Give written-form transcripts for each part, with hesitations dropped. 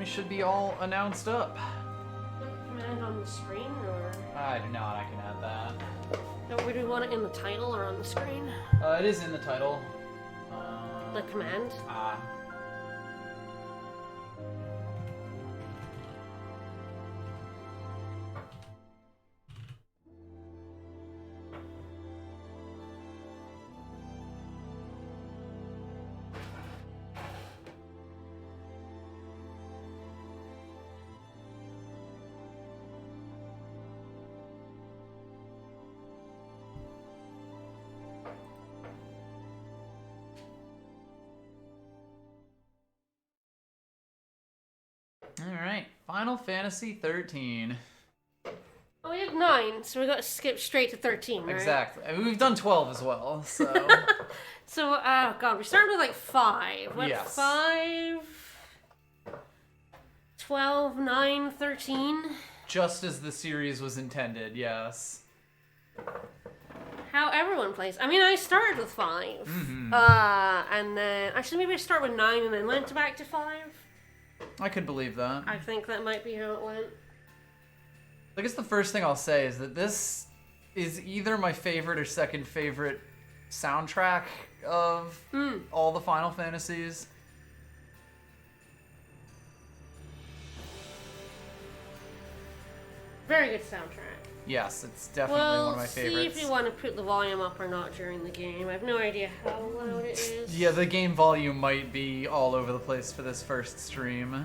we should be all announced up. Command on the screen, or? I do not. I can add that. No, would we want it in the title or on the screen? It is in the title. The command? Alright, Final Fantasy XIII. Oh, we had 9, so we got to skip straight to 13, right? Exactly. I mean, we've done 12 as well, so... So, oh god, we started with like 5. What, yes. 5... 12, 9, 13? Just as the series was intended, yes. How everyone plays. I mean, I started with 5. Mm-hmm. And then... Actually, maybe I start with 9 and then went back to 5. I could believe that. I think that might be how it went. I guess the first thing I'll say is that this is either my favorite or second favorite soundtrack of all the Final Fantasies. Very good soundtrack. Yes, it's definitely one of my favorites. We'll see if you want to put the volume up or not during the game. I have no idea how loud it is. Yeah, the game volume might be all over the place for this first stream.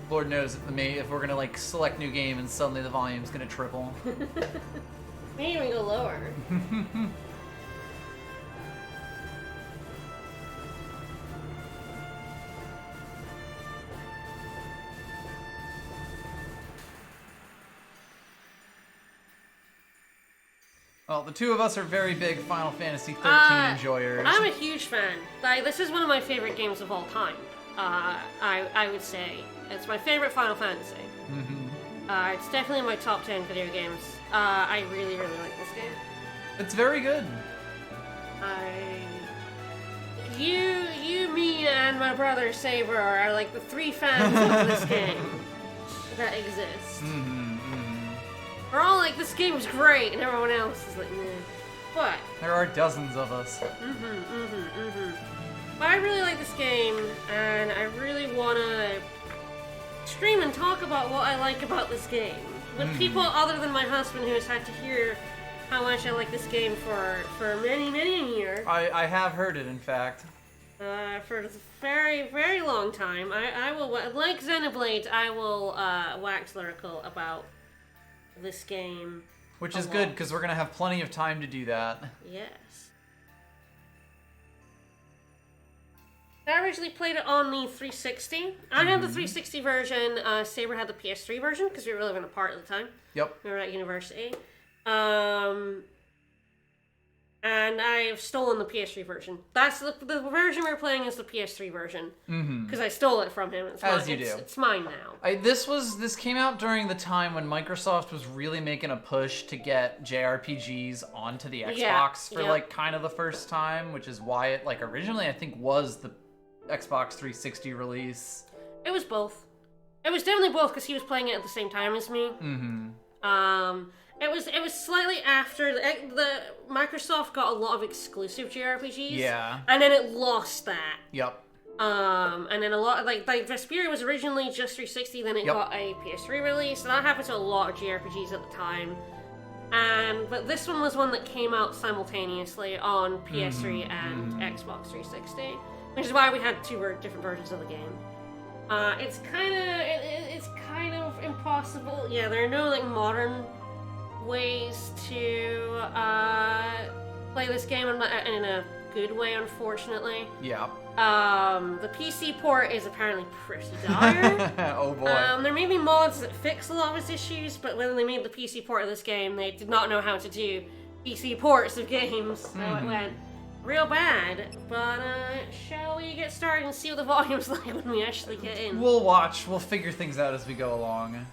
Lord knows if we're gonna like select new game and suddenly the volume's gonna triple. Maybe even go lower. Well, the two of us are very big Final Fantasy XIII enjoyers. I'm a huge fan. Like, this is one of my favorite games of all time. I would say it's my favorite Final Fantasy. Mm-hmm. It's definitely in my top 10 video games. I really, really like this game. It's very good. You, me, and my brother Saber are like the 3 fans of this game that exist. We're all like, this game is great, and everyone else is like, nah. But there are dozens of us. But I really like this game, and I really want to stream and talk about what I like about this game. With people other than my husband, who has had to hear how much I like this game for many, many years. I have heard it, in fact. For a very, very long time. I will, like Xenoblade, I will wax lyrical about this game. Which is good, because we're going to have plenty of time to do that. Yes. I originally played it on the 360. I had the 360 version. Saber had the PS3 version, because we were living apart at the time. Yep. We were at university. And I've stolen the PS3 version. That's the version we're playing is the PS3 version. Because I stole it from him. As you do. It's mine now. This came out during the time when Microsoft was really making a push to get JRPGs onto the Xbox for like kind of the first time, which is why it like originally I think was the Xbox 360 release. It was both. It was definitely both because he was playing it at the same time as me. It was slightly after the Microsoft got a lot of exclusive JRPGs. Yeah. And then it lost that. Yep. And then a lot like Vesperia was originally just 360, then it got a PS3 release, and that happened to a lot of JRPGs at the time. But this one was one that came out simultaneously on PS3 and Xbox 360, which is why we had 2 different versions of the game. It's kind of impossible. Yeah, there are no like modern ways to play this game in a good way, unfortunately. Yeah. The PC port is apparently pretty dire. Oh boy. There may be mods that fix a lot of its issues, but when they made the PC port of this game, they did not know how to do PC ports of games, so it went real bad. But shall we get started and see what the volume's like when we actually get in? We'll watch. We'll figure things out as we go along.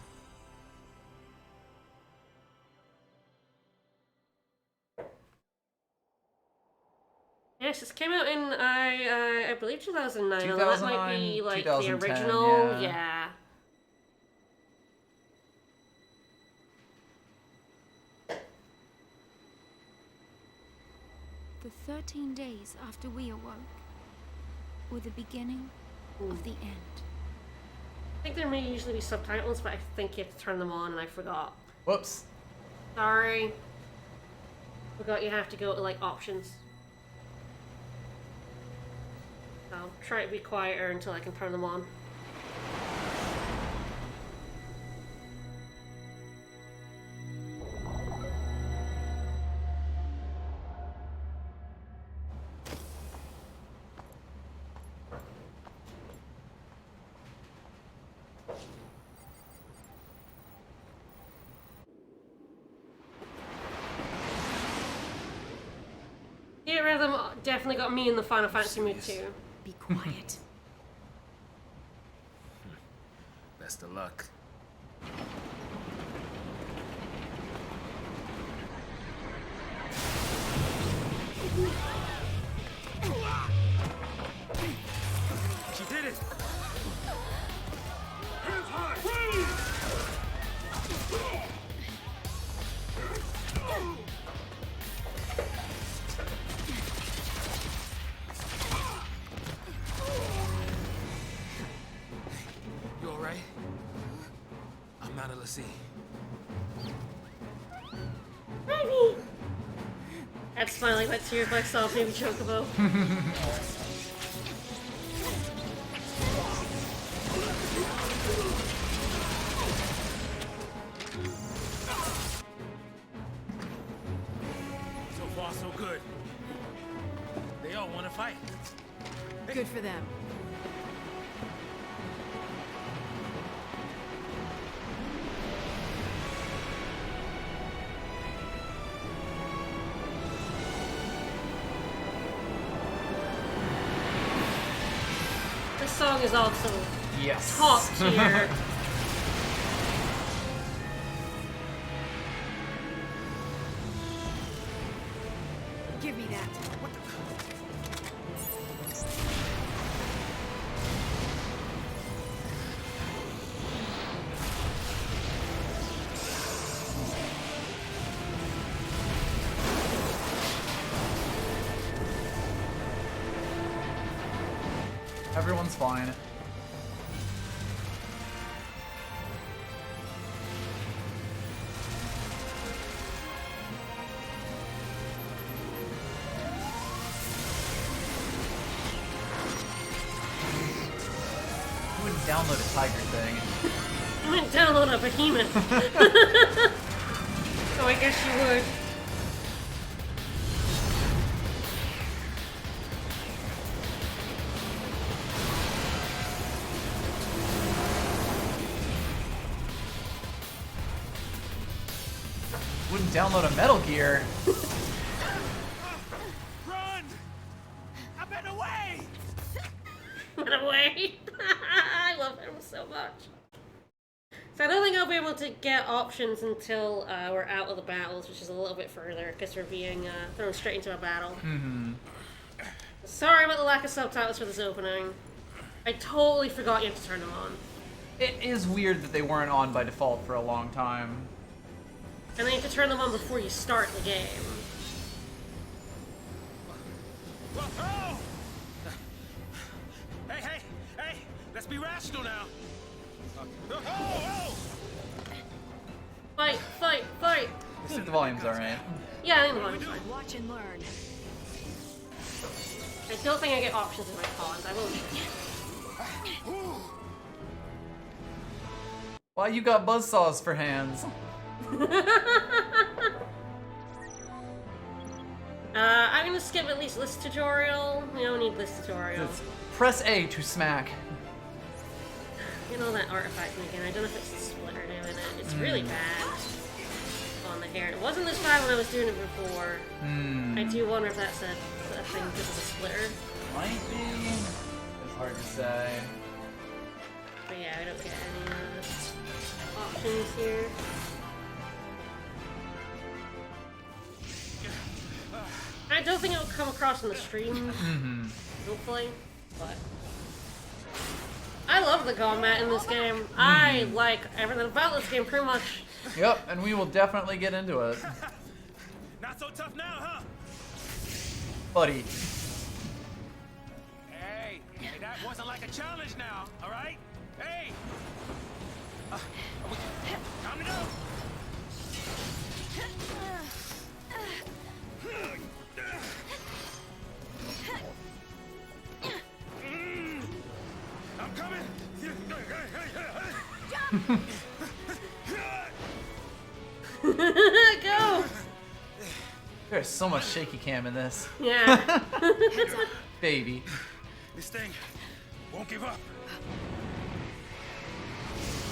Yes, this came out in I believe 2009. And that might be like the 2010, original. Yeah. The 13 days after we awoke were the beginning of the end. I think there may usually be subtitles, but I think you have to turn them on, and I forgot. Whoops. Sorry. Forgot you have to go to, like, options. I'll try to be quieter until I can turn them on. Yeah, Rhythm definitely got me in the Final Fantasy mood too. Be quiet. Best of luck. She did it! Hands high! You alright? I'm out of the sea. Baby! That's smiling like tears by Sazh, maybe Chocobo. So far, so good. They all want to fight. Good for them. This song is also Yes. top tier. Give me that. What the? Everyone's fine. Who would download a tiger thing? I went download a behemoth. So I guess you would. Wouldn't download a Metal Gear. Run! I've been away! Run away. I love him so much. So I don't think I'll be able to get options until we're out of the battles, which is a little bit further, because we're being thrown straight into a battle. Mm-hmm. Sorry about the lack of subtitles for this opening. I totally forgot you have to turn them on. It is weird that they weren't on by default for a long time. And then you have to turn them on before you start the game. Whoa! Hey! Let's be rational now. Fight! I think the volume's alright. Yeah, I think the volume's fine. Watch and learn. I don't think I get options in my cons. I will check. Why you got buzzsaws for hands? I'm gonna skip at least this tutorial. We don't need this tutorial. Press A to smack. Get all that artifact again. I don't know if it's the splitter doing it. It's really bad on the hair. It wasn't this bad when I was doing it before. I do wonder if that's a thing because of the splitter. Might be. It's hard to say. But yeah, I don't get any options here. I don't think it'll come across in the stream, hopefully, but I love the combat in this game. I like everything about this game pretty much. Yep, and we will definitely get into it. Not so tough now, huh? Buddy. Hey, that wasn't like a challenge now, all right? Hey! Time to go! I'm coming! Go! There's so much shaky cam in this. Yeah. Baby. This thing won't give up.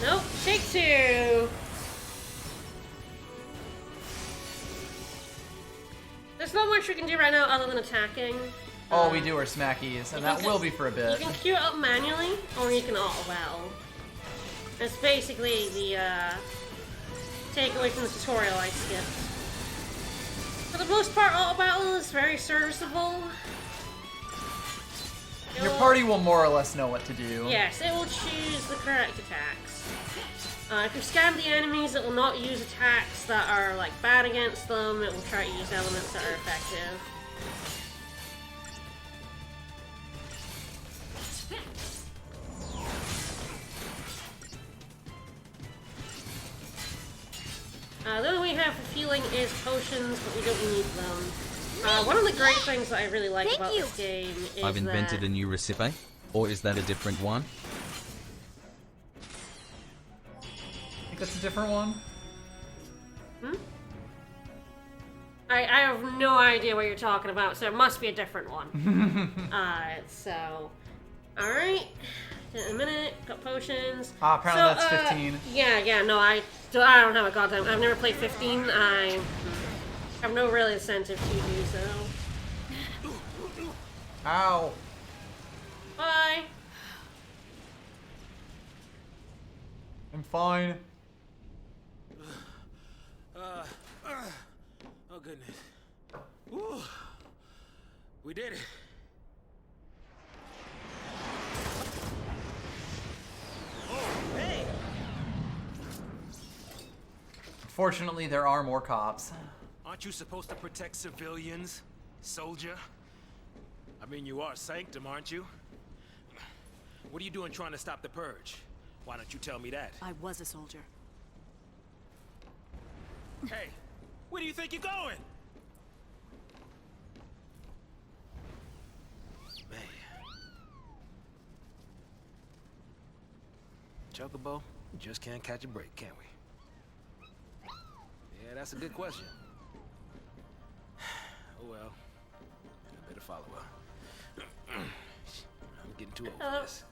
Nope, take two. There's not much we can do right now other than attacking. All we do are smackies, and that will be for a You bit. can queue it up manually, or you can auto battle. That's basically the takeaway from the tutorial I skipped. For the most part, auto battle is very serviceable. Your party will more or less know what to do. Yes, it will choose the correct attacks. If you scan the enemies, it will not use attacks that are like bad against them. It will try to use elements that are effective. The only way we have for healing is potions, but we don't need them. One of the great things that I really like about this game is I've invented a new recipe, or is that a different one? I think that's a different one. I have no idea what you're talking about, so it must be a different one. Alright. In a minute, got potions. Apparently that's 15. Yeah, no, I don't have a goddamn. I've never played 15. I have no real incentive to do so. Ow. Bye. I'm fine. Oh goodness. Woo. We did it. Oh, hey. Fortunately, there are more cops. Aren't you supposed to protect civilians, soldier? I mean, you are Sanctum, aren't you? What are you doing trying to stop the purge? Why don't you tell me that? I was a soldier. Hey, where do you think you're going? Man. Chocobo, we just can't catch a break, can we? Yeah, that's a good question. Oh well. I better follow her. I'm getting too old for this.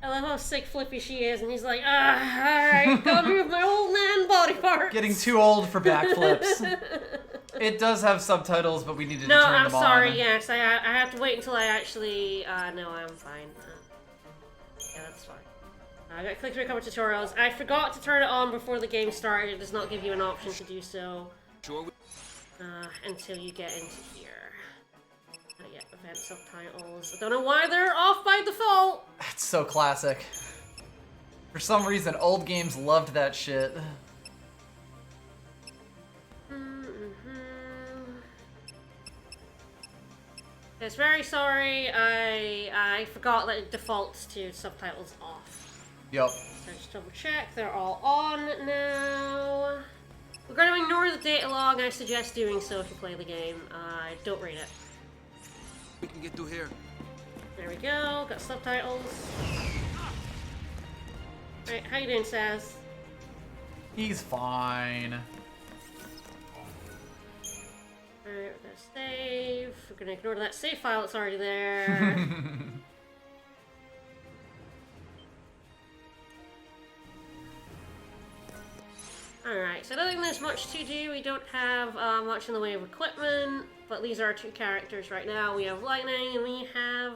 I love how sick flippy she is, and he's like, alright, gotta move my old man body parts. Getting too old for backflips. It does have subtitles, but we need to turn them on. No, I'm sorry, yes. I have to wait until I actually... no, I'm fine. Yeah, that's fine. I got to click through a couple tutorials. I forgot to turn it on before the game started. It does not give you an option to do so. Sure. Until you get into here. Yeah, event subtitles. I don't know why they're off by default. That's so classic. For some reason, old games loved that shit. It's very sorry. I forgot that it defaults to subtitles off. Yep. So just double check. They're all on now. We're going to ignore the data log. I suggest doing so if you play the game. Don't read it. We can get through here. There we go. Got subtitles. Alright, how you doing, Sazh? He's fine. Alright, we're gonna save. We're gonna ignore that save file that's already there. Alright, so I don't think there's much to do. We don't have much in the way of equipment, but these are our two characters right now. We have Lightning and we have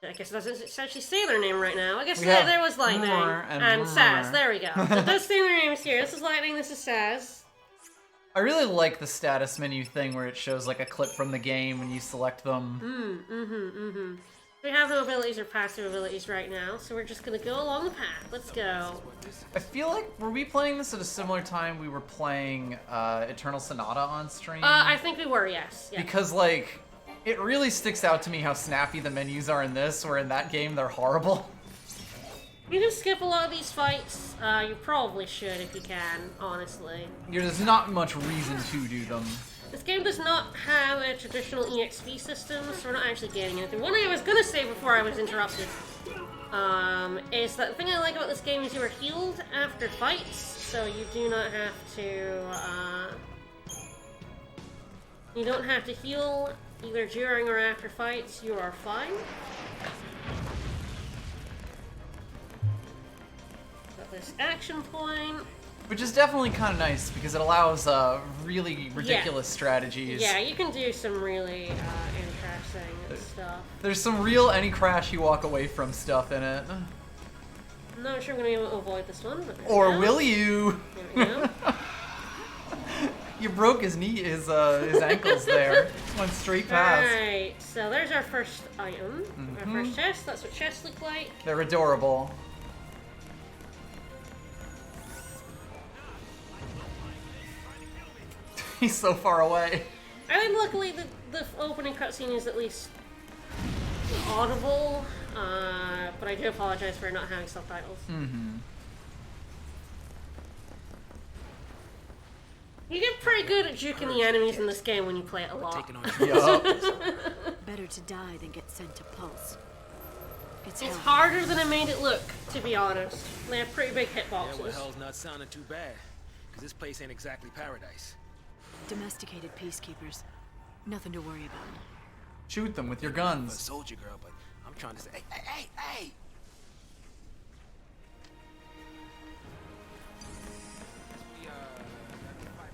I guess it doesn't actually say their name right now. I guess We there was Lightning. and Sazh, there we go. So it does say their names here. This is Lightning, this is Sazh. I really like the status menu thing where it shows like a clip from the game when you select them. We have no abilities or passive abilities right now, so we're just gonna go along the path. Let's go. I feel like, were we playing this at a similar time we were playing Eternal Sonata on stream? I think we were, yes. Yeah. Because, like, it really sticks out to me how snappy the menus are in this, where in that game they're horrible. You can skip a lot of these fights. You probably should if you can, honestly. There's not much reason to do them. This game does not have a traditional EXP system, so we're not actually getting anything. One thing I was gonna say before I was interrupted is that the thing I like about this game is you are healed after fights, so you do not have to, you don't have to heal either during or after fights. You are fine. Got this action point. Which is definitely kind of nice, because it allows really ridiculous strategies. Yeah, you can do some really interesting stuff. There's some real any crash you walk away from stuff in it. I'm not sure I'm going to be able to avoid this one. But Or will you? There we go. You broke his knee, his ankles there. Went straight past. Alright, so there's our first item. Our first chest. That's what chests look like. They're adorable. He's so far away. I think luckily the opening cutscene is at least audible, but I do apologize for not having subtitles. You get pretty good at juking the enemies in this game when you play it a lot. Better to die than get sent to Pulse. It's harder than I made it look, to be honest. They have pretty big Yeah, well, hitboxes. hell's not sounding too bad, because this place ain't exactly paradise. Domesticated peacekeepers. Nothing to worry about. Shoot them with your I'm a guns. soldier girl, but I'm trying to say, hey!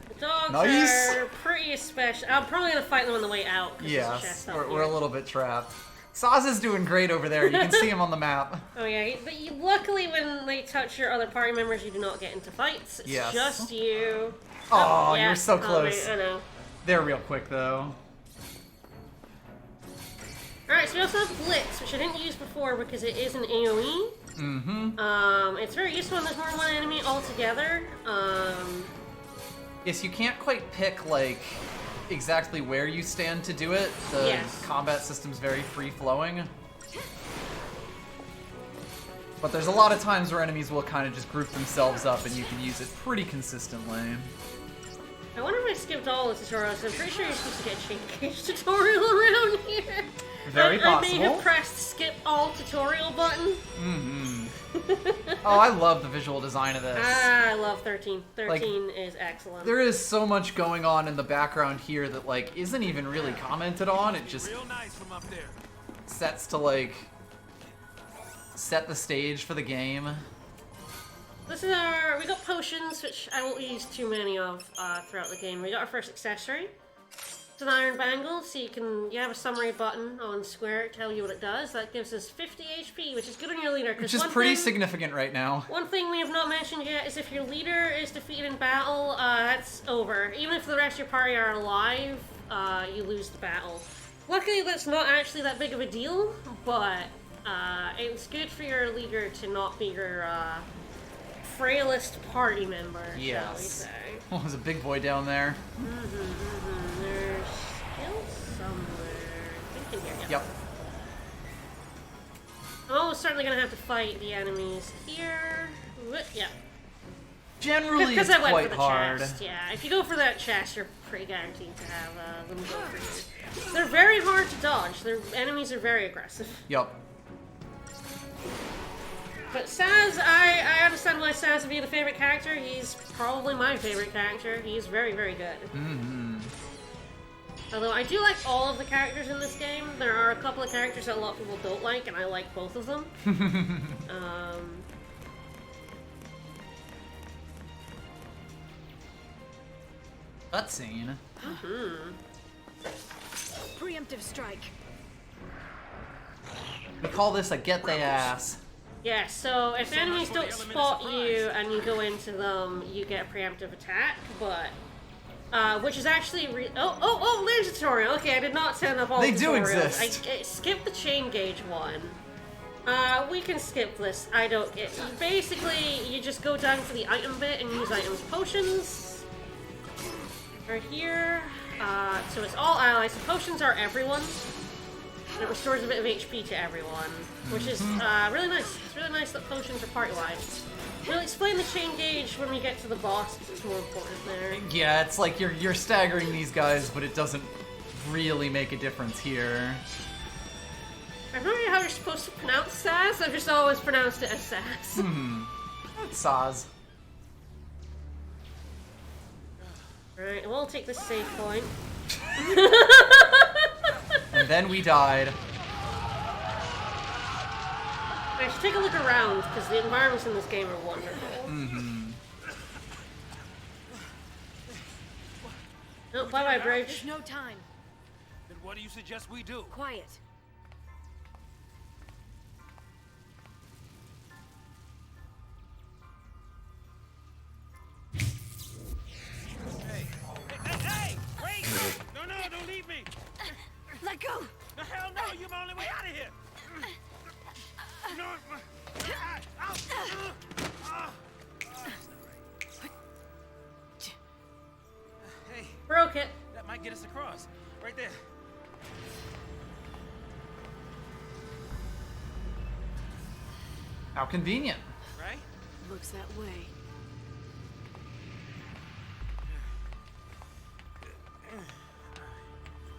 The dogs Nice. are pretty special. I'm probably gonna fight them on the way out. 'Cause there's a Yes, chest up we're here. a little bit trapped. Sazh is doing great over there. You can see him on the map. Oh yeah, but luckily when they touch your other party members, you do not get into fights. It's Yes. just you. Oh, yeah. you're so Oh, close. man, I know. They're real quick though. Alright, so we also have Blitz, which I didn't use before because it is an AoE. It's very useful when there's more than one enemy altogether. Yes, you can't quite pick like exactly where you stand to do it. The Yes. combat system's very free-flowing. But there's a lot of times where enemies will kind of just group themselves up and you can use it pretty consistently. I wonder if I skipped all the tutorials. I'm pretty sure you're supposed to get a chain cage tutorial around here. Very I may possible. have pressed skip all tutorial button. Oh, I love the visual design of this. I love 13. 13 is excellent. There is so much going on in the background here that like isn't even really commented on. It just Real nice from up there. sets to like set the stage for the game. This is we got potions, which I won't use too many of throughout the game. We got our first accessory. It's an iron bangle, so you have a summary button on square to tell you what it does. That gives us 50 HP, which is good on your leader. Which is pretty significant right now. One thing we have not mentioned yet is if your leader is defeated in battle, that's over. Even if the rest of your party are alive, you lose the battle. Luckily, that's not actually that big of a deal, but it's good for your leader to not be your frailest party member, shall we Yes. say. Oh, there's a big boy down there. There's still somewhere. I think in here. Yeah. Yep. I'm almost certainly gonna have to fight the enemies here. Yeah. Generally, Because it's I went quite for the hard. chest, yeah. If you go for that chest, you're pretty guaranteed to have them go for you. They're very hard to dodge. Their enemies are very aggressive. Yep. But Sazh, I understand why Sazh would be the favorite character. He's probably my favorite character. He's very, very good. Although I do like all of the characters in this game. There are a couple of characters that a lot of people don't like, and I like both of them. Cutscene. Preemptive strike. We call this a get they ass. Yeah, so if enemies don't spot you and you go into them, you get a preemptive attack, but... which is actually there's a tutorial. Okay, I did not set up all the tutorials. They do exist. I skipped the chain gauge one. We can skip this. I don't get... Basically, you just go down to the item bit and use items potions. Right here. So it's all allies. The potions are everyone. And it restores a bit of HP to everyone, which is really nice. It's really nice that potions are party-wide. We'll explain the chain gauge when we get to the boss, because it's more important there. Yeah, it's like you're staggering these guys, but it doesn't really make a difference here. I have no idea how you're supposed to pronounce Sazh. I've just always pronounced it as Sazh. Sazh. Alright, we'll take this save point. And then we died. I should take a look around, because the environments in this game are wonderful. Oh, bye-bye, Bridge. There's no time. Then what do you suggest we do? Quiet. Hey! Wait! No, don't leave me! Let go! No, hell no! You're my only way out of here! No! Hey! Broke it. That might get us across. Right there. How convenient. Right? Looks that way.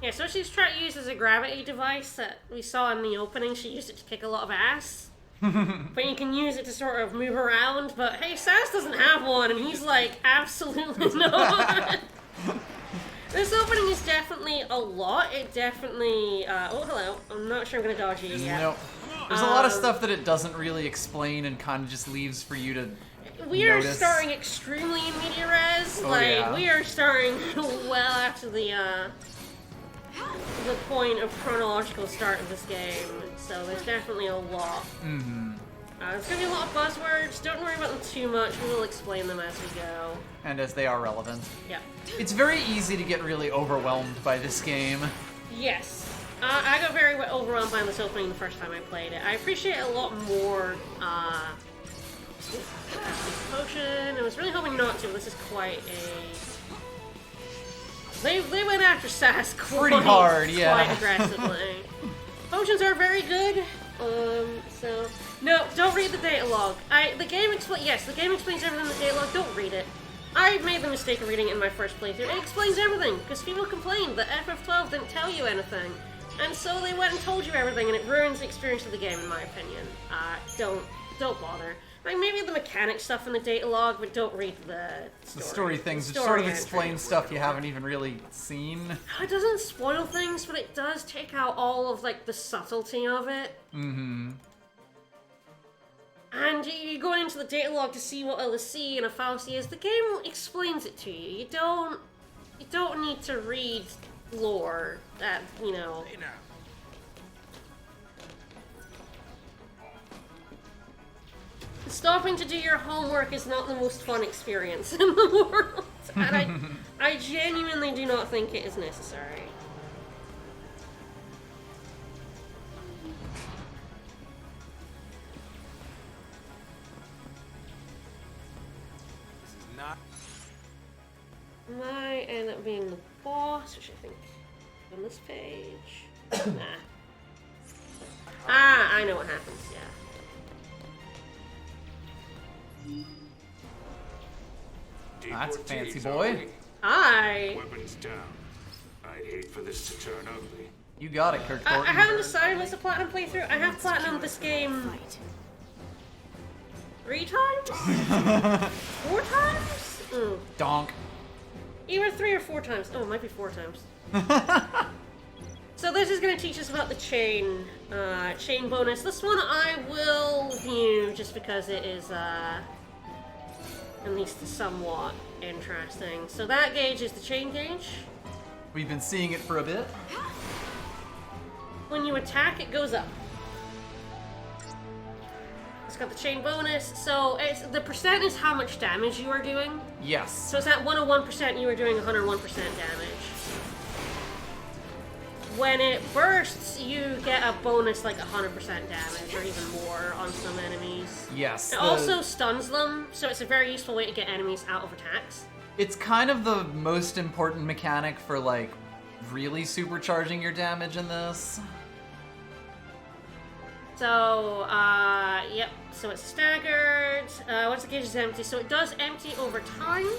Yeah, so she's trying to use as a gravity device that we saw in the opening. She used it to kick a lot of ass. But you can use it to sort of move around. But hey, Sazh doesn't have one, and he's like, absolutely not. This opening is definitely a lot. It definitely... oh, hello. I'm not sure I'm going to dodge you yet. Nope. There's a lot of stuff that it doesn't really explain and kind of just leaves for you to We are notice. starting extremely in media res. Oh, like, yeah. we are starting well after the point of chronological start of this game. So there's definitely a lot. There's going to be a lot of buzzwords. Don't worry about them too much. We will explain them as we go. And as they are relevant. Yeah. It's very easy to get really overwhelmed by this game. Yes. I got very overwhelmed by this opening the first time I played it. I appreciate it a lot more, potion. I was really hoping not to, but this is quite a... They went after Sazh pretty hard, yeah. Quite aggressively. Potions are very good, so... No, don't read the data log. The game explains everything in the data log, don't read it. I made the mistake of reading it in my first playthrough. It explains everything, because people complained that FF12 didn't tell you anything. And so they went and told you everything, and it ruins the experience of the game, in my opinion. Don't bother. Like, maybe the mechanic stuff in the data log, but don't read the story. The story things, The it story sort of entry. explains stuff you haven't even really seen. It doesn't spoil things, but it does take out all of, like, the subtlety of it. And you go into the data log to see what LSC and a fallacy is. The game explains it to you. You don't need to read lore that, you know. Hey now. Stopping to do your homework is not the most fun experience in the world. And I genuinely do not think it is necessary. This is not... Might end up being the boss, which I think is on this page. Nah. I know what happens, yeah. That's a fancy boy. Hi! Weapons down. I'd hate for this to turn ugly. You got it, Kirk I Thornton. haven't decided what's a platinum playthrough. I have platinum this game Fight. 3 times? 4 times? Donk. Either 3 or 4 times. Oh, it might be 4 times. So this is going to teach us about the chain bonus. This one I will view just because it is, at least somewhat interesting. So that gauge is the chain gauge. We've been seeing it for a bit. When you attack, it goes up. It's got the chain bonus, so the percent is how much damage you are doing. Yes. So it's at 101% you are doing 101% damage. When it bursts, you get a bonus like 100% damage, or even more on some enemies. Yes. It also stuns them, so it's a very useful way to get enemies out of attacks. It's kind of the most important mechanic for, like, really supercharging your damage in this. So, yep, so it's staggered. Once the gauge is empty, so it does empty over time.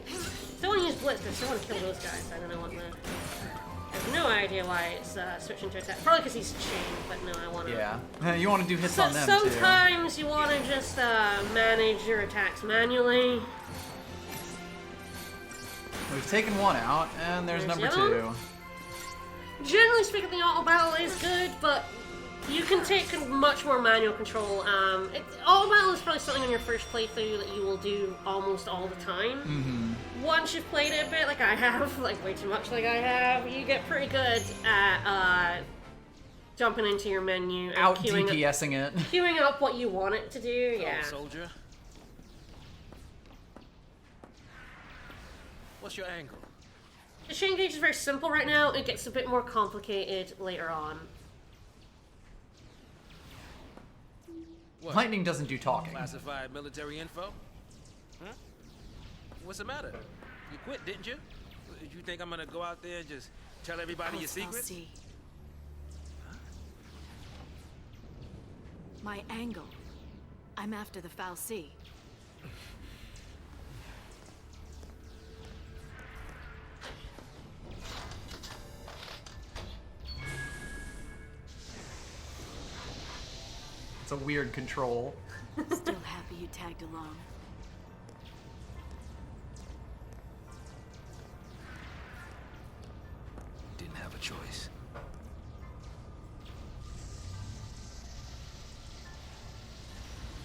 Still want to use Blitz, because I still want to kill those guys. I don't know what the... I have no idea why it's switching to attack. Probably because he's chained, but no, I want to... Yeah. You want to do hits on them, too. Sometimes you want to just manage your attacks manually. We've taken one out, and there's number two. Generally speaking, the auto battle is good, but you can take much more manual control. Auto battle is probably something on your first playthrough that you will do almost all the time. Mm-hmm. Once you've played it a bit, like I have, like way too much like I have, you get pretty good at jumping into your menu and out-DPSing it. Queuing up what you want it to do, yeah. Hello, soldier. What's your angle? The chain gauge is very simple right now. It gets a bit more complicated later on. What? Lightning doesn't do talking. Classified military info? Huh? What's the matter? You quit, didn't you? You think I'm gonna go out there and just tell everybody your secrets? See. My angle. I'm after the Foul Sea. It's a weird control. Still happy you tagged along. Didn't have a choice.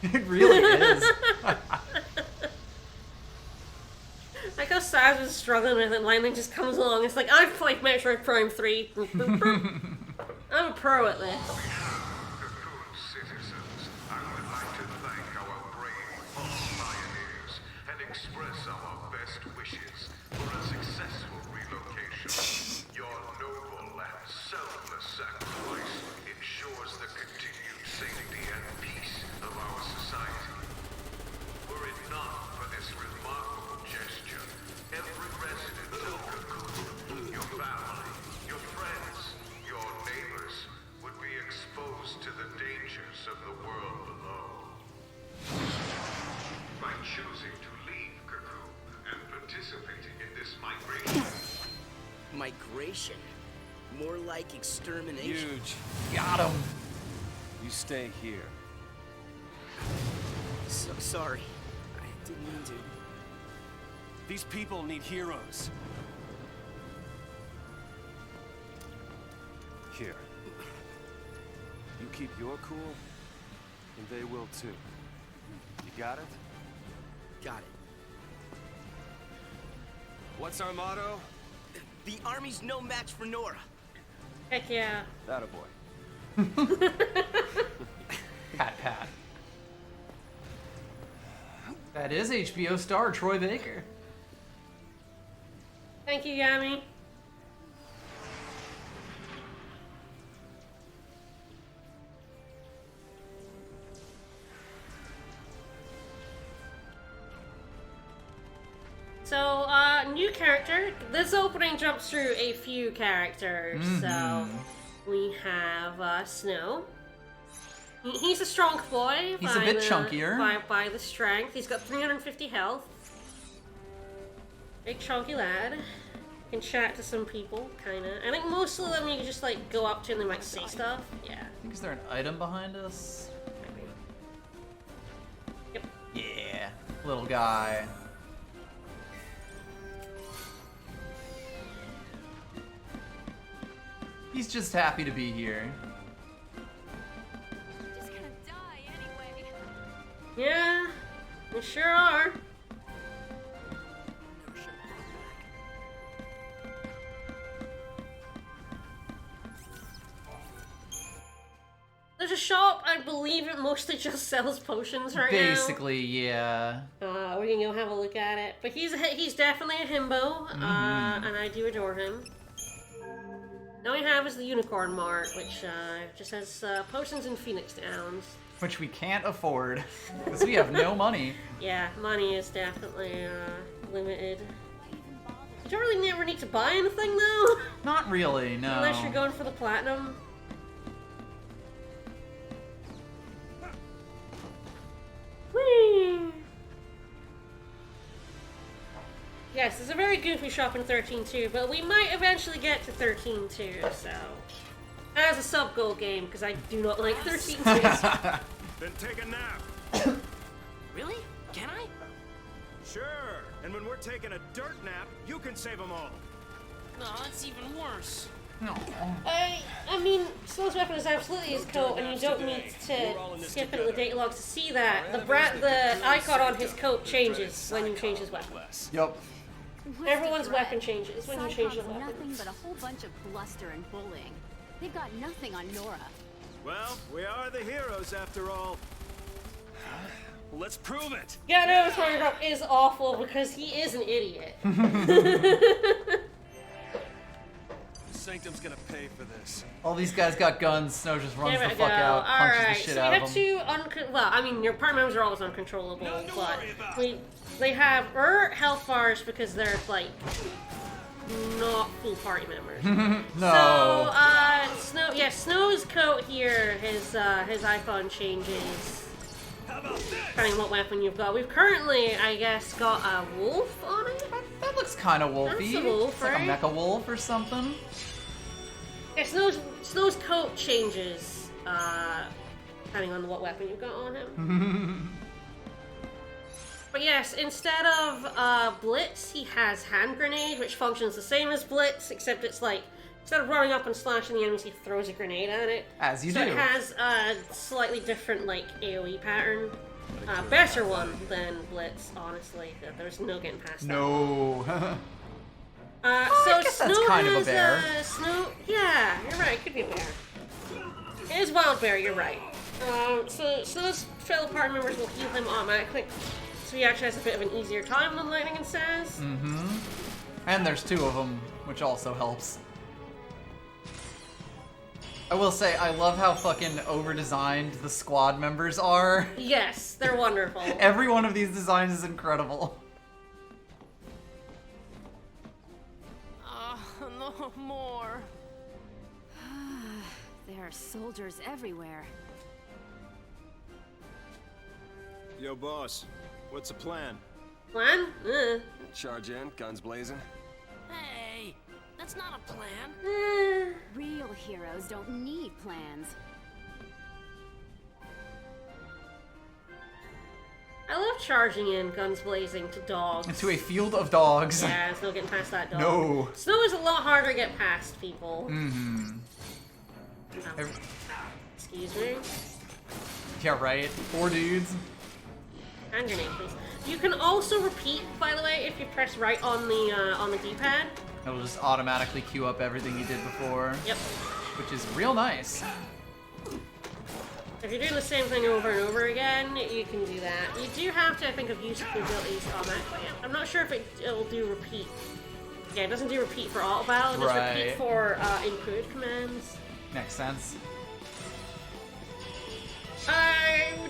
It really is. Like how Sazh was struggling with it, and Lightning just comes along. It's like, I've played Metroid Prime 3. I'm a pro at this. Citizens, I would like to thank our brave fallen pioneers and express our best wishes for a successful relocation. Your noble and selfless sacrifice ensures the continued safety and peace of our society. Were it not for this remarkable gesture, every resident of Cocoon, your family, your friends, your neighbors, would be exposed to the dangers of the world below. By choosing to leave Cocoon and participating in this migration. Migration? More like extermination. Huge. Got him. You stay here. So sorry. I didn't mean to. These people need heroes. Here. You keep your cool, and they will too. You got it? Got it. What's our motto? The army's no match for Nora. Heck yeah. That a boy. Pat pat. That is HBO star Troy Baker. Thank you, Yami. So, new character. This opening jumps through a few characters. So, we have Snow. He's a strong boy. He's a bit chunkier. By the strength. He's got 350 health. Big chunky lad. Can chat to some people, kinda. I think most of them you can just like go up to and they might say stuff. Yeah. I think is there an item behind us? Maybe. Yep. Yeah. Little guy. He's just happy to be here. Just gonna die anyway. Yeah, we sure are. There's a shop, I believe it mostly just sells potions right now. Basically, yeah. We can go have a look at it. But he's definitely a himbo, and I do adore him. All we have is the Unicorn Mart, which just has potions and Phoenix Downs. Which we can't afford, because we have no money. Yeah, money is definitely limited. You don't really ever need to buy anything, though. Not really, no. Unless you're going for the platinum. Whee! Yes, it's a very goofy shop in 13-2, but we might eventually get to 13-2, so... As a sub-goal game, because I do not like 13-2. Then take a nap. Really? Can I? Sure. And when we're taking a dirt nap, you can save them all. No, that's even worse. No. I mean, Sazh's weapon is absolutely his coat, and you don't need to skip into the data logs to see that. The icon on his coat changes when you change his weapon. Yep. Everyone's weapon changes when you change the Nothing weapon. but a whole bunch of bluster and bullying. They've got nothing on Nora. Well, we are the heroes after all. Let's prove it. Yeah, no, Thorngrove is awful because he is an idiot. Sanctum's gonna pay for this. All these guys got guns. Snow just runs There the we fuck go. out, punches Alright, the shit so we out have of them. two well, I mean, your party members are always uncontrollable, Nothing to but worry about. they have health bars because they're, like, not full party members. No. So, Snow's coat here, his icon changes. How about this? Depending on what weapon you've got. We've currently, I guess, got a wolf on it? That looks kind of wolfy. That's a wolf, it's like right? a mecha wolf or something. Yeah, Snow's coat changes, depending on what weapon you've got on him. But yes, instead of Blitz, he has Hand Grenade, which functions the same as Blitz, except it's like, instead of running up and slashing the enemies, he throws a grenade at it. As you so do. it has a slightly different, like, AoE pattern. Better one than Blitz, honestly. There's no getting past that. No. So I guess that's Snow kind of a has, bear. Yeah, you're right. It could be a bear. It is wild bear. You're right. So those fellow party members will heal him automatically, so he actually has a bit of an easier time than Lightning and Sazh. Mm-hmm. And there's two of them, which also helps. I will say, I love how fucking over-designed the squad members are. Yes, they're wonderful. Every one of these designs is incredible. No more. There are soldiers everywhere. Yo, boss. What's the plan? Plan? Charge in, guns blazing? Hey, that's not a plan. Real heroes don't need plans. I love charging in, guns blazing, to dogs. Into a field of dogs. Yeah, there's no getting past that dog. No. Snow is a lot harder to get past, people. Mm-hmm. Excuse me. Yeah, right. 4 dudes. Hand grenade, please. You can also repeat, by the way, if you press right on the D-pad. It'll just automatically queue up everything you did before. Yep. Which is real nice. If you're doing the same thing over and over again, you can do that. You do have to, I think, have used the abilities automatically. I'm not sure if it'll do repeat. Yeah, it doesn't do repeat for auto battle, it does repeat for include commands. Makes sense.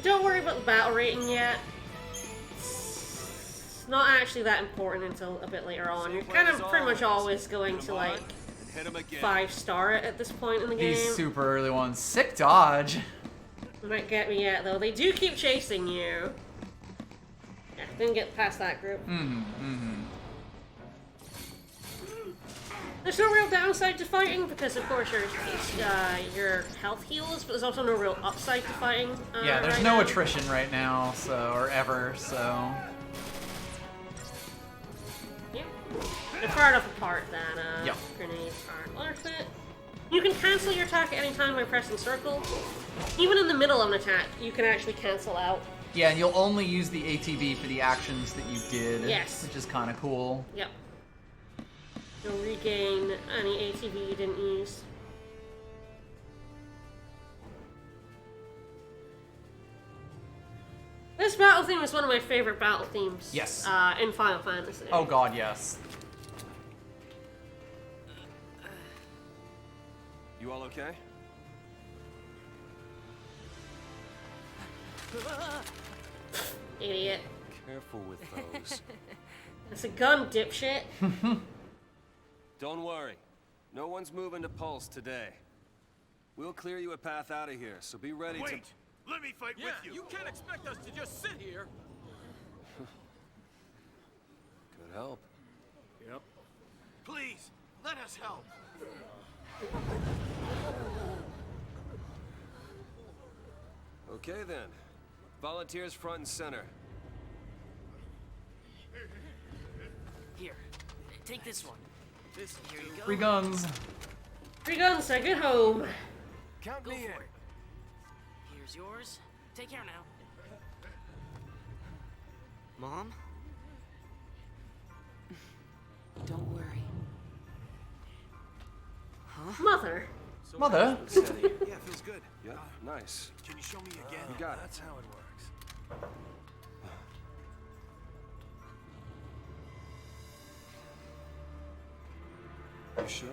Don't worry about the battle rating yet. It's not actually that important until a bit later on. You're kind of pretty much always going to, like, 5-star it at this point in the game. These super early ones. Sick dodge. Might get me yet, though. They do keep chasing you. Yeah, didn't get past that group. There's no real downside to fighting because, of course, your health heals, but there's also no real upside to fighting. Yeah, there's right no now. attrition right now, so or ever, so. Yeah. They're far enough apart that Yep. grenades aren't worth it. You can cancel your attack at any time by pressing circle. Even in the middle of an attack, you can actually cancel out. Yeah, and you'll only use the ATB for the actions that you did. Yes. Which is kind of cool. Yep. You'll regain any ATB you didn't use. This battle theme is one of my favorite battle themes. Yes. In Final Fantasy. Oh god, yes. You all okay? Idiot. Careful with those. It's a gun, dipshit. Don't worry. No one's moving to Pulse today. We'll clear you a path out of here, so be ready Wait! Let me fight with you! You can't expect us to just sit here. Could help. Yep. Please, let us help! Okay then. Volunteers front and center. Here, take this one. This, here you go. Free guns. Free guns, take it home. Count Go me in. for it. Here's yours. Take care now. Mom? Don't worry. Mother. Mother. Steady. Yeah, feels good. Yeah, nice. Can you show me again? You got it. That's how it works. You sure?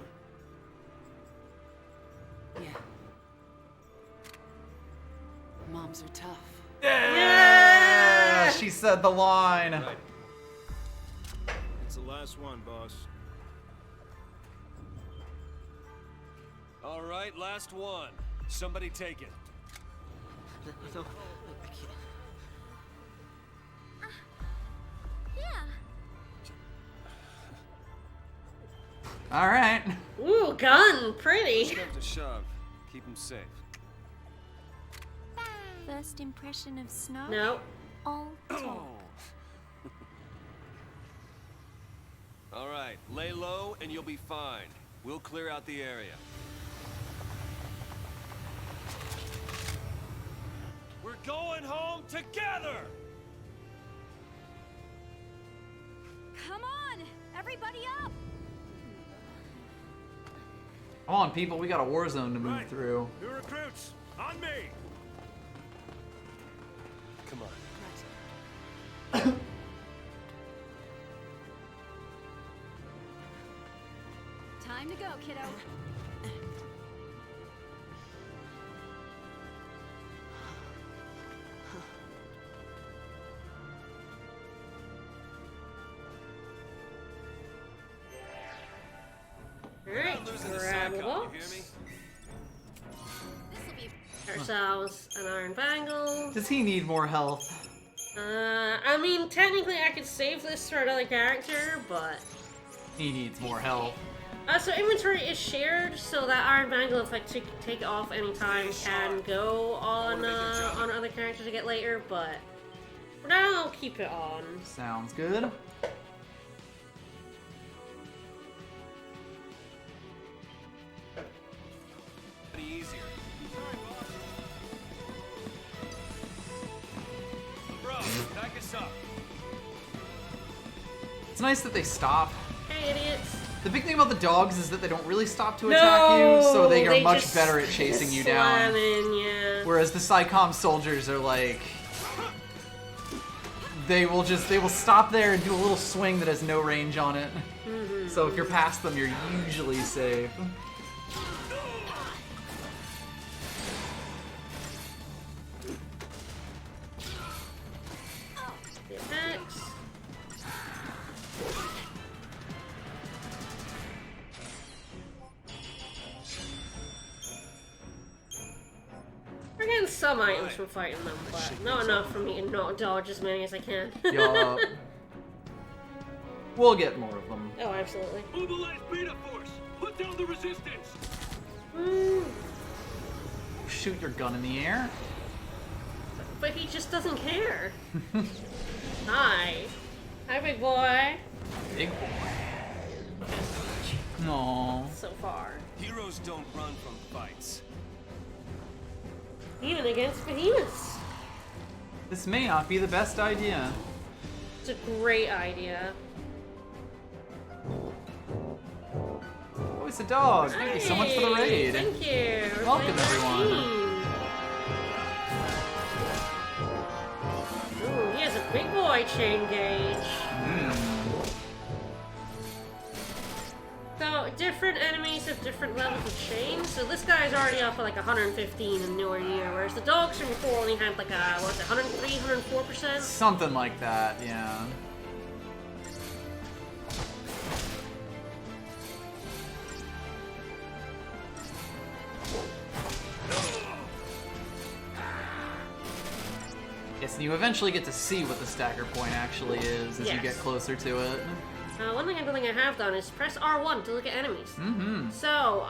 Yeah. Moms are tough. Yeah! She said the line. Right. It's the last one, boss. All right, last one. Somebody take it. No, I can't. All right. Ooh, gun. Pretty. Come to shove. Keep him safe. First impression of snow? No. All talk. All right, lay low and you'll be fine. We'll clear out the area. We're going home together! Come on! Everybody up! Come on, people. We got a war zone to move Right. through. New recruits, on me! Come on. Time to go, kiddo. Alright, Losing the grab a SACOM, box. you hear me? Ourselves an iron bangle. Does he need more health? I mean, technically I could save this for another character, but... He needs more health. So inventory is shared, so that iron bangle, if I take it off anytime, can go on other characters to get later, but... For now, I'll keep it on. Sounds good. Pretty easier. Bro, back us up. It's nice that they stop. Hey, idiots. The big thing about the dogs is that they don't really stop to attack you, so they are much just better at chasing you down. slamming, yeah. Whereas the SciComm soldiers are like... They will stop there and do a little swing that has no range on it. So if you're past them, you're usually safe. The attacks. We're getting some items from fighting them, but not enough for me to not dodge as many as I can. Yup. We'll get more of them. Oh, absolutely. Mobilize Beta Force! Put down the resistance! Shoot your gun in the air. But he just doesn't care. Hi. Hi, big boy. Big boy. Aww. So far. Heroes don't run from fights. Even against behemoths. This may not be the best idea. It's a great idea. Oh, it's a dog. Thank you so much for the Hey, raid. Thank you. We're Welcome, playing everyone. 13. Big boy chain gauge. So, different enemies have different levels of chain. So this guy's already up at like 115 in newer year, whereas the dogs from before only had like a, what was it, 103, 104%? Something like that, yeah. Yes, and you eventually get to see what the stagger point actually is as you get closer to it. One thing I don't think I have done is press R1 to look at enemies. Mm-hmm. So,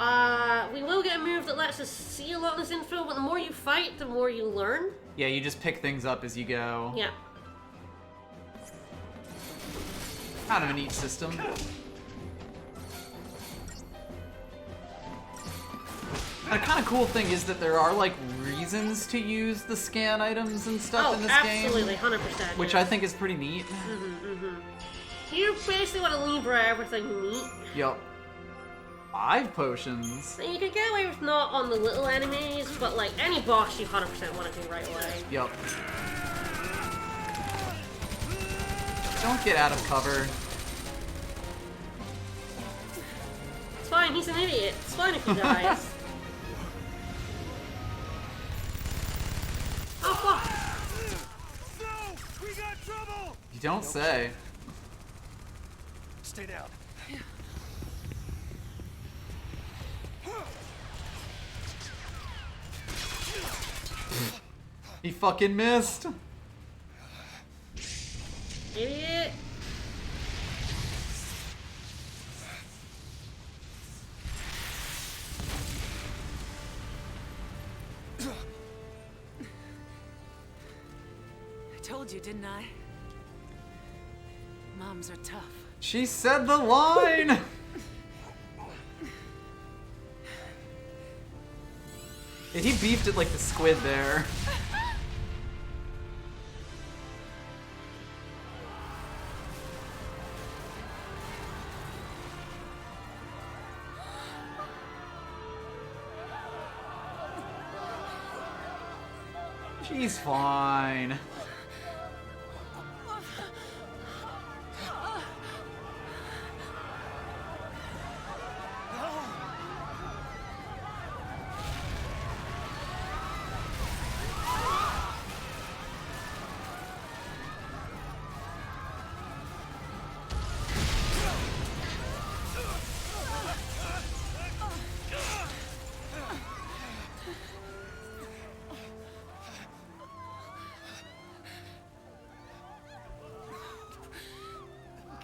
we will get a move that lets us see a lot of this info, but the more you fight, the more you learn. Yeah, you just pick things up as you go. Yeah. Kind of a neat system. A kind of cool thing is that there are like reasons to use the scan items and stuff in this game. Absolutely, 100%. Which I think is pretty neat. You basically want to Libra everything neat. Yup. 5 potions. And you can get away with not on the little enemies, but like any boss you 100% want to do right away. Yup. Don't get out of cover. It's fine, he's an idiot. It's fine if he dies. Oh fuck! No! We got trouble! You don't say. Stay down. He fucking missed. Idiot. I told you, didn't I? Moms are tough. She said the line! Yeah, he beefed it like the squid there. She's fine.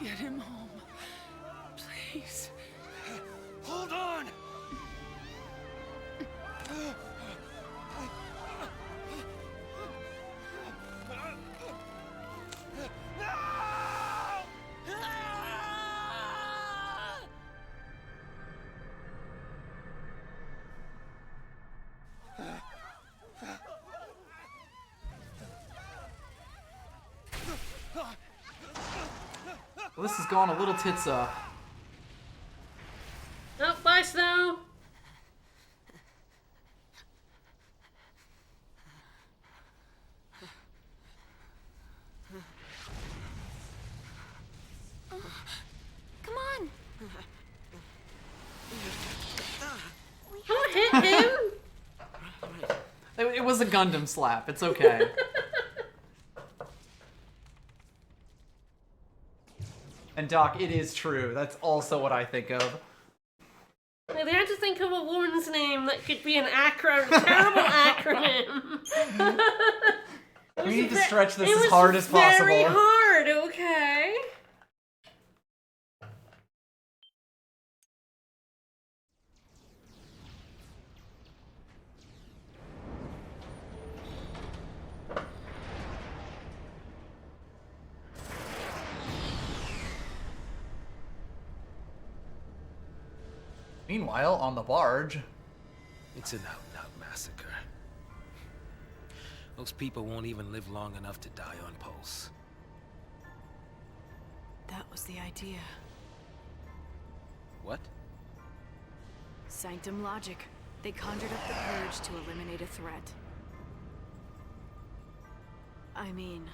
Get him home. Please. Hold on! Well, this has gone a little tits up. Oh, bye, Snow. Come on! Don't hit him! It was a Gundam slap. It's okay. And Doc, it is true. That's also what I think of. They had to think of a woman's name that could be an acronym, a terrible acronym. We need to stretch this as hard as possible. Very hard, okay? Meanwhile, on the barge... It's an out-and-out massacre. Those people won't even live long enough to die on Pulse. That was the idea. What? Sanctum logic. They conjured up the purge to eliminate a threat. I mean,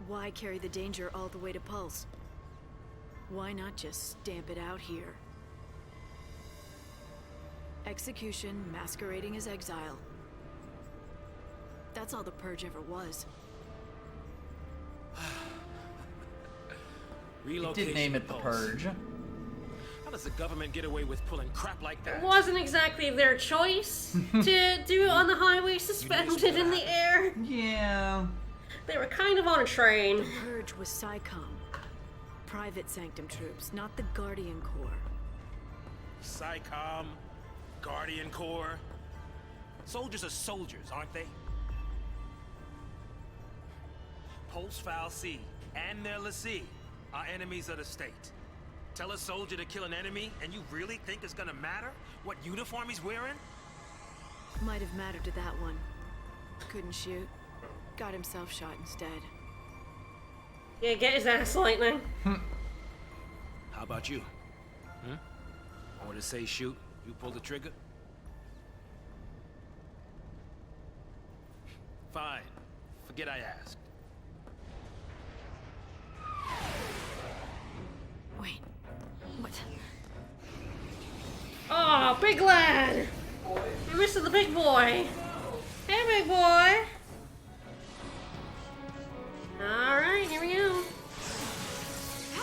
Why carry the danger all the way to Pulse? Why not just stamp it out here? Execution masquerading as exile. That's all the Purge ever was. He did name it the Purge. How does the government get away with pulling crap like that? It wasn't exactly their choice to do it on the highway suspended in the air. Yeah. They were kind of on a train. The Purge was SciComm. Private Sanctum troops, not the Guardian Corps. SciComm, Guardian Corps. Soldiers are soldiers, aren't they? Pulse Foul C and their lessee are enemies of the state. Tell a soldier to kill an enemy, and you really think it's gonna matter what uniform he's wearing? Might have mattered to that one. Couldn't shoot. Got himself shot instead. Yeah, get his ass lightning. How about you? Order say shoot, you pull the trigger? Fine. Forget I asked. Wait. What? Oh, big lad! You're missing the big boy. Hey, big boy! Alright, here we go.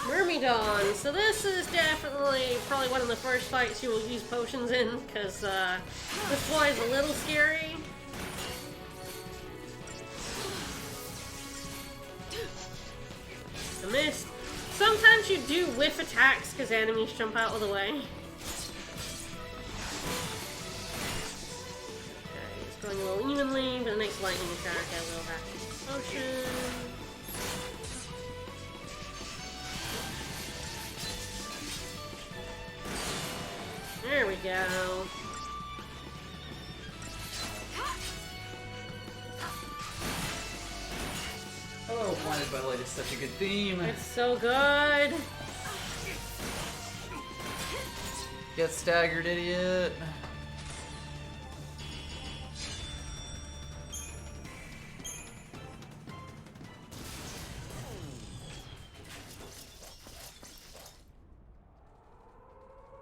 Myrmidon. So this is definitely probably one of the first fights you will use potions in, because this boy is a little scary. A miss. Sometimes you do whiff attacks because enemies jump out of the way. Okay, it's going a little evenly, but the next lightning attack I will have to use potion. There we go. Oh, Blinded by Light is such a good theme. It's so good. Get staggered, idiot.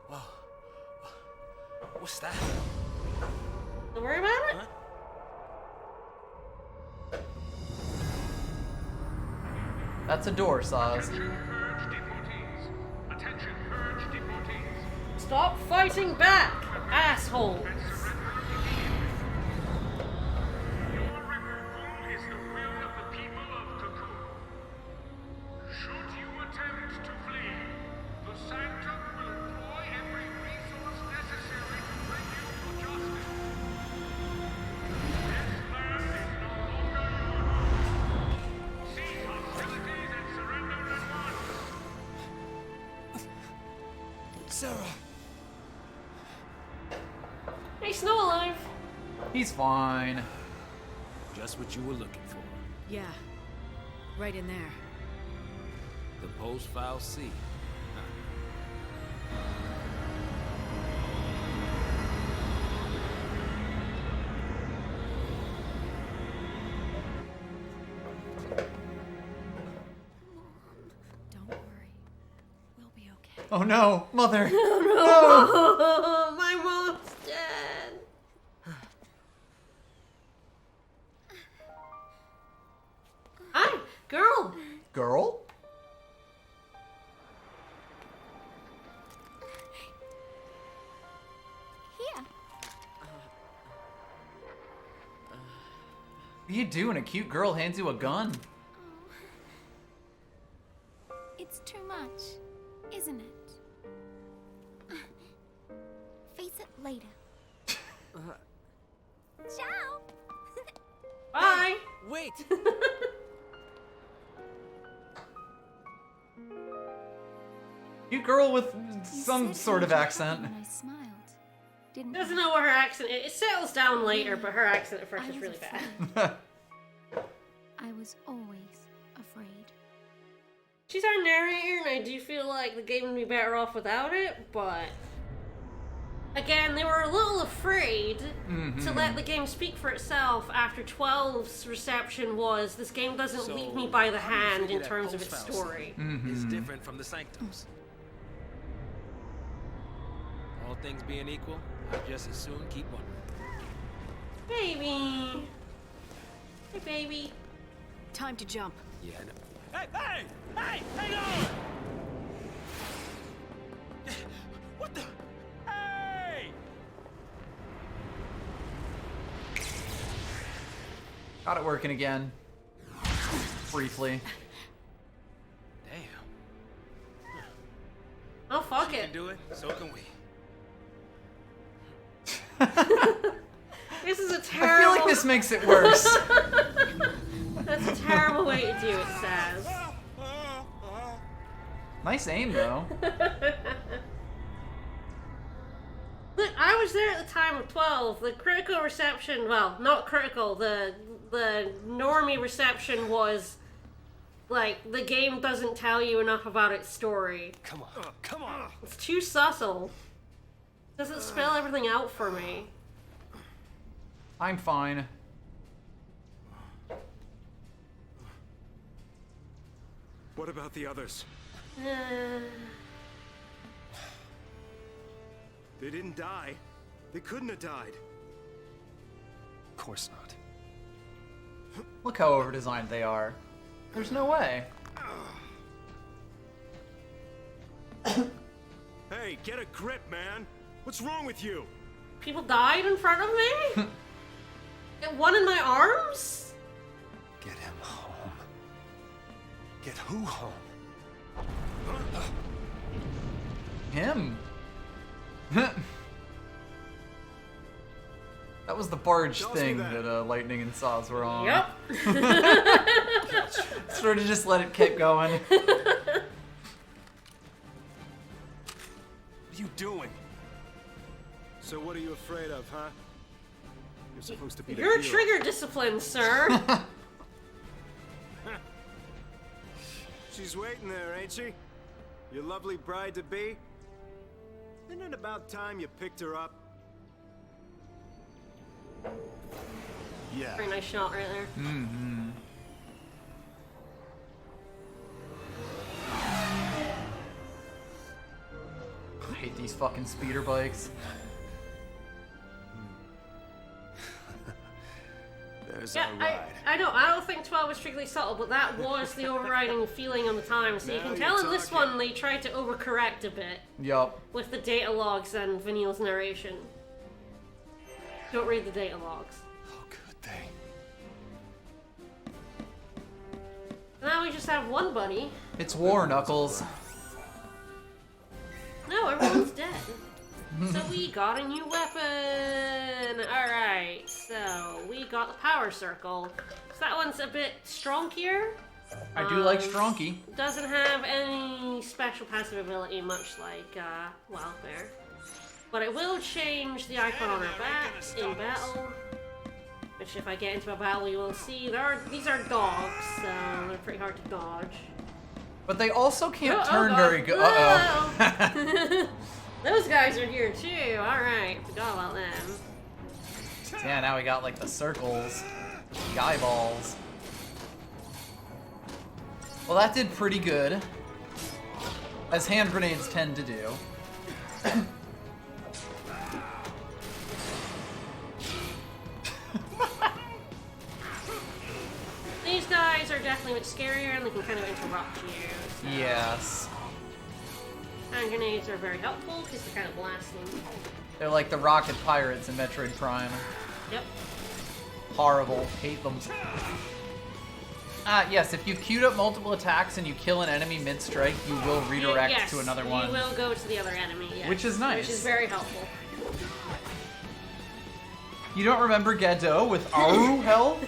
Whoa. What's that? Don't worry about it. Huh? That's a door, Sazh. Stop fighting back, assholes. Sarah. Hey, Snow alive. He's fine. Just what you were looking for. Yeah. Right in there. The Pulse Foul C. Don't worry. We'll be okay. Oh no, Mother. Oh, my mom's dead. Hi, girl. Girl? Here. What are you doing? A cute girl hands you a gun. It's too much, isn't it? Face it later. Ciao. Bye. Wait! Cute girl with You some said sort of you were happy accent. when I smiled, didn't Doesn't you? know what her accent is. It settles down later, but her accent at first I is was really bad. afraid. I was always afraid. She's our narrator, and I do feel like the game would be better off without it, but Again, they were a little afraid to let the game speak for itself after 12's reception was, this game doesn't lead me by the hand in terms of its story. Is different from the Sanctums. All things being equal, I'd just as soon keep one. Baby. Hey, baby. Time to jump. Yeah, I know. Hey! Hang on! What the? Hey! Got it working again. Briefly. Damn. Oh, fuck She it. can do it, so can we. This is a I terrible... feel like this makes it worse. That's a terrible way to do it, Sazh. Nice aim, though. Look, I was there at the time of 12. The critical reception, well, not critical, the normie reception was, like, the game doesn't tell you enough about its story. Come on. It's too subtle. Doesn't spell everything out for me. I'm fine. What about the others? They didn't die. They couldn't have died. Of course not. Look how over-designed they are. There's no way. Hey, get a grip, man. What's wrong with you? People died in front of me? And one in my arms? Get him home. Get who home? Him. That was the barge Tells thing me that. that Lightning and Sazh were on. Yep. Sort of just let it keep going. What are you doing? So what are you afraid of, huh? You're supposed to be the You're hero. trigger discipline, sir. She's waiting there, ain't she? Your lovely bride-to-be? Isn't it about time you picked her up? Yeah. Very nice shot right there. I hate these fucking speeder bikes. There's Yeah, our ride. I know. I don't think 12 was strictly subtle, but that was the overriding feeling on the time. So you Now can you're tell in this talking. one they tried to overcorrect a bit Yup. with the data logs and Vanille's narration. Don't read the data logs. How could they? Now we just have one bunny. It's war, Knuckles. No, everyone's dead. So we got a new weapon! Alright, so we got the power circle. So that one's a bit strongier. I do like Stronky. Doesn't have any special passive ability, much like Welfare. But it will change the icon on our back in battle. Which if I get into a battle you will see, these are dogs, so they're pretty hard to dodge. But they also can't Oh, turn God. very good. Uh-oh. Those guys are here too. Alright, forgot about them. Yeah, now we got like the circles, the eyeballs. Well, that did pretty good, as hand grenades tend to do. These guys are definitely much scarier and they can kind of interrupt you. So. Yes. Hand grenades are very helpful because they're kind of blasting. They're like the rocket pirates in Metroid Prime. Yep. Horrible. Hate them. Yes, if you've queued up multiple attacks and you kill an enemy mid-strike, you will redirect Yes, to another one. You will go to the other enemy, yes. Which is nice. Which is very helpful. You don't remember Gadot with Aru health?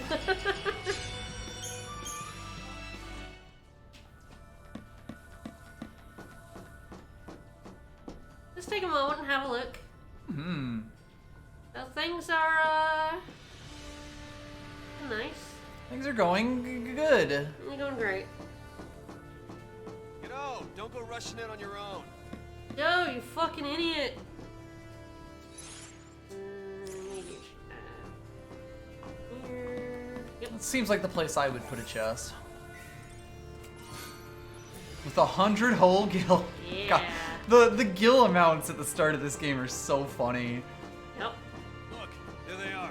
Let's take a moment and have a look. So things are, nice. Things are going good. They're going great. Don't go rushing in on your own. Yo, you fucking idiot. It seems like the place I would put a chest. With 100 whole gil. Yeah. God, the gil amounts at the start of this game are so funny. Yep. Look, there they are.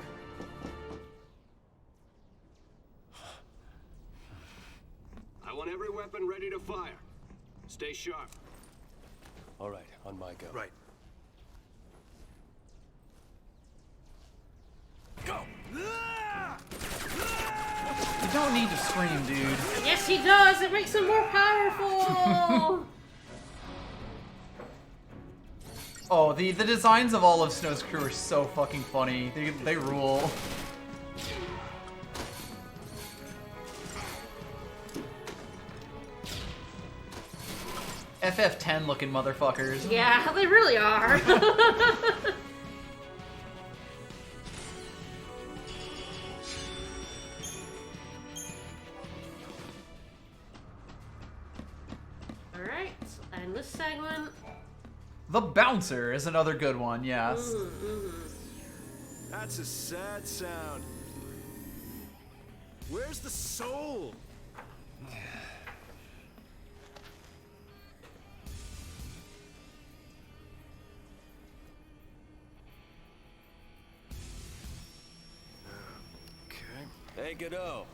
I want every weapon ready to fire. Stay sharp. All right, on my go. Right. Go! You don't need to scream, dude. Yes, he does. It makes him more powerful. Oh, the designs of all of Snow's crew are so fucking funny. They rule. FF10 looking motherfuckers. Yeah, they really are. Alright, and this segment. The Bouncer is another good one, yes. That's a sad sound. Where's the soul? Hey, Godot.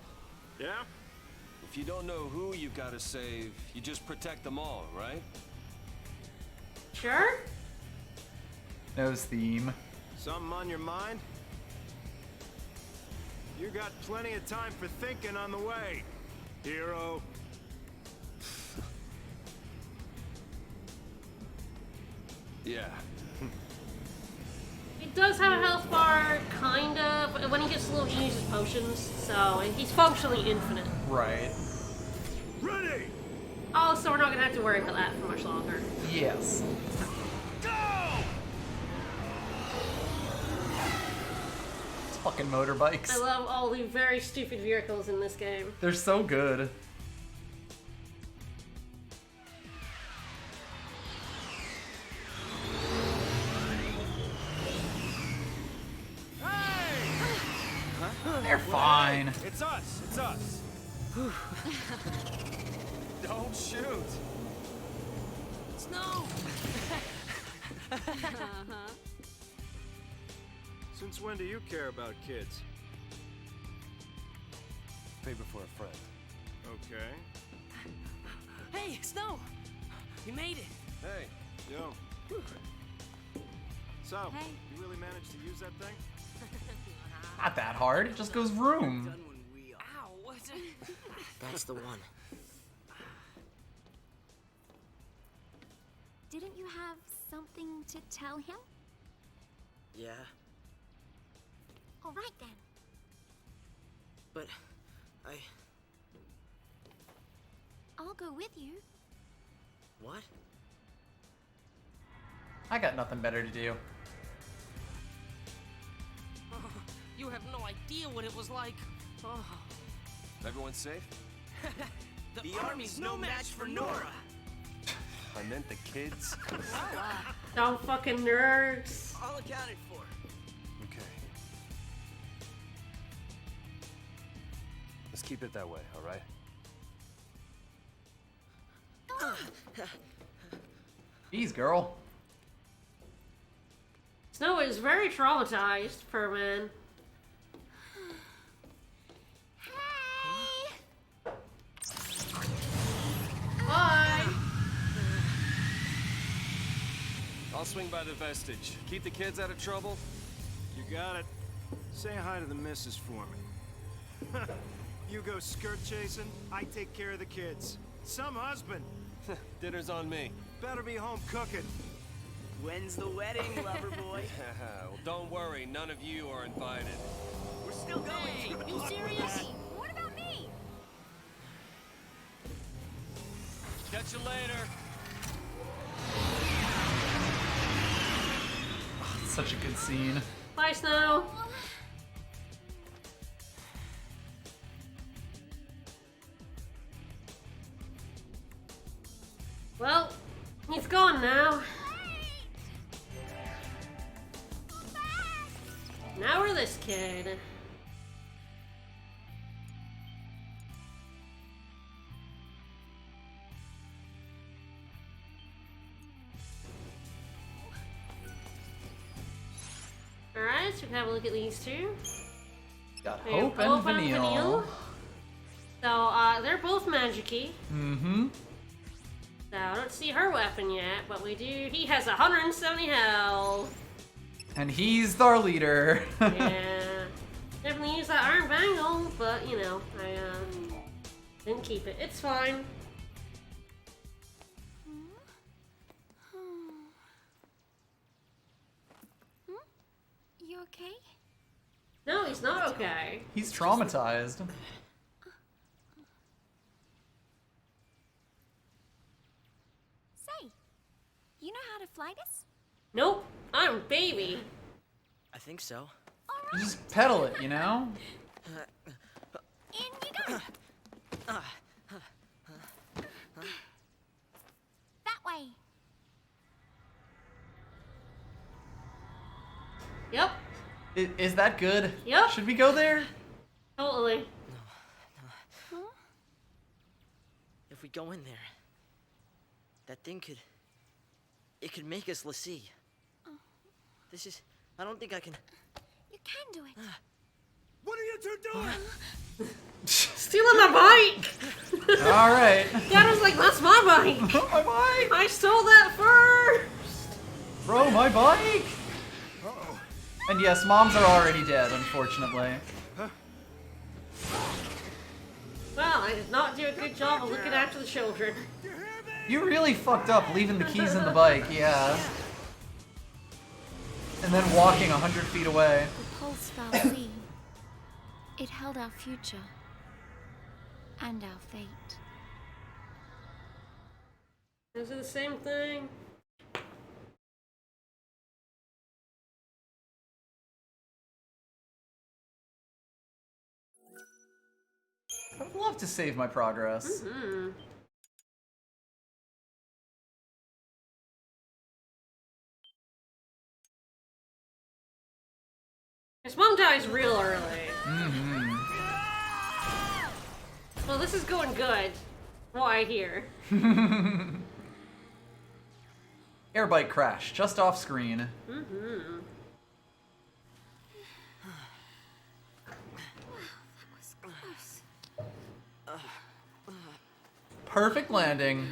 Yeah? If you don't know who you gotta save, you just protect them all, right? Sure? Nose theme. Something on your mind? You got plenty of time for thinking on the way, hero. Yeah. He does have a health bar, kinda, but when he gets low, he uses potions, so he's functionally infinite. Right. Ready! Oh, so we're not gonna have to worry about that for much longer. Yes. Go! It's fucking motorbikes. I love all the very stupid vehicles in this game. They're so good. They're fine. It's us! It's us! Don't shoot! Snow! Since when do you care about kids? Favor for a friend. Okay. Hey, Snow! You made it! Hey, Yo. So, Hey. you really managed to use that thing? Not that hard. It just goes vroom. Ow, what's it? That's the one. Didn't you have something to tell him? Yeah, All right then. but I'll go with you. what? I got nothing better to do. You have no idea what it was like. Oh. everyone safe? The army's no match for Nora. I meant the kids. Dumb fucking nerds. All accounted for. Okay. Let's keep it that way, all right? Jeez, girl. Snow is very traumatized, per man. Hey! Bye! I'll swing by the vestige. Keep the kids out of trouble. You got it. Say hi to the missus for me. You go skirt chasing, I take care of the kids. Some husband. Dinner's on me. Better be home cooking. When's the wedding, lover boy? Well, don't worry, none of you are invited. We're still going. Hey, you serious? What about me? Catch you later. Such a good scene. Bye, Snow. Well, he's gone now. Now we're this kid. So we can have a look at these two. Got We have Hope and Vanille. So, they're both magic-y. Mm-hmm. So, I don't see her weapon yet, but we do. He has 170 health. And he's our leader. Yeah. Definitely use that iron bangle, but, you know, I, didn't keep it. It's fine. You okay? No, he's not okay. He's traumatized. Say, you know how to fly this? Nope. I'm baby. I think so. You just pedal it, you know? In you go! That way. Yep. Is that good? Yep. Should we go there? Totally. If we go in there, that thing could... It could make us Lassie. This is... I don't think I can... You can do it. What are you two doing? Stealing my bike! Alright. Dad was like, that's my bike! My bike! I stole that first! Bro, my bike! And yes, moms are already dead, unfortunately. Well, I did not do a good job of looking after the children. You really fucked up leaving the keys in the bike, yeah. And then walking 100 feet away. The pulse Fal'Cie. It held our future. And our fate. Is it the same thing? I'd love to save my progress. Mm-hmm. His mom dies real early. Mm-hmm. Well, this is going good. What I hear. Airbike crash, just off screen. Mm-hmm. Perfect landing.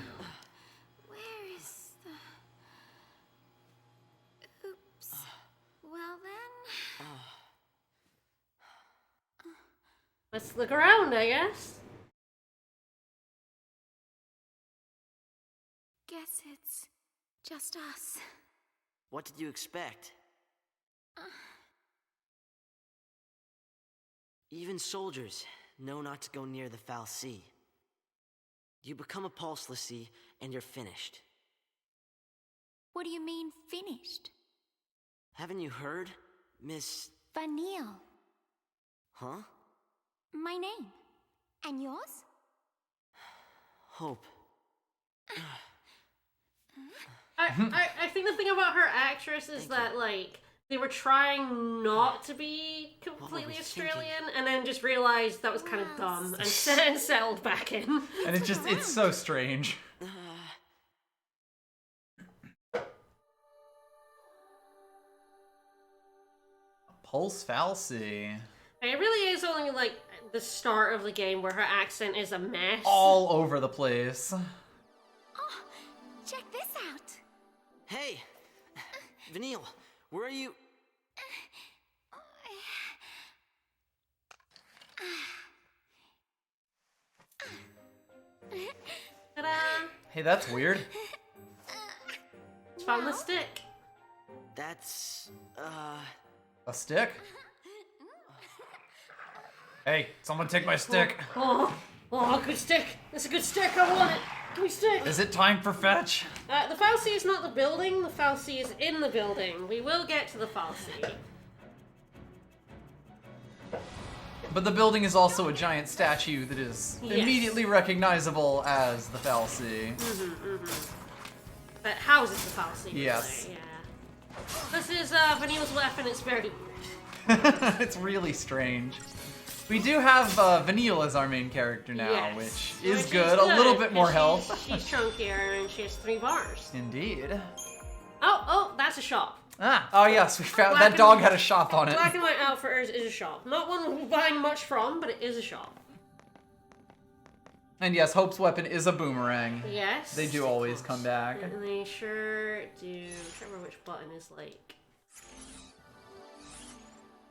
Where is the... Oops. Well then... Let's look around, I guess. Guess it's just us. What did you expect? Even soldiers know not to go near the Fal'Cie. You become a pulse Lassie, and you're finished. What do you mean, finished? Haven't you heard, Miss... Vanille. Huh? My name. And yours? Hope. I think the thing about her actress is that, like, they were trying not to be completely Australian and then just realized that was kind of dumb and settled back in. And it's so strange. Pulse Fal'Cie. It really is only, like, the start of the game where her accent is a mess. All over the place. Oh, check this out. Hey! Vanille, where are you? Ta-da! Hey, that's weird. Found the stick. That's, A stick? Hey, someone take my stick. Oh, good stick. That's a good stick. I want it. Give me stick. Is it time for fetch? The Fal'Cie is not the building. The Fal'Cie is in the building. We will get to the Fal'Cie. But the building is also a giant statue that is immediately recognizable as the Fal'Cie. That houses the Fal'Cie. Yes. Really. Yeah. This is Vanille's weapon. It's very weird. It's really strange. We do have Vanille as our main character now, Yes. which is good. A little bit more health. She's chunkier and she has 3 bars. Indeed. Oh, that's a shop. Ah, oh yes, we found that dog had a shop on it. Black and White Outfitters is a shop. Not one we're buying much from, but it is a shop. And yes, Hope's weapon is a boomerang. Yes. They do always come back. And they sure do. I can't remember which button is like.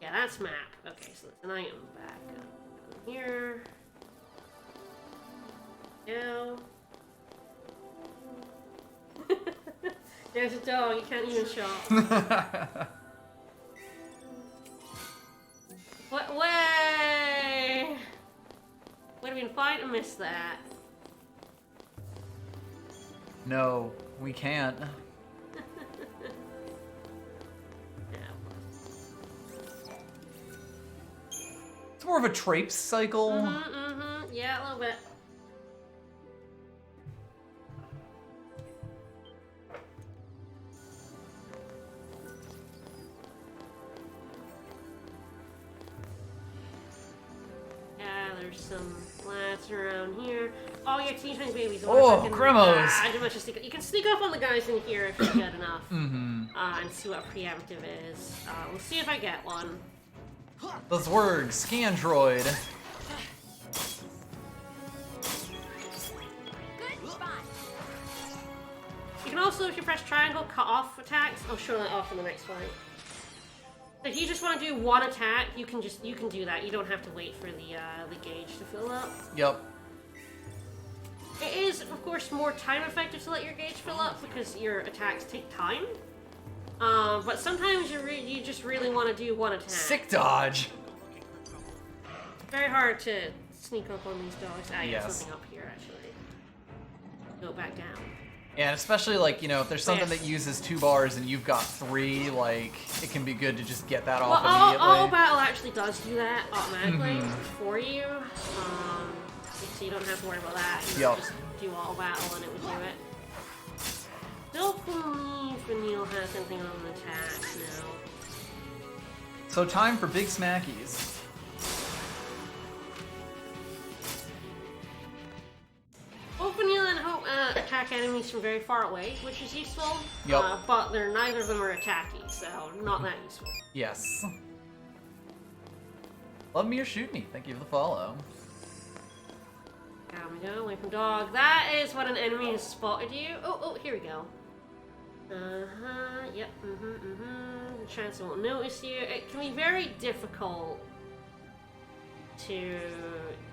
Yeah, that's map. Okay, so that's an item back up here. Go. There's a dog. You can't even shop. What way? Would have been fine to miss that. No, we can't. It's more of a traipse cycle. Yeah, a little bit. There's some flats around here. Oh, yeah, teeny tiny babies. Oh, Grimmos! I did much to sneak up. You can sneak up on the guys in here if you're good enough. And see what preemptive is. We'll see if I get one. The Zwerg, Scandroid. You can also, if you press triangle, cut off attacks. I'll show that off in the next fight. If you just want to do one attack, you can do that. You don't have to wait for the gauge to fill up. Yep. It is, of course, more time effective to let your gauge fill up because your attacks take time. But sometimes you just really want to do one attack. Sick dodge. Very hard to sneak up on these dogs. Ah, yeah, Yes. something up here actually. Go back down. Yeah, and especially like, you know, if there's something that uses 2 bars and you've got 3, like, it can be good to just get that off immediately. All battle actually does do that automatically for you. So you don't have to worry about that. You just do all battle and it would do it. Don't believe Vanille has anything on the attacks now. So time for big smackies. Both Vanille and Hope attack enemies from very far away, which is useful. Yep. But neither of them are attacky, so not that useful. Yes. Love me or shoot me. Thank you for the follow. There we go, away from dog. That is when an enemy has spotted you. Oh, here we go. Yep, The chance it won't notice you. It can be very difficult to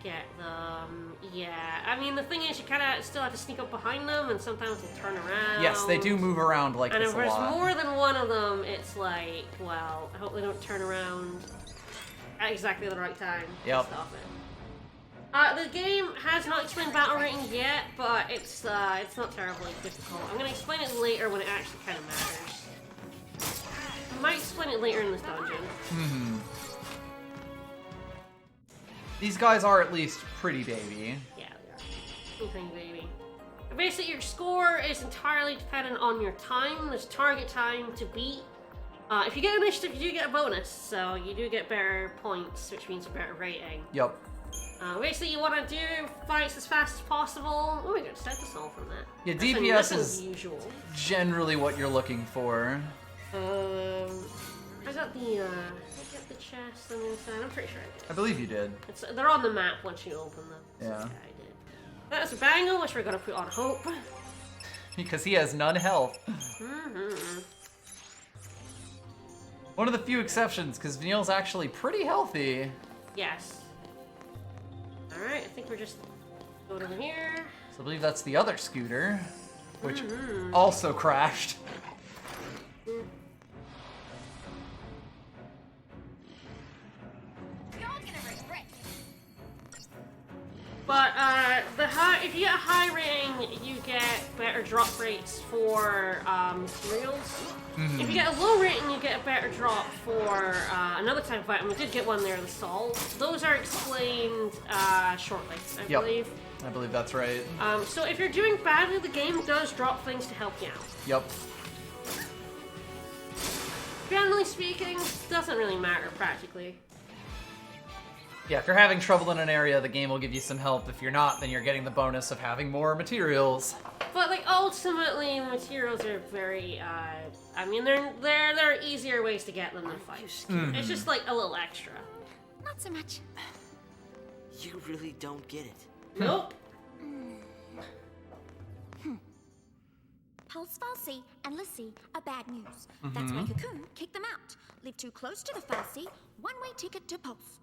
get them. Yeah, I mean, the thing is, you kind of still have to sneak up behind them, and sometimes they'll turn around. Yes, they do move around like this a lot. And if there's more than one of them, it's like, well, I hope they don't turn around at exactly the right time to stop it. The game has not explained battle rating yet, but it's not terribly difficult. I'm going to explain it later when it actually kind of matters. I might explain it later in this dungeon. These guys are at least pretty baby. Yeah, they are. Pretty baby. Basically, your score is entirely dependent on your time. There's target time to beat. If you get initiative, you do get a bonus, so you do get better points, which means a better rating. Yep. Basically, you want to do fights as fast as possible. Oh, we got set this all from that. Yeah, DPS is usual. Generally what you're looking for. I got the, did I get the chest on the inside? I'm pretty sure I did. I believe you did. They're on the map once you open them. Yeah. So, I did. That's a bangle, which we're going to put on Hope. Because he has none health. One of the few exceptions, because Vanille's actually pretty healthy. Yes. Alright, I think we're just going over here. So I believe that's the other scooter, which also crashed. But if you get a high rating, you get better drop rates for materials. If you get a low rating, you get a better drop for another type of item. We did get one there, the salt. Those are explained shortly, I believe. I believe that's right. So if you're doing badly, the game does drop things to help you out. Yep. Generally speaking, doesn't really matter practically. Yeah, if you're having trouble in an area, the game will give you some help. If you're not, then you're getting the bonus of having more materials. But like ultimately, the materials are very. I mean, there are easier ways to get them than fight. It's just like a little extra. Not so much. You really don't get it. Nope. Pulse Falsi and Lissy are bad news. That's why Cocoon kicked them out. Live too close to the Falsi, one-way ticket to Pulse.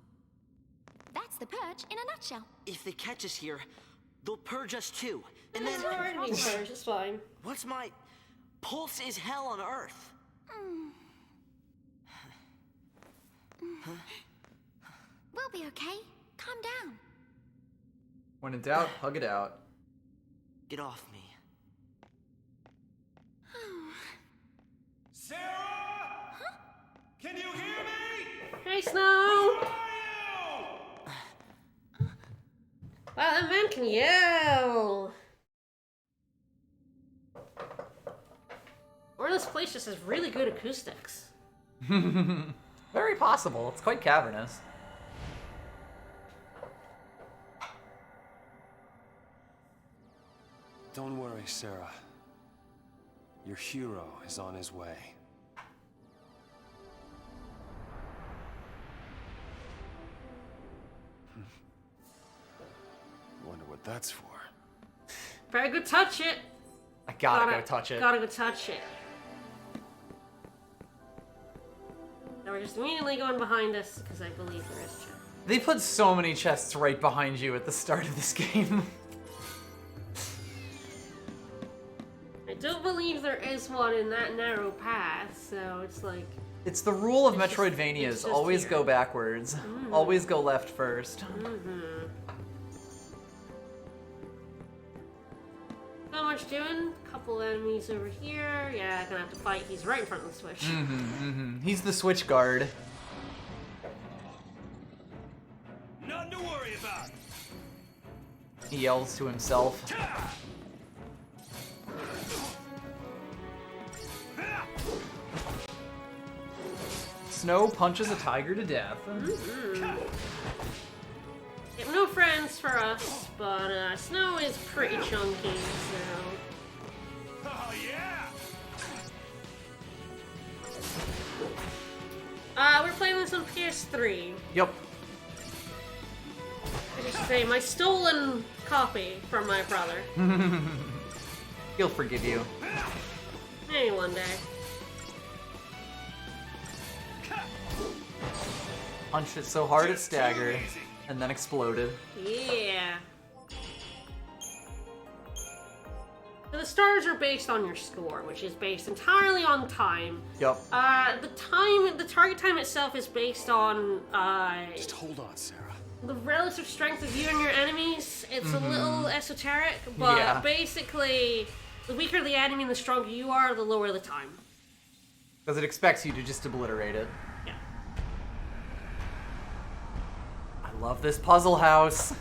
That's the purge in a nutshell. If they catch us here, they'll purge us too. And then... It's already being purged, it's fine. What's my... Pulse is hell on Earth. We'll be okay. Calm down. When in doubt, hug it out. Get off me. Sarah? Huh? Can you hear me? Hey, Snow! Who are you? Wow, that man can yell! Or this place just has really good acoustics. Very possible. It's quite cavernous. Don't worry, Sarah. Your hero is on his way. Wonder what that's for. Better go touch it. I gotta go touch it. Gotta go touch it. Now we're just immediately going behind us because I believe there is a chest. They put so many chests right behind you at the start of this game. I don't believe there is one in that narrow path, so it's like... It's the rule of It's Metroidvanias. just Always here. go backwards. Always go left first. Not much doing. Couple enemies over here. Yeah, gonna have to fight. He's right in front of the switch. He's the switch guard. Nothing to worry about. He yells to himself. Snow punches a tiger to death. Yeah, no friends for us, but Snow is pretty chunky, so... Oh yeah. We're playing this on PS3. Yep. I should say, my stolen copy from my brother. He'll forgive you. Maybe one day. Punched it so hard it staggered, and then exploded. Yeah. So the stars are based on your score, which is based entirely on time. Yep. The target time itself is based on, Just hold on, Sarah. the relative strength of you and your enemies. It's a little esoteric, but basically, the weaker the enemy and the stronger you are, the lower the time. Because it expects you to just obliterate it. Yeah. I love this puzzle house.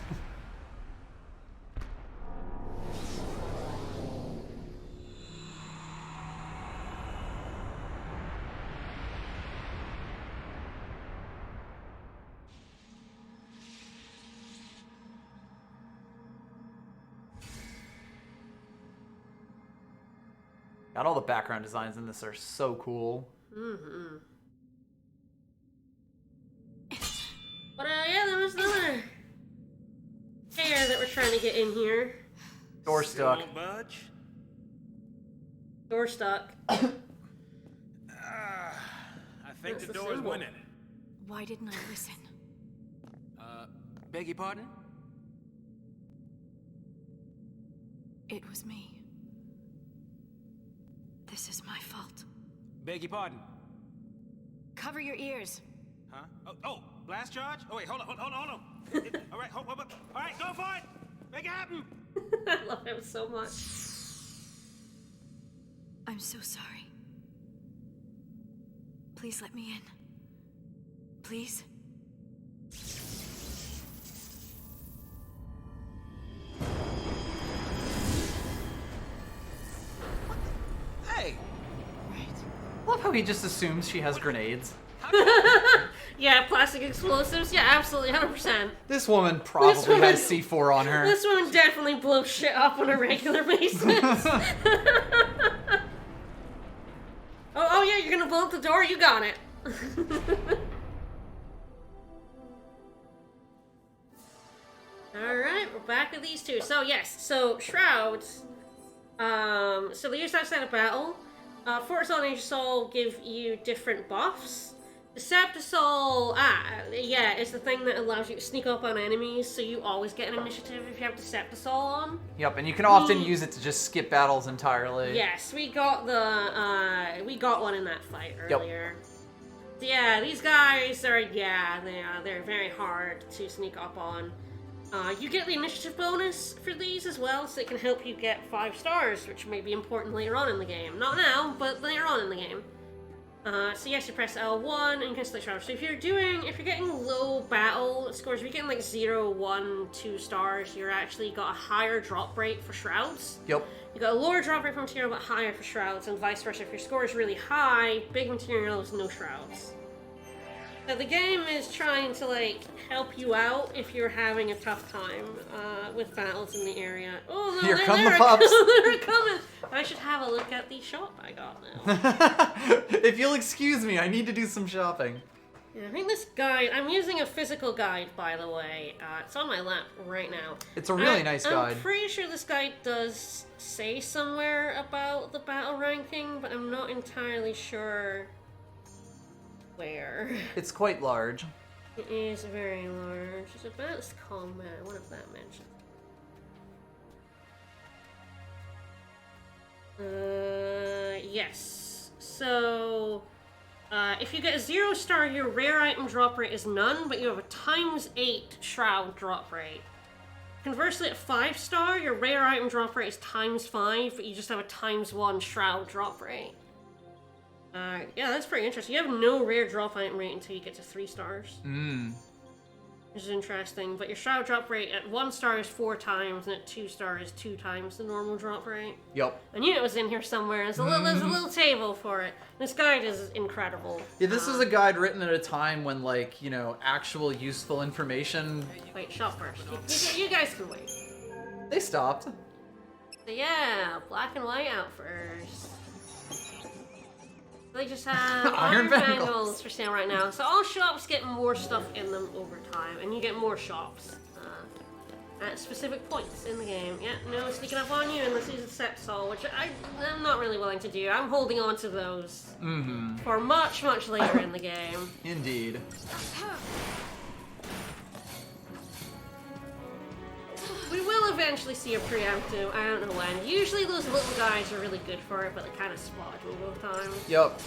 God, all the background designs in this are so cool. But yeah, there was another pair that we're trying to get in here. Door stuck. Won't budge. Door stuck. I think What's the the door's symbol? winning. Why didn't I listen? Beg your pardon? It was me. This is my fault. Beg your pardon? Cover your ears. Huh? Oh, blast charge? Oh wait, hold on. All right, hold. All right, go for it. Make it happen. I love him so much. I'm so sorry. Please let me in. Please? Hey, I love how he just assumes she has grenades. Yeah, plastic explosives. Yeah, absolutely, 100%. This woman probably has C4 on her. This woman definitely blows shit up on a regular basis. oh yeah, you're gonna blow up the door? You got it. Alright, we're back to these two. So yes, so Shrouds. So they use outside of battle. Force on Age Soul give you different buffs. Deceptisol, yeah, it's the thing that allows you to sneak up on enemies, so you always get an initiative if you have Deceptisol on. Yep, and you can often use it to just skip battles entirely. Yes, we got one in that fight earlier. Yep. So yeah, these guys are, they're very hard to sneak up on. You get the initiative bonus for these as well, so it can help you get 5 stars, which may be important later on in the game. Not now, but later on in the game. So yes, you press L1 and you can select Shrouds. So if you're getting low battle scores, if you're getting like 0, 1, 2 stars, you're actually got a higher drop rate for Shrouds. Yep. You got a lower drop rate for material, but higher for Shrouds, and vice versa. If your score is really high, big materials, no Shrouds. So the game is trying to like help you out if you're having a tough time with battles in the area. Oh no, Here come the pups. They're coming. I should have a look at the shop I got now. If you'll excuse me, I need to do some shopping. Yeah, I think this guide, I'm using a physical guide, by the way. It's on my lap right now. It's a really nice guide. I'm pretty sure this guide does say somewhere about the battle ranking, but I'm not entirely sure where. It's quite large. It is very large. It's advanced combat. What if that mentioned? Yes. So, if you get a 0 star, your rare item drop rate is none, but you have a ×8 shroud drop rate. Conversely, at 5 star, your rare item drop rate is ×5, but you just have a ×1 shroud drop rate. Yeah, that's pretty interesting. You have no rare drop item rate until you get to 3 stars. Which is interesting, but your shroud drop rate at 1 star is 4 times, and at 2 stars is 2 times the normal drop rate. Yep. I knew it was in here somewhere. There's a little table for it. This guide is incredible. Yeah, this is a guide written at a time when, like, you know, actual useful information... Wait, shop first. You guys can wait. They stopped. So yeah, black and white out first. They just have Iron Bangles for sale right now. So all shops get more stuff in them over time, and you get more shops at specific points in the game. Yeah, no sneaking up on you unless you use Deceptisol, which I'm not really willing to do. I'm holding on to those for much, much later in the game. Indeed. We will eventually see a preemptive. I don't know when. Usually those little guys are really good for it, but they kind of spot me both times. Yep.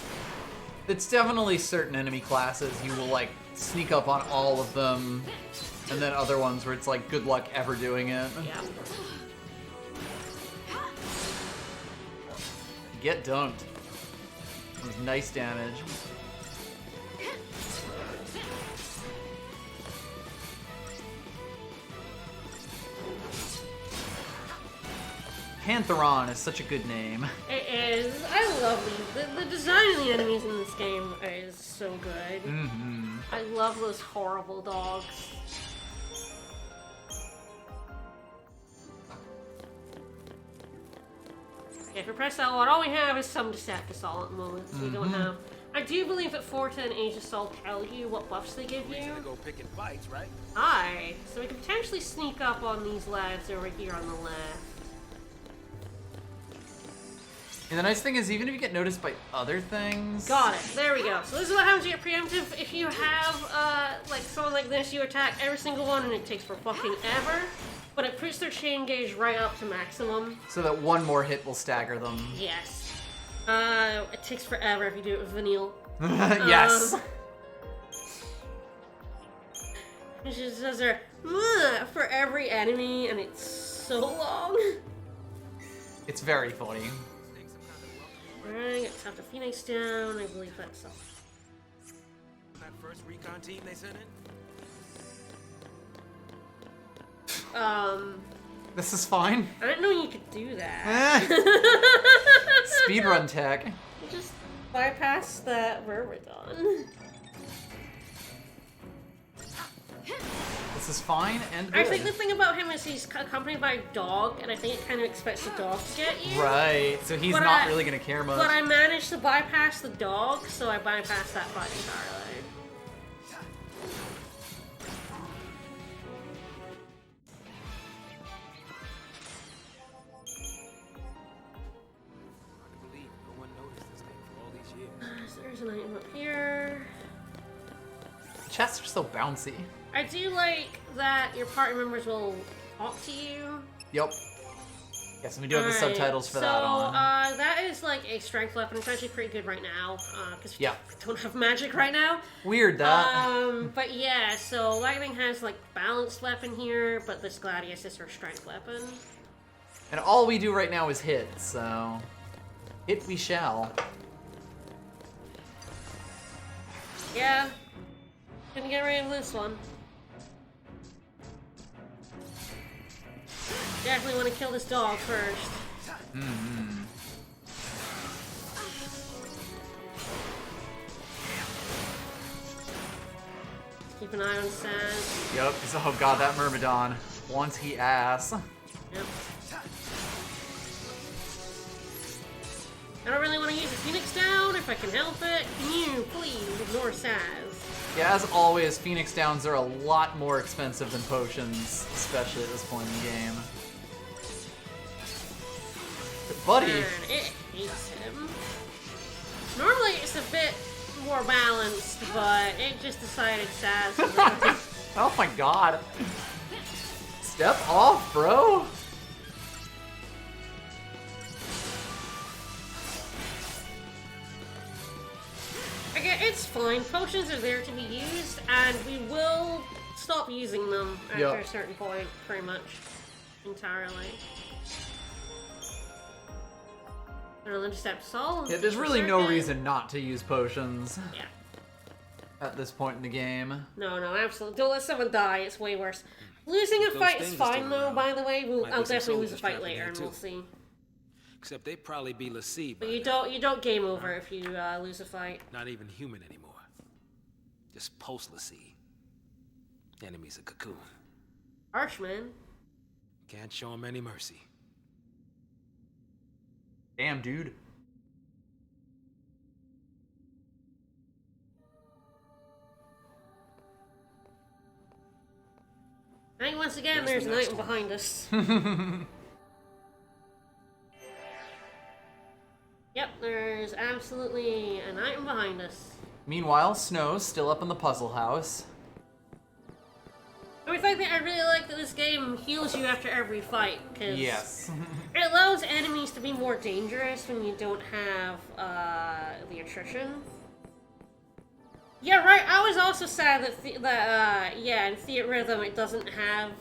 It's definitely certain enemy classes you will, like, sneak up on all of them, and then other ones where it's like, good luck ever doing it. Yeah. Get dunked. That was nice damage. Pantheron is such a good name. It is. I love these. The design of the enemies in this game is so good. I love those horrible dogs. Yeah, if you press L1, all we have is some Deceptisol at the moment, so we don't have... I do believe that Forte and Age of Soul tell you what buffs they give you. Go picking fights, right? Aye. So we can potentially sneak up on these lads over here on the left. And the nice thing is, even if you get noticed by other things... Got it. There we go. So this is what happens to your preemptive. If you have, like, someone like this, you attack every single one, and it takes for fucking ever. But it puts their chain gauge right up to maximum. So that one more hit will stagger them. Yes. It takes forever if you do it with Vanille. Yes! It just says there, for every enemy, and it's so long. It's very funny. Alright, top the Phoenix down, I believe that's all. That first recon team they sent in? This is fine. I didn't know you could do that. Speedrun tech. You just bypass that. Where we're done. This is fine and good. I think the thing about him is he's accompanied by a dog, and I think it kind of expects the dog to get you. Right, so he's not really going to care much. But I managed to bypass the dog, so I bypassed that fight entirely. There's an item up here. Chests are so bouncy. I do like that your party members will talk to you. Yep. Yes, and we do have the subtitles for that on. So, that is like a strength weapon. It's actually pretty good right now, because we Yeah. don't have magic right now. Weird that. But yeah, so lightning has like balanced weapon here, but this Gladius is her strength weapon. And all we do right now is hit, so hit we shall. Yeah. Gonna get rid of this one. Definitely want to kill this dog first. Keep an eye on Sazh. Yep, oh god, that Myrmidon. Once he ass. Yep. I don't really want to use the Phoenix down if I can help it. Can you please ignore Sazh? Yeah, as always, Phoenix Downs are a lot more expensive than potions, especially at this point in the game. But buddy! And it hates him. Normally it's a bit more balanced, but it just decided Sazh. Oh my god. Step off, bro! Okay, it's fine. Potions are there to be used, and we will stop using them after a certain point, pretty much. Entirely. I'll intercept Sol. Yeah, there's really no reason not to use potions. Yeah. At this point in the game. No, absolutely. Don't let someone die, it's way worse. Losing a fight is fine, though, by the way. I'll definitely lose a fight later, and we'll see. Except they'd probably be Lassie. But you don't game over if you lose a fight. Not even human anymore. Just post Lassie. Enemy's a cocoon. Harsh, man. Can't show him any mercy. Damn, dude. I think once again there's an item behind us. Yep, there's absolutely an item behind us. Meanwhile, Snow's still up in the puzzle house. I think I really like that this game heals you after every fight, because yes. it allows enemies to be more dangerous when you don't have the attrition. Yeah, right. I was also sad that in Theatrhythm it doesn't have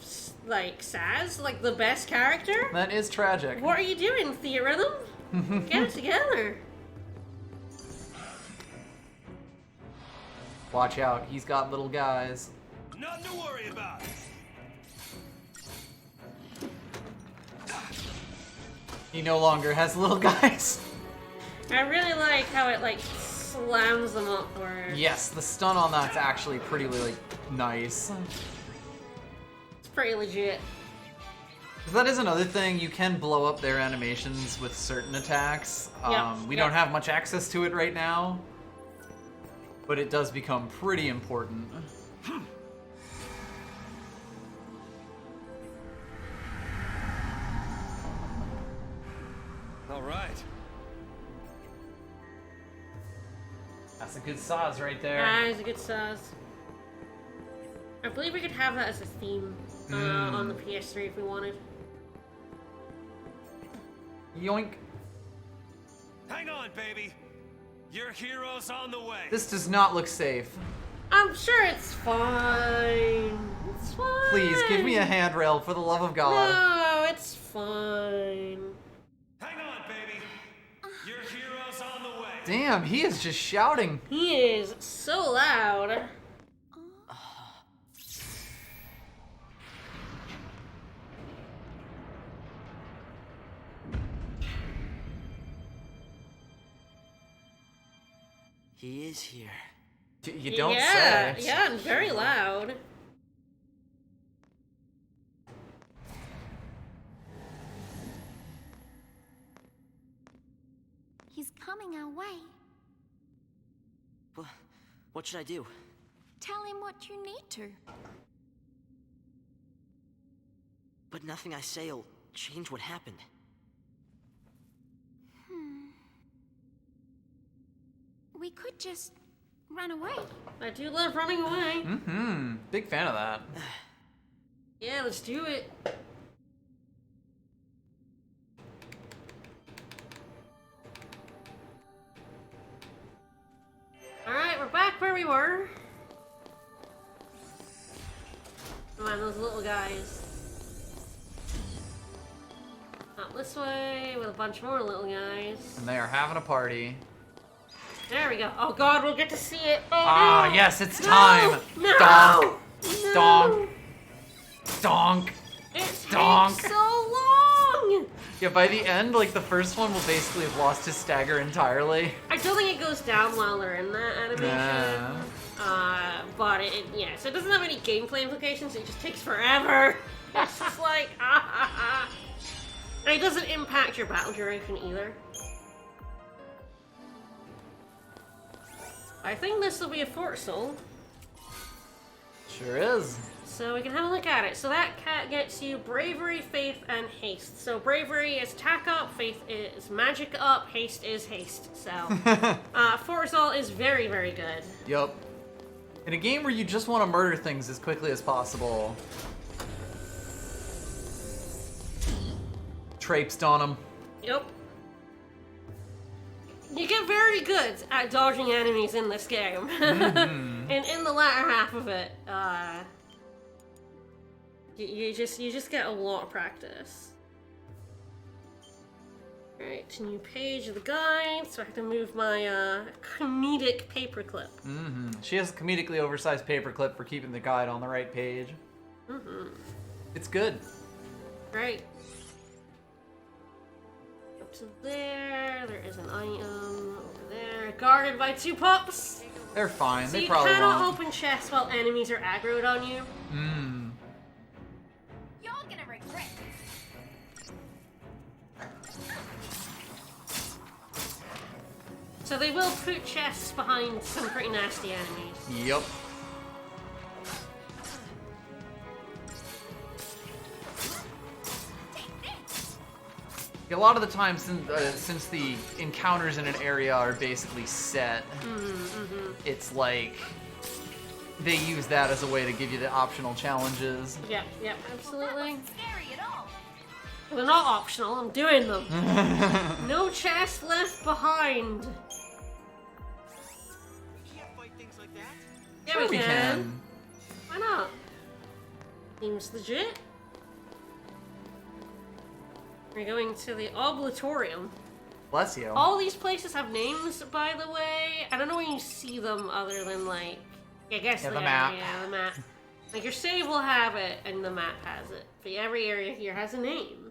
like Sazh, like the best character. That is tragic. What are you doing, Theatrhythm? Get it together. Watch out, he's got little guys. Nothing to worry about. He no longer has little guys. I really like how it like slams them upward. Yes, the stun on that's actually pretty like nice. It's pretty legit. That is another thing, you can blow up their animations with certain attacks. We don't have much access to it right now, but it does become pretty important. All right. That's a good Sazh right there. That is a good Sazh. I believe we could have that as a theme on the PS3 if we wanted. Yoink. Hang on, baby. Your hero's on the way. This does not look safe. I'm sure it's fine. It's fine. Please, give me a handrail for the love of God. No, it's fine. Hang on, baby. Your hero's on the way. Damn, he is just shouting. He is so loud. He is here. You don't say. Yeah, and very loud. He's coming our way. What should I do? Tell him what you need to. But nothing I say'll change what happened. We could just run away. I do love running away. Mm-hmm. Big fan of that. Yeah, let's do it. Alright, we're back where we were. Come on, those little guys. Up this way with a bunch more little guys. And they are having a party. There we go. Oh god, we'll get to see it. Oh, Ah, no. yes, it's No. time. No. Donk. No. Donk. Donk. It Donk. takes so long. Yeah, by the end, like, the first one will basically have lost his stagger entirely. I don't think it goes down while they're in that animation. Nah. But yeah, so it doesn't have any gameplay implications, it just takes forever. It's just like, And it doesn't impact your battle duration either. I think this will be a Fort Soul. Sure is. So we can have a look at it. So that cat gets you bravery, faith, and haste. So bravery is tack up, faith is magic up, haste is haste. So Fort Soul is very, very good. Yup. In a game where you just want to murder things as quickly as possible. Traipsed on them. Yep. You get very good at dodging enemies in this game. Mm-hmm. And in the latter half of it, you just get a lot of practice. Alright, new page of the guide, so I have to move my comedic paperclip. Mm-hmm. She has a comedically oversized paperclip for keeping the guide on the right page. Mm-hmm. It's good. Right. Up to there is an item over there, guarded by two pups. They're fine. So they you probably cannot won't. open chests while enemies are aggroed on you. Mm. You're gonna regret So they will put chests behind some pretty nasty enemies. Yup. A lot of the time, since the encounters in an area are basically set, it's like they use that as a way to give you the optional challenges. Yep, absolutely. scary at all. They're not optional, I'm doing them. No chest left behind. We can't fight things like that. Yeah, Sure we we can. can. Why not? Seems legit. We're going to the Oblatorium. Bless you. All these places have names, by the way. I don't know where you see them other than, like, I guess Yeah, the they map. are, yeah, the map. Like, your save will have it, and the map has it. But every area here has a name.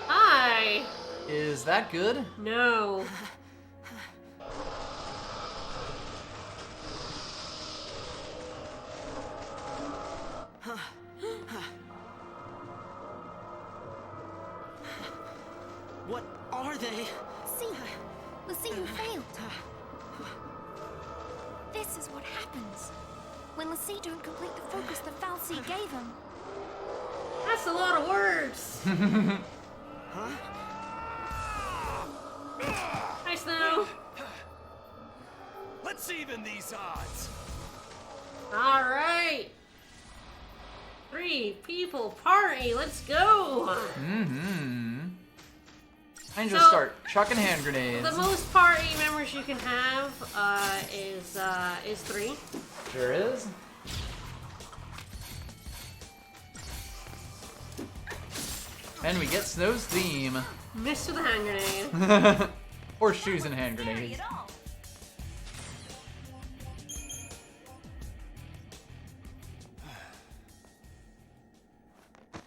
Hi! Is that good? No. What are they? See, Lucy, you failed. This is what happens when Lassie don't complete the focus the Fal'Cie gave him. That's a lot of words. Huh? Hi, Snow. Let's even these odds. All right. 3 people party. Let's go. Mm-hmm. And just So, start chucking hand grenades. The most party members you can have is 3. Sure is. And we get Snow's theme. Missed with a hand grenade. Horseshoes and hand grenades.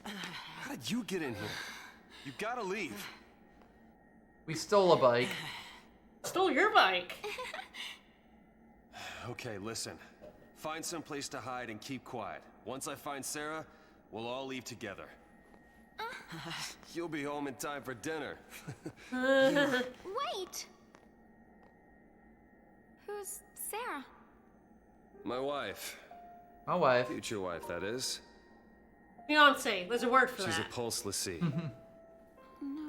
How did you get in here? You gotta leave. We stole a bike. Stole your bike. Okay, listen. Find some place to hide and keep quiet. Once I find Sarah, we'll all leave together. You'll be home in time for dinner. Wait! Who's Sarah? My wife. My wife. Future wife, that is. Fiance, there's a word for She's that. a pulse Lassie. No.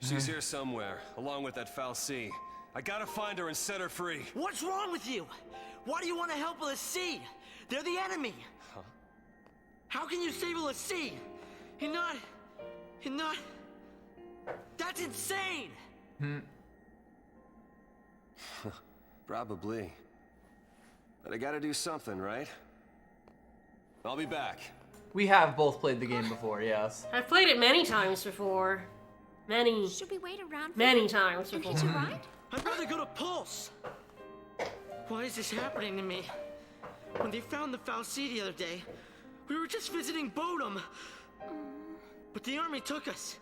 She's here somewhere, along with that Fal'Cie. I gotta find her and set her free. What's wrong with you? Why do you want to help a Lassie? They're the enemy. Huh? How can you save a Lassie? You're not... That's insane! Probably. But I gotta do something, right? I'll be back. We have both played the game before, yes. I've played it many times before. Many. Should we wait around for Many him times and before. hitch a ride? I'd rather go to Pulse. Why is this happening to me? When they found the Fal'Cie the other day, we were just visiting Bodum. But the army took us,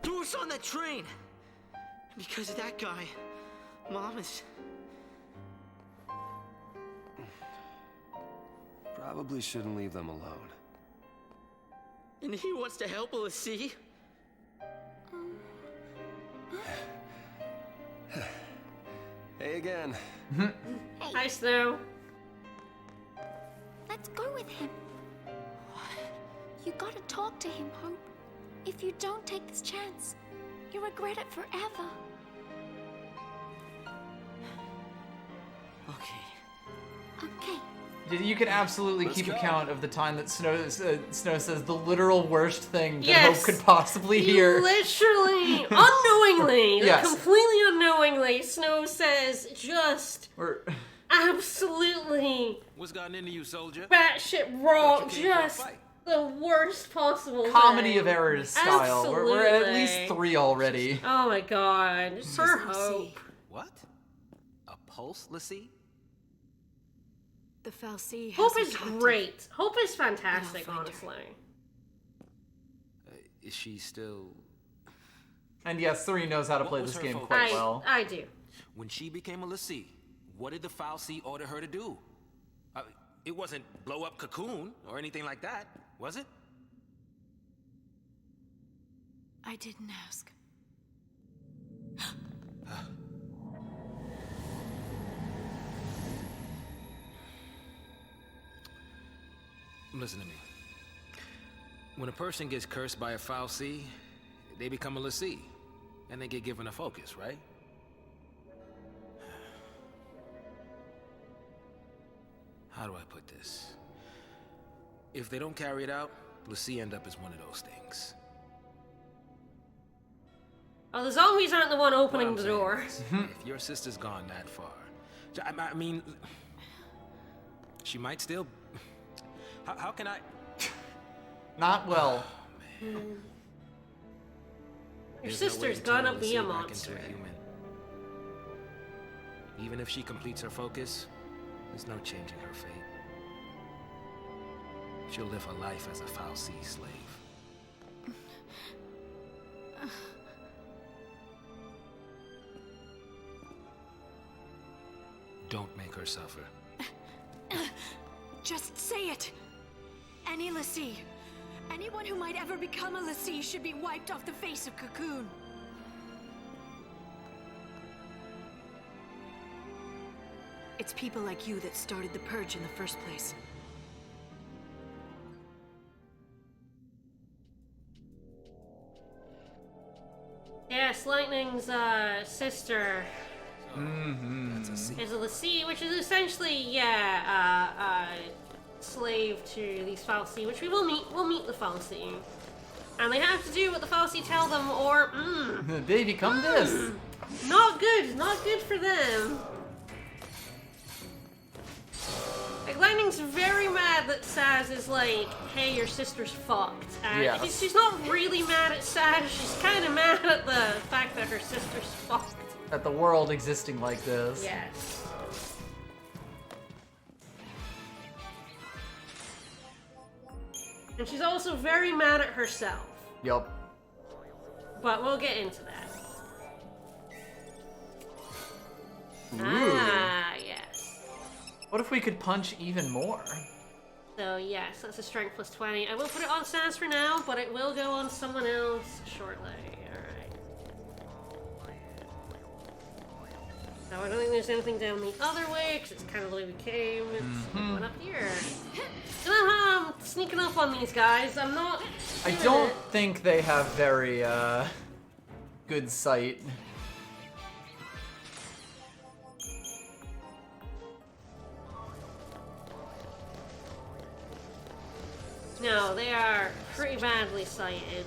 threw us on that train. And because of that guy, Mom is... Probably shouldn't leave them alone. And he wants to help a Lassie. Hey again. Hi, Snow. Let's go with him. You gotta talk to him, Hope. If you don't take this chance, you'll regret it forever. Okay. You can absolutely Let's keep go. account of the time that Snow says the literal worst thing that Yes. Hope could possibly hear. Literally, unknowingly, Yes. completely unknowingly, Snow says just We're... absolutely What's gotten into you, soldier? batshit wrong, Thought you came for a just fight. the worst possible Comedy thing. of errors style. We're at least Absolutely. 3 already. Oh my god, for Hope. What? A pulse Lassie? The Fal'Cie has Hope a is captive. great. Hope is fantastic, find her. honestly. Is she still... And yes, 3 knows how to What play was this her game focus? quite well. I do. When she became a Lassie, what did the Fal'Cie order her to do? It wasn't blow up Cocoon or anything like that, was it? I didn't ask. Listen to me. When a person gets cursed by a Fal'Cie, they become a Lassie, and they get given a focus, right? How do I put this? If they don't carry it out, Lassie end up as one of those things. Oh, the zombies aren't the one opening What the I'm door. saying is, if your sister's gone that far, I mean, she might still... How can I... Not well. Your There's no way sister's to turn gonna be Lassie a back monster. into a human. Even if she completes her focus, there's no changing her fate. She'll live her life as a Fal'Cie slave. Don't make her suffer. Just say it! Any Lassie, anyone who might ever become a Lassie should be wiped off the face of Cocoon. It's people like you that started the Purge in the first place. Yes, Lightning's sister That's a is a Lassie, which is essentially, slave to these Fal'Cie, which we will meet. We'll meet the Fal'Cie. And they have to do what the Fal'Cie tell them, or, They become this. not good. Not good for them. Like, Lightning's very mad that Sazh is like, hey, your sister's fucked. And Yes. she's not really mad at Sazh, she's kind of mad at the fact that her sister's fucked. At the world existing like this. Yes. And she's also very mad at herself. Yup. But we'll get into that. Ah, yes. What if we could punch even more? So yes, that's a strength plus 20. I will put it on Sazh for now, but it will go on someone else shortly. Alright. Now I don't think there's anything down the other way, because it's kind of the way we came. It's going up here. I'm sneaking up on these guys. I'm not... I don't think they have very, good sight. No, they are pretty badly sighted.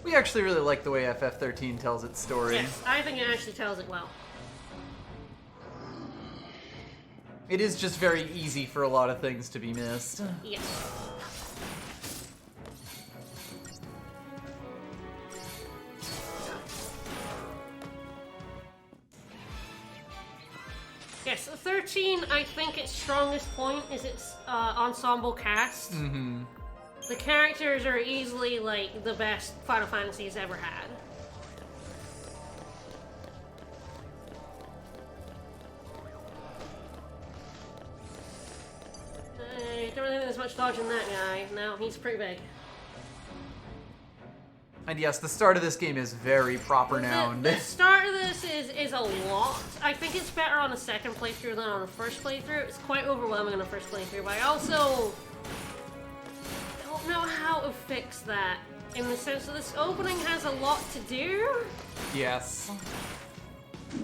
We actually really like the way FF13 tells its story. Yes, I think it actually tells it well. It is just very easy for a lot of things to be missed. Yes. Yes, 13, I think its strongest point is its ensemble cast. Mm-hmm. The characters are easily, like, the best Final Fantasy has ever had. I don't think there's much dodge in that guy. No, he's pretty big. And yes, the start of this game is very proper noun. The start of this is a lot. I think it's better on a second playthrough than on a first playthrough. It's quite overwhelming on a first playthrough, but I also don't know how to fix that. In the sense that this opening has a lot to do. Yes.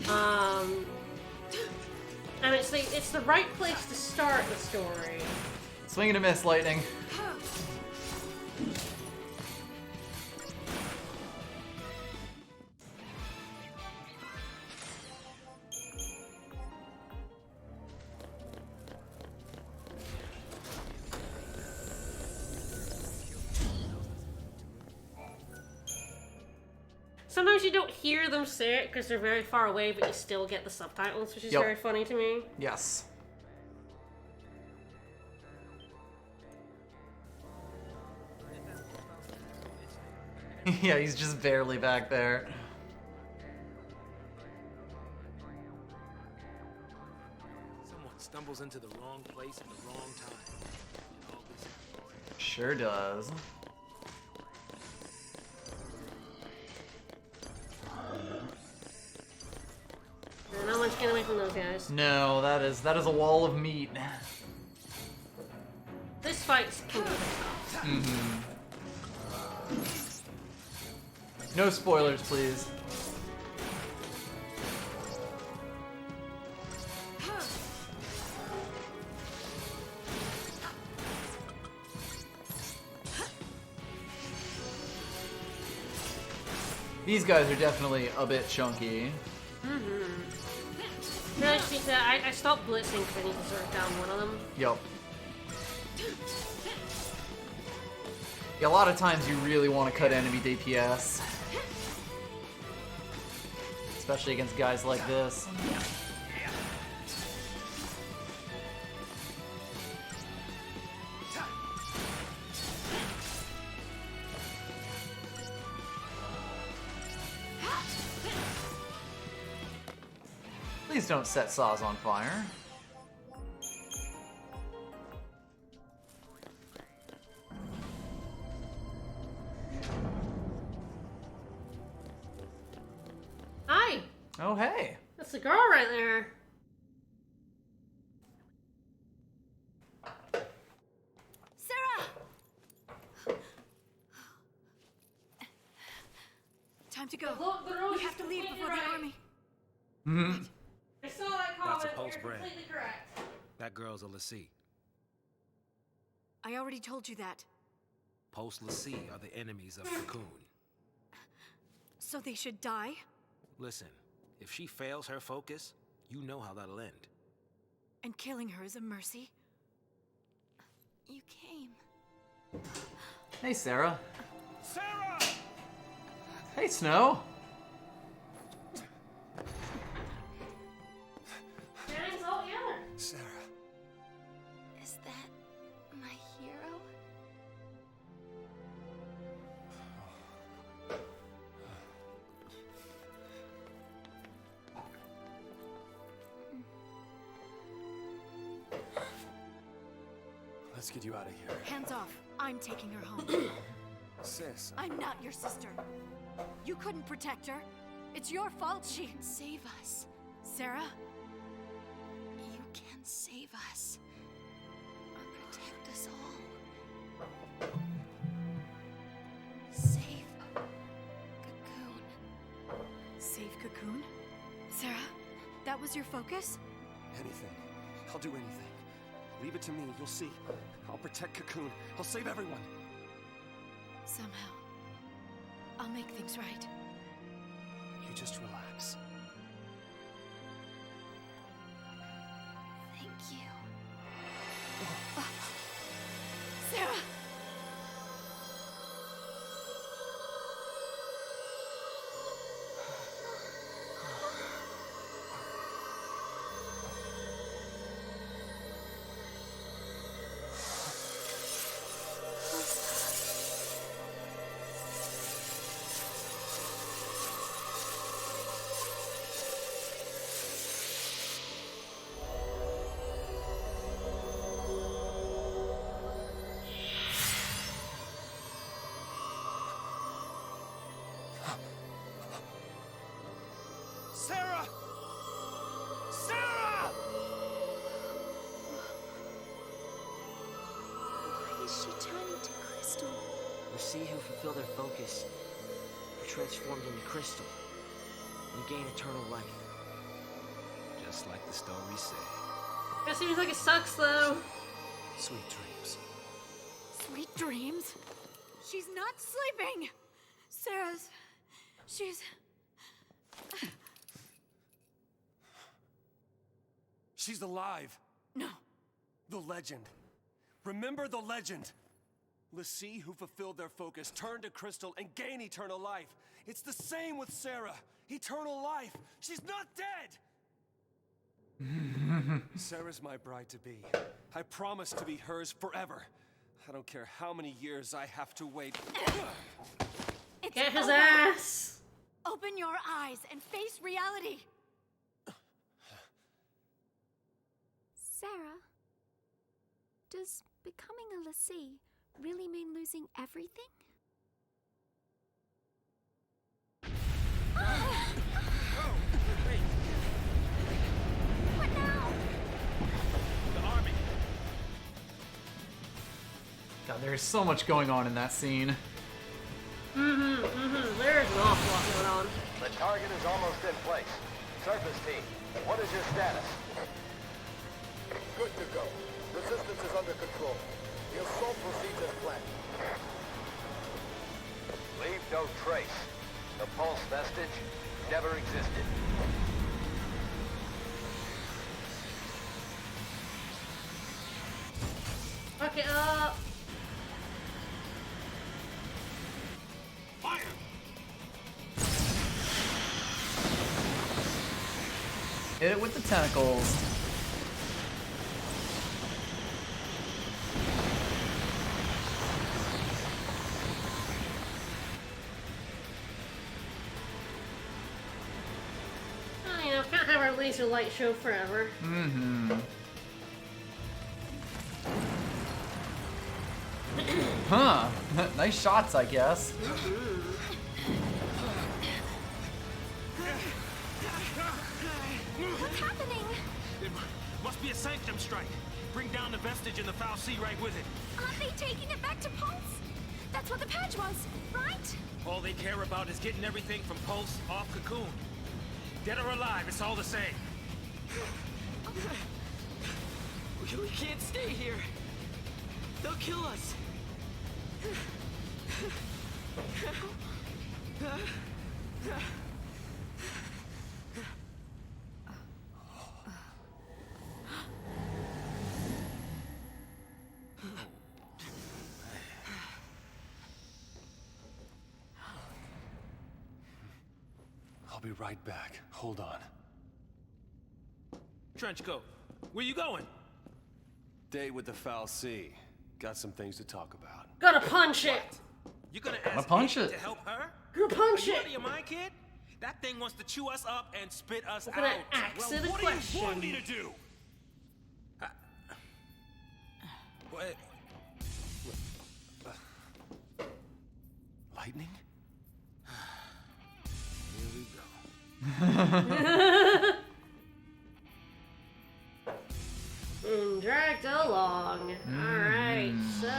And it's the right place to start the story. Swing and a miss, lightning. Sometimes you don't hear them say it because they're very far away, but you still get the subtitles, which is very funny to me. Yes. Yeah, he's just barely back there. Someone stumbles into the wrong place at the wrong time. Sure does. Not much getting away from those guys. No, that is a wall of meat. This fight can be tough. Mm-hmm. No spoilers, please. These guys are definitely a bit chunky. Really, I stopped blitzing because I need to sort down one of them. Yep. Yeah, a lot of times you really want to cut enemy DPS. Especially against guys like this. Please don't set Sazh on fire. Hi! Oh, hey. That's the girl right there. Sarah! Time to go. Look, We have to leave before the army. Mm-hmm. I saw that comment. That's a post You're brand. completely correct. That girl's a Lassie. I already told you that. Post Lassie are the enemies of Cocoon. So they should die? Listen, if she fails her focus, you know how that'll end. And killing her is a mercy? You came. Hey, Sarah. Sarah! Hey, Snow. Gang's all together. Sarah. Is that my hero? Let's get you out of here. Hands off. I'm taking her home. Sis. I'm not your sister. You couldn't protect her. It's your fault she... Save us. Sarah? You can save us. Protect us all. Save Cocoon. Save Cocoon? Sarah, that was your focus? Anything. I'll do anything. Leave it to me, you'll see. I'll protect Cocoon. I'll save everyone. Somehow, I'll make things right. You just relax. Thank you. Sarah! Sarah! Sarah! Why is she turning to crystal? The sea who fulfill their focus are transformed into crystal and gain eternal life. Just like the story said. It seems like it sucks though. Sweet dreams. Sweet dreams? She's not sleeping! Sarah's... she's... She's alive. No. The legend. Remember the legend. L'Cie who fulfilled their focus turn to crystal and gain eternal life. It's the same with Sarah. Eternal life. She's not dead. Sarah's my bride-to-be. I promise to be hers forever. I don't care how many years I have to wait. It's Get his over. ass! Open your eyes and face reality! Sarah, does becoming a L'Cie really mean losing everything? What now? The army. God, there's so much going on in that scene. There's an awful lot going on. The target is almost in place. Surface team, what is your status? Good to go. Resistance is under control. The assault proceeds as planned. Leave no trace. The pulse vestige never existed. Fuck it up. Fire! Hit it with the tentacles. You know, can't have our laser light show forever. Huh. Nice shots, I guess. What's happening? It must be a sanctum strike. Bring down the vestige and the foul sea right with it. Aren't they taking it back to Pulse? That's what the purge was, right? All they care about is getting everything from Pulse off Cocoon. Dead or alive, it's all the same. We can't stay here. They'll kill us. I'll be right back. Hold on. Trenchcoat, where you going? Day with the foul sea. Got some things to talk about. Gotta punch it! You gonna Gotta ask punch me it. to help her? Gonna punch Are you it! out of your mind, kid? That thing wants to chew us up and spit us We're gonna out. ask Well, it a what question. do you want me to do? lightning? Here we go. Dragged along. Alright, so...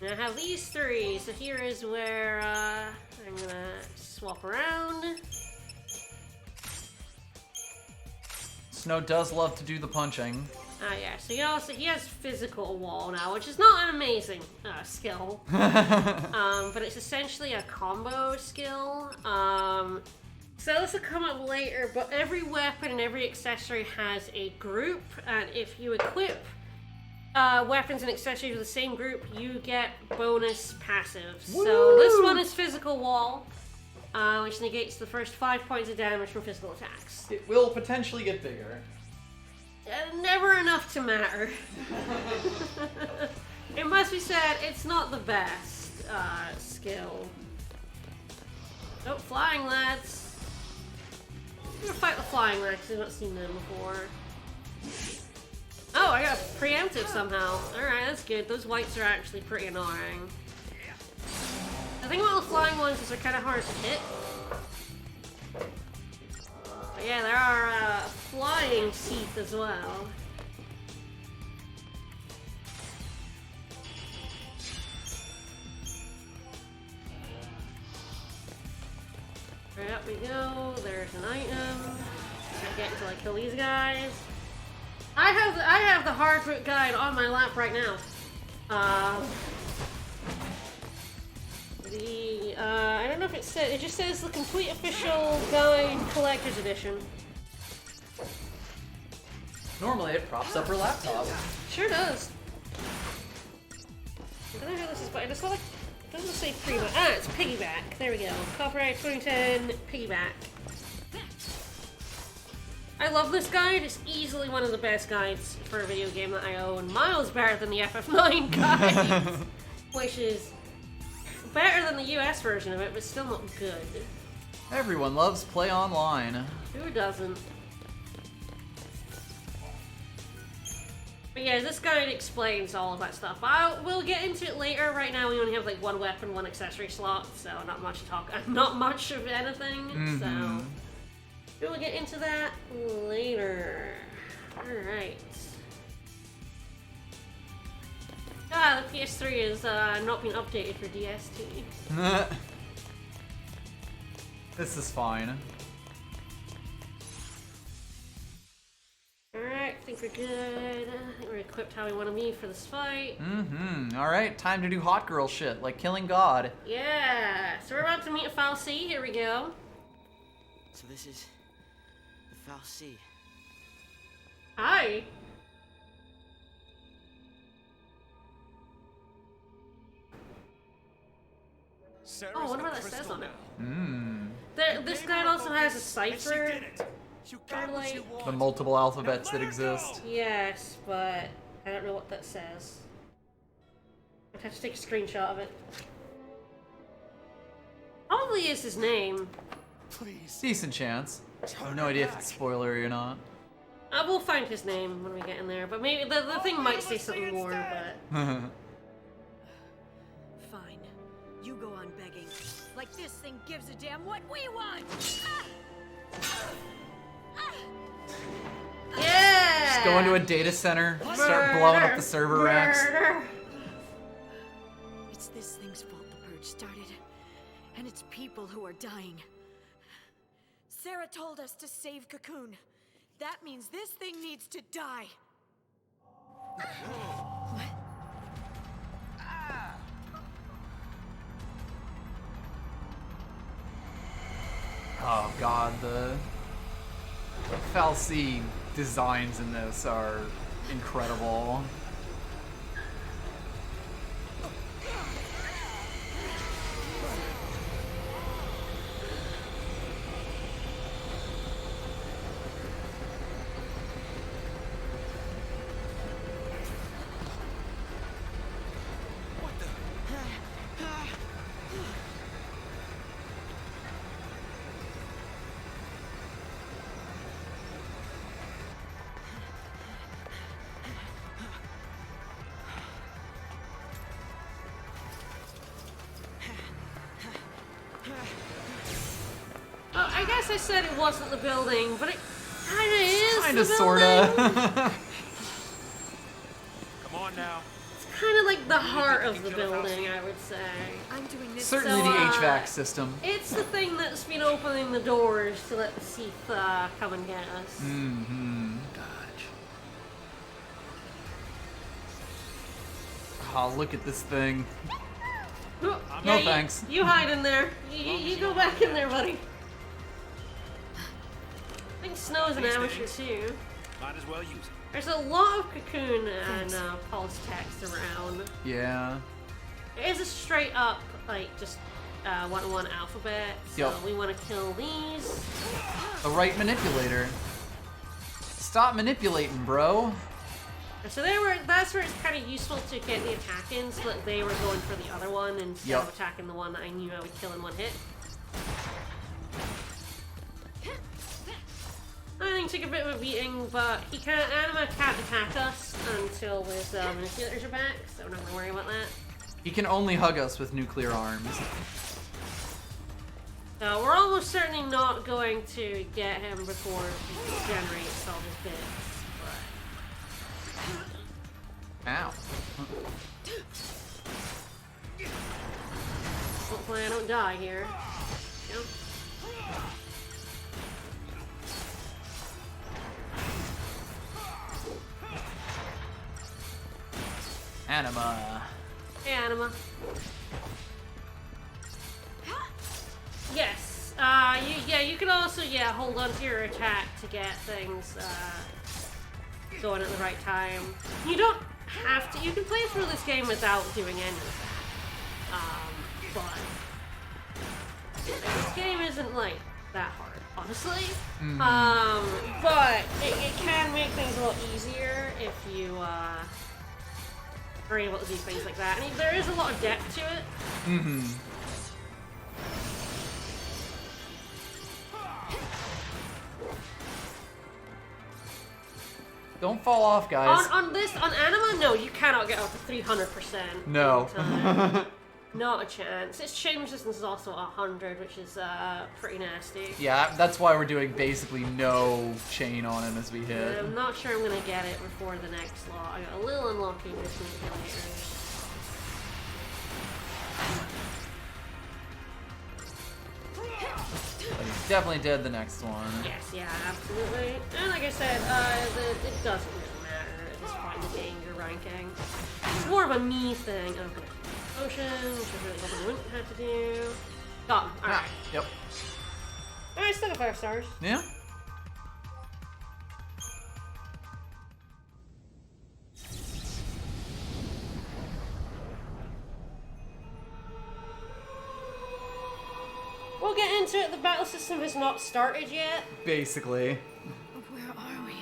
I have these three, so here is where I'm gonna swap around. Snow does love to do the punching. Yeah, so he has physical wall now, which is not an amazing skill. But it's essentially a combo skill. So this will come up later, but every weapon and every accessory has a group, and if you equip weapons and accessories with the same group, you get bonus passives. Woo! So this one is physical wall, which negates the first 5 points of damage from physical attacks. It will potentially get bigger. Never enough to matter. It must be said, it's not the best skill. Oh, flying lads. I'm gonna fight the flying lads because I've not seen them before. Oh, I got a preemptive somehow. Alright, that's good. Those whites are actually pretty annoying. The thing about the flying ones is they're kind of hard to hit. But yeah, there are flying teeth as well. Right, up we go. There's an item. Can't get until I kill these guys. I have the hard route guide on my lap right now. I don't know if it said. It just says the complete official guide collector's edition. Normally it props up her laptop. Sure does. I don't know how this is, but it's not like. It doesn't say pre-buy. Ah, it's piggyback. There we go. Copyright 2010 piggyback. I love this guide. It's easily one of the best guides for a video game that I own. Miles better than the FF9 guide, which is better than the US version of it, but still not good. Everyone loves play online. Who doesn't? But yeah, this guide explains all of that stuff. We'll get into it later. Right now, we only have like one weapon, one accessory slot, so not much to talk. Not much of anything. So we'll get into that later. All right. Ah, the PS3 is not being updated for DST. This is fine. Alright, I think we're good. I think we're equipped how we want to be for this fight. Alright, time to do hot girl shit, like killing God. Yeah! So we're about to meet a Foul C. Here we go. So this is the Foul C. Hi! Sarah's Oh, what a about that says crystal on it? now. This guide also has a cipher. You got what you want. The multiple alphabets that exist. Yes, but I don't know what that says. I'd have to take a screenshot of it. Probably is his name. Please. Decent chance. I have no idea if it's spoilery or not. We'll find his name when we get in there, but maybe the thing might say something more, but... Fine. You go on begging. Like this thing gives a damn what we want! Yeah! Just go into a data center, start blowing up the server racks. It's this thing's fault the purge started. And it's people who are dying. Sarah told us to save Cocoon. That means this thing needs to die. What? Oh god, the Foul C designs in this are incredible. Oh, I guess I said it wasn't the building, but it kind of is. Kind of, the sorta. Come on now. It's kind of like the heart of the building, I would say. I'm doing this. Certainly the HVAC system. It's the thing that's been opening the doors to let the Sith come and get us. Mm-hmm. Dodge. Oh, look at this thing. Oh, No yeah, thanks. You hide in there. You go back in there, buddy. I think Snow's an amateur too. Might as well use it. There's a lot of Cocoon and Pulse text around. Yeah. It is a straight up, like, just one-to-one alphabet. So Yep. we want to kill these. The right manipulator. Stop manipulating, bro. So that's where it's kind of useful to get the attack in so that they were going for the other one instead of attacking the one that I knew I would kill in one hit. I think took a bit of a beating, but Anima can't attack us until his manipulators are back, so I'm not gonna worry about that. He can only hug us with nuclear arms. So we're almost certainly not going to get him before he generates all his bits. Ow. Hopefully I don't die here. Yep. Anima. Hey, Anima. Yes. You can also hold on to your attack to get things going at the right time. You don't have to. You can play through this game without doing any of that. But this game isn't like that hard, honestly. But it can make things a lot easier if you are able to do things like that. And there is a lot of depth to it. Mm-hmm. Don't fall off, guys. On Anima, no, you cannot get up to 300%. No. Not a chance. Its chain resistance is also 100, which is pretty nasty. Yeah, that's why we're doing basically no chain on him as we hit. I'm not sure I'm gonna get it before the next lot. I got a little unlucky with manipulators. But he's definitely dead the next one. Yes, yeah, absolutely. And like I said, it doesn't really matter at this point in the game, your ranking. It's more of a me thing. Okay. Potion, which I really hoping I wouldn't have to do. Got him. Alright. Yep. Alright, still got 5 stars. Yeah. We'll get into it. The battle system has not started yet. Basically. Where are we?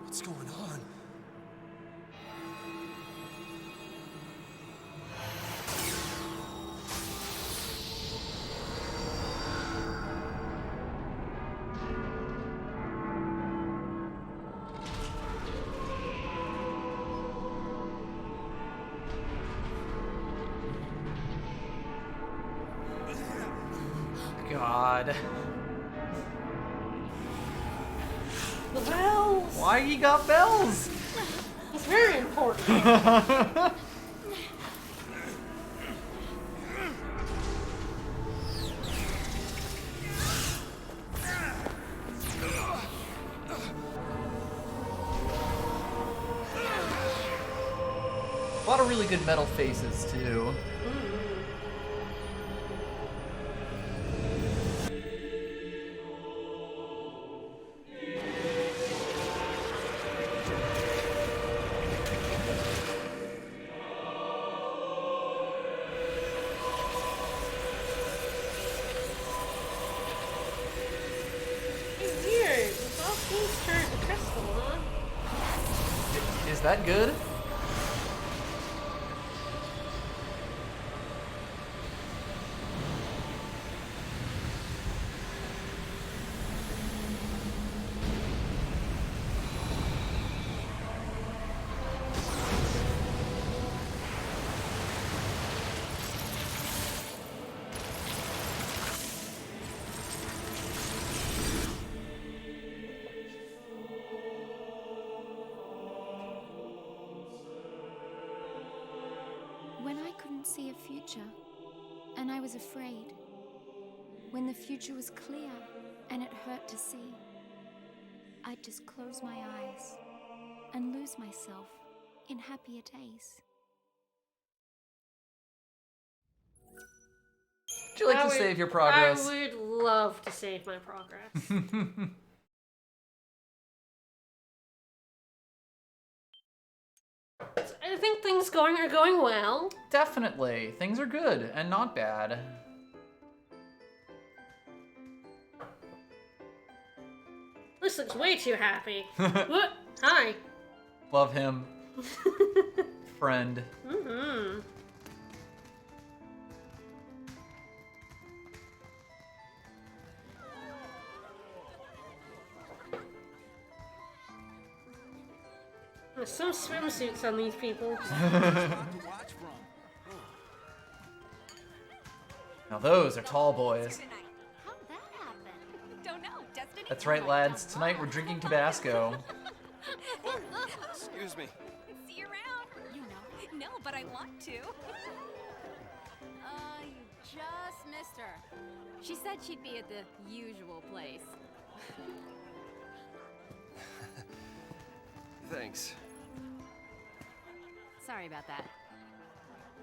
What's going on? God. The bells! Why you got bells? It's very important. A lot of really good metal faces, too. Is that good? When I couldn't see a future, and I was afraid, when the future was clear and it hurt to see, I'd just close my eyes and lose myself in happier days. Would you like to save your progress? I would love to save my progress. I think things are going well. Definitely. Things are good and not bad. This looks way too happy. What? Hi. Love him. Friend. Mm-hmm. There's some swimsuits on these people. Now those are tall boys. How'd that happen? Don't know. Destiny. That's right, lads. Tonight we're drinking Tabasco. Excuse me. See you around. You know. No, but I want to. You just missed her. She said she'd be at the usual place. Thanks. Sorry about that.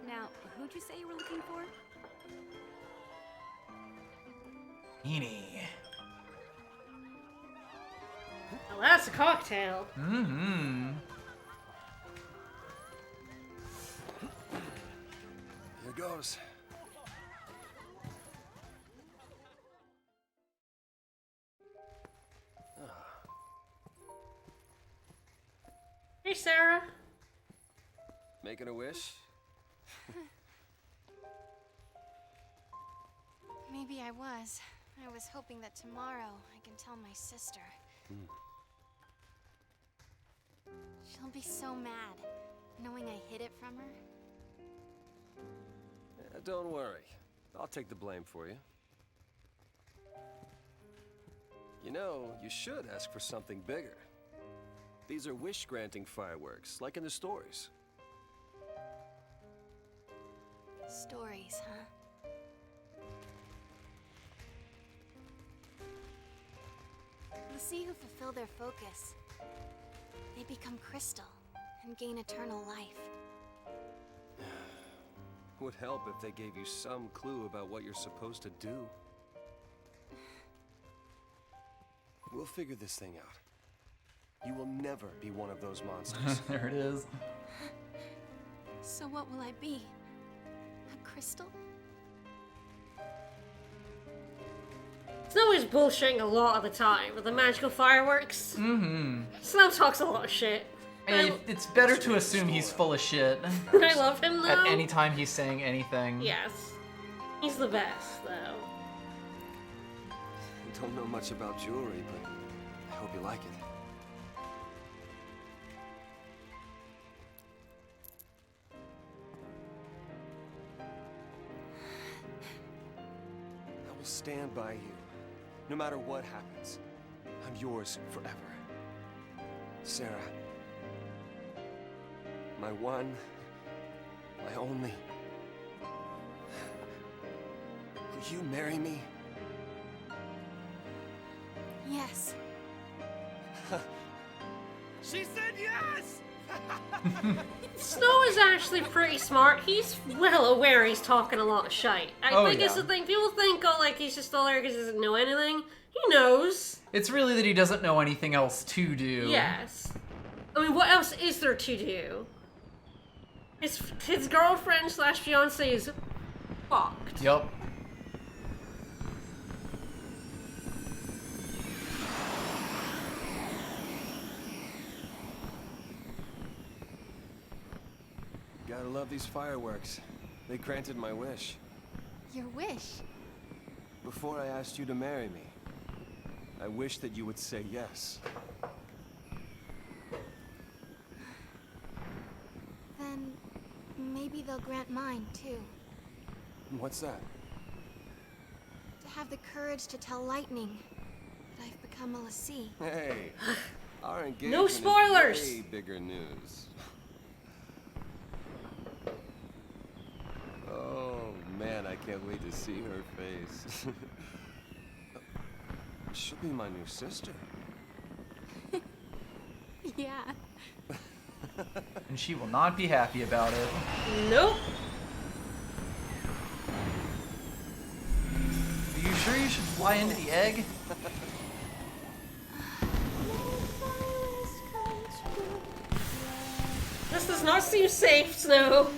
Now, who'd you say you were looking for? Beanie. Well, that's a cocktail. Mm-hmm. Here goes. Hey, Sarah. Making a wish? Maybe I was. I was hoping that tomorrow I can tell my sister. She'll be so mad, knowing I hid it from her. Yeah, don't worry. I'll take the blame for you. You know, you should ask for something bigger. These are wish-granting fireworks, like in the stories. Stories, huh? The sea who fulfill their focus, they become crystal and gain eternal life. Would help if they gave you some clue about what you're supposed to do. We'll figure this thing out. You will never be one of those monsters. There it is. So what will I be? A crystal? Snow is bullshitting a lot of the time with the magical fireworks. Mm-hmm. Snow talks a lot of shit. It's better to assume he's full of shit. I love him, though. At any time he's saying anything. Yes. He's the best, though. I don't know much about jewelry, but I hope you like it. I will stand by you, no matter what happens. I'm yours forever. Sarah. My one, my only. Will you marry me? Yes. She said yes! Snow is actually pretty smart. He's well aware he's talking a lot of shite. I think it's the thing. People think, oh, like, he's just all there because he doesn't know anything. He knows. It's really that he doesn't know anything else to do. Yes. I mean, what else is there to do? His girlfriend / fiancé is fucked. Yep. Gotta love these fireworks. They granted my wish. Your wish? Before I asked you to marry me, I wish that you would say yes. Then maybe they'll grant mine, too. What's that? To have the courage to tell Lightning that I've become a Lassie. Hey, our engagement No spoilers! is way bigger news. to see her face. She'll be my new sister. Yeah. And she will not be happy about it. Nope. Are you sure you should fly into the egg? This does not seem safe, Snow.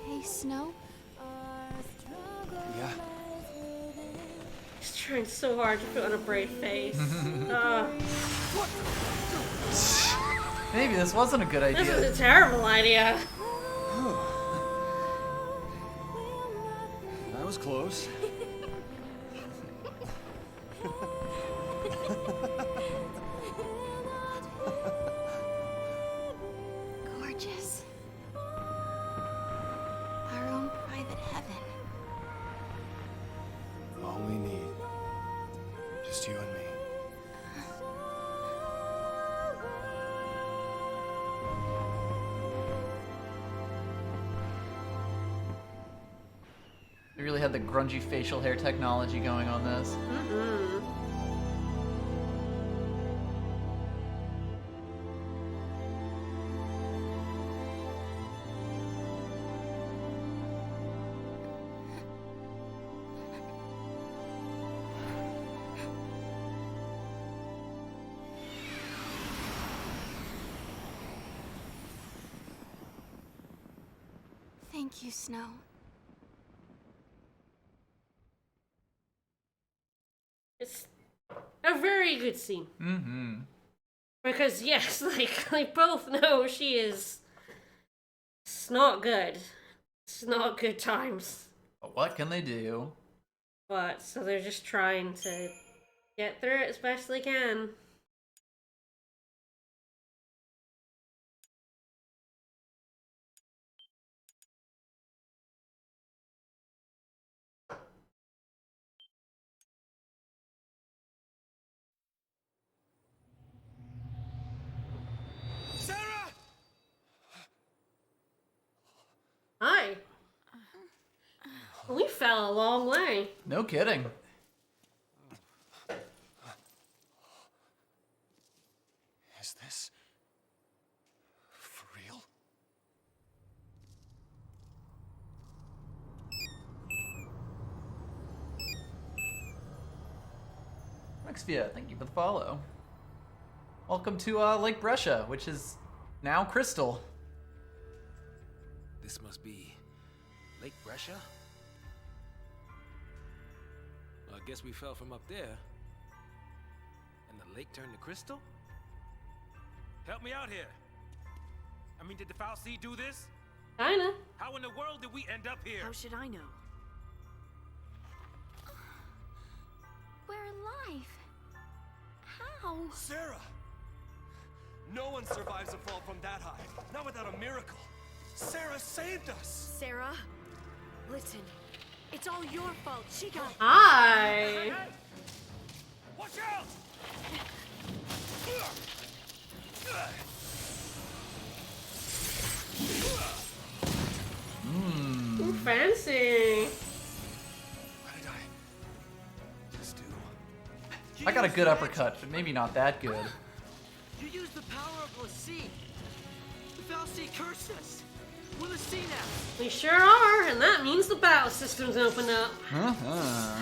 Hey, Snow? Yeah. He's trying so hard to put on a brave face. Maybe this wasn't a good idea. This is a terrible idea. That was close. Gorgeous. Our own private heaven. All we need. Just you and me. They really had the grungy facial hair technology going on this. Mm-hmm. Thank you, Snow. It's a very good scene. Mm-hmm. Because yes, like both know she is. It's not good. It's not good times. But what can they do? But so they're just trying to get through it as best they can. Hi. We fell a long way. No kidding. Is this for real? Rexvia, thank you for the follow. Welcome to Lake Brescia, which is now Crystal. This must be Lake Brescia? Well, I guess we fell from up there. And the lake turned to crystal? Help me out here. I mean, did the Foul Sea do this? Kinda. How in the world did we end up here? How should I know? We're alive. How? Sarah! No one survives a fall from that high. Not without a miracle. Sarah saved us! Sarah, listen. It's all your fault. She got... Hi. Watch out! Ooh, fancy. What did I just do? I got a good uppercut, but maybe not that good. You used the power of Lassie. The Foul Sea cursed us. We're Lassie now. We sure are, and that means the battle system's opened up. Uh-huh.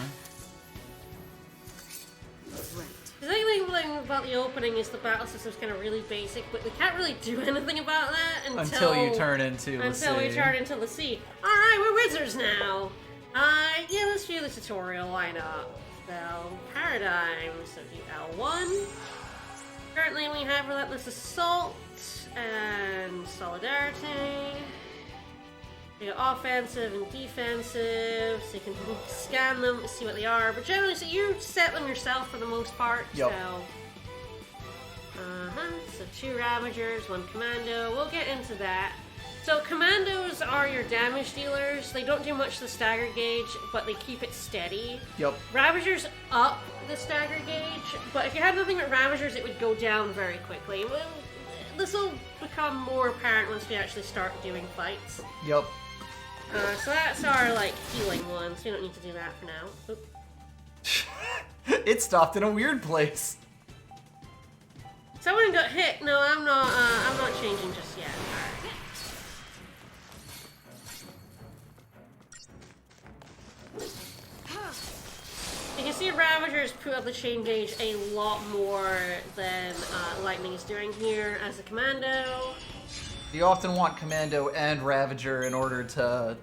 The thing about the opening is the battle system's kind of really basic, but we can't really do anything about that Until you turn into Lassie. Until we turn into Lassie. Alright, we're wizards now. Yeah, let's do the tutorial, why not? So, paradigm, so do L1. Currently we have Relentless Assault and Solidarity. You got offensive and defensive, so you can scan them to see what they are. But generally, so you set them yourself for the most part. Yep. So, so 2 Ravagers, 1 Commando. We'll get into that. So commandos are your damage dealers. They don't do much to the stagger gauge, but they keep it steady. Yep. Ravagers up the stagger gauge, but if you had nothing with Ravagers, it would go down very quickly. Well, this will become more apparent once we actually start doing fights. Yep. So that's our, like, healing one, so we don't need to do that for now. Oop. It stopped in a weird place. Someone got hit. No, I'm not changing just yet. You can see Ravagers put up the chain gauge a lot more than Lightning is doing here as a commando. You often want Commando and Ravager in order to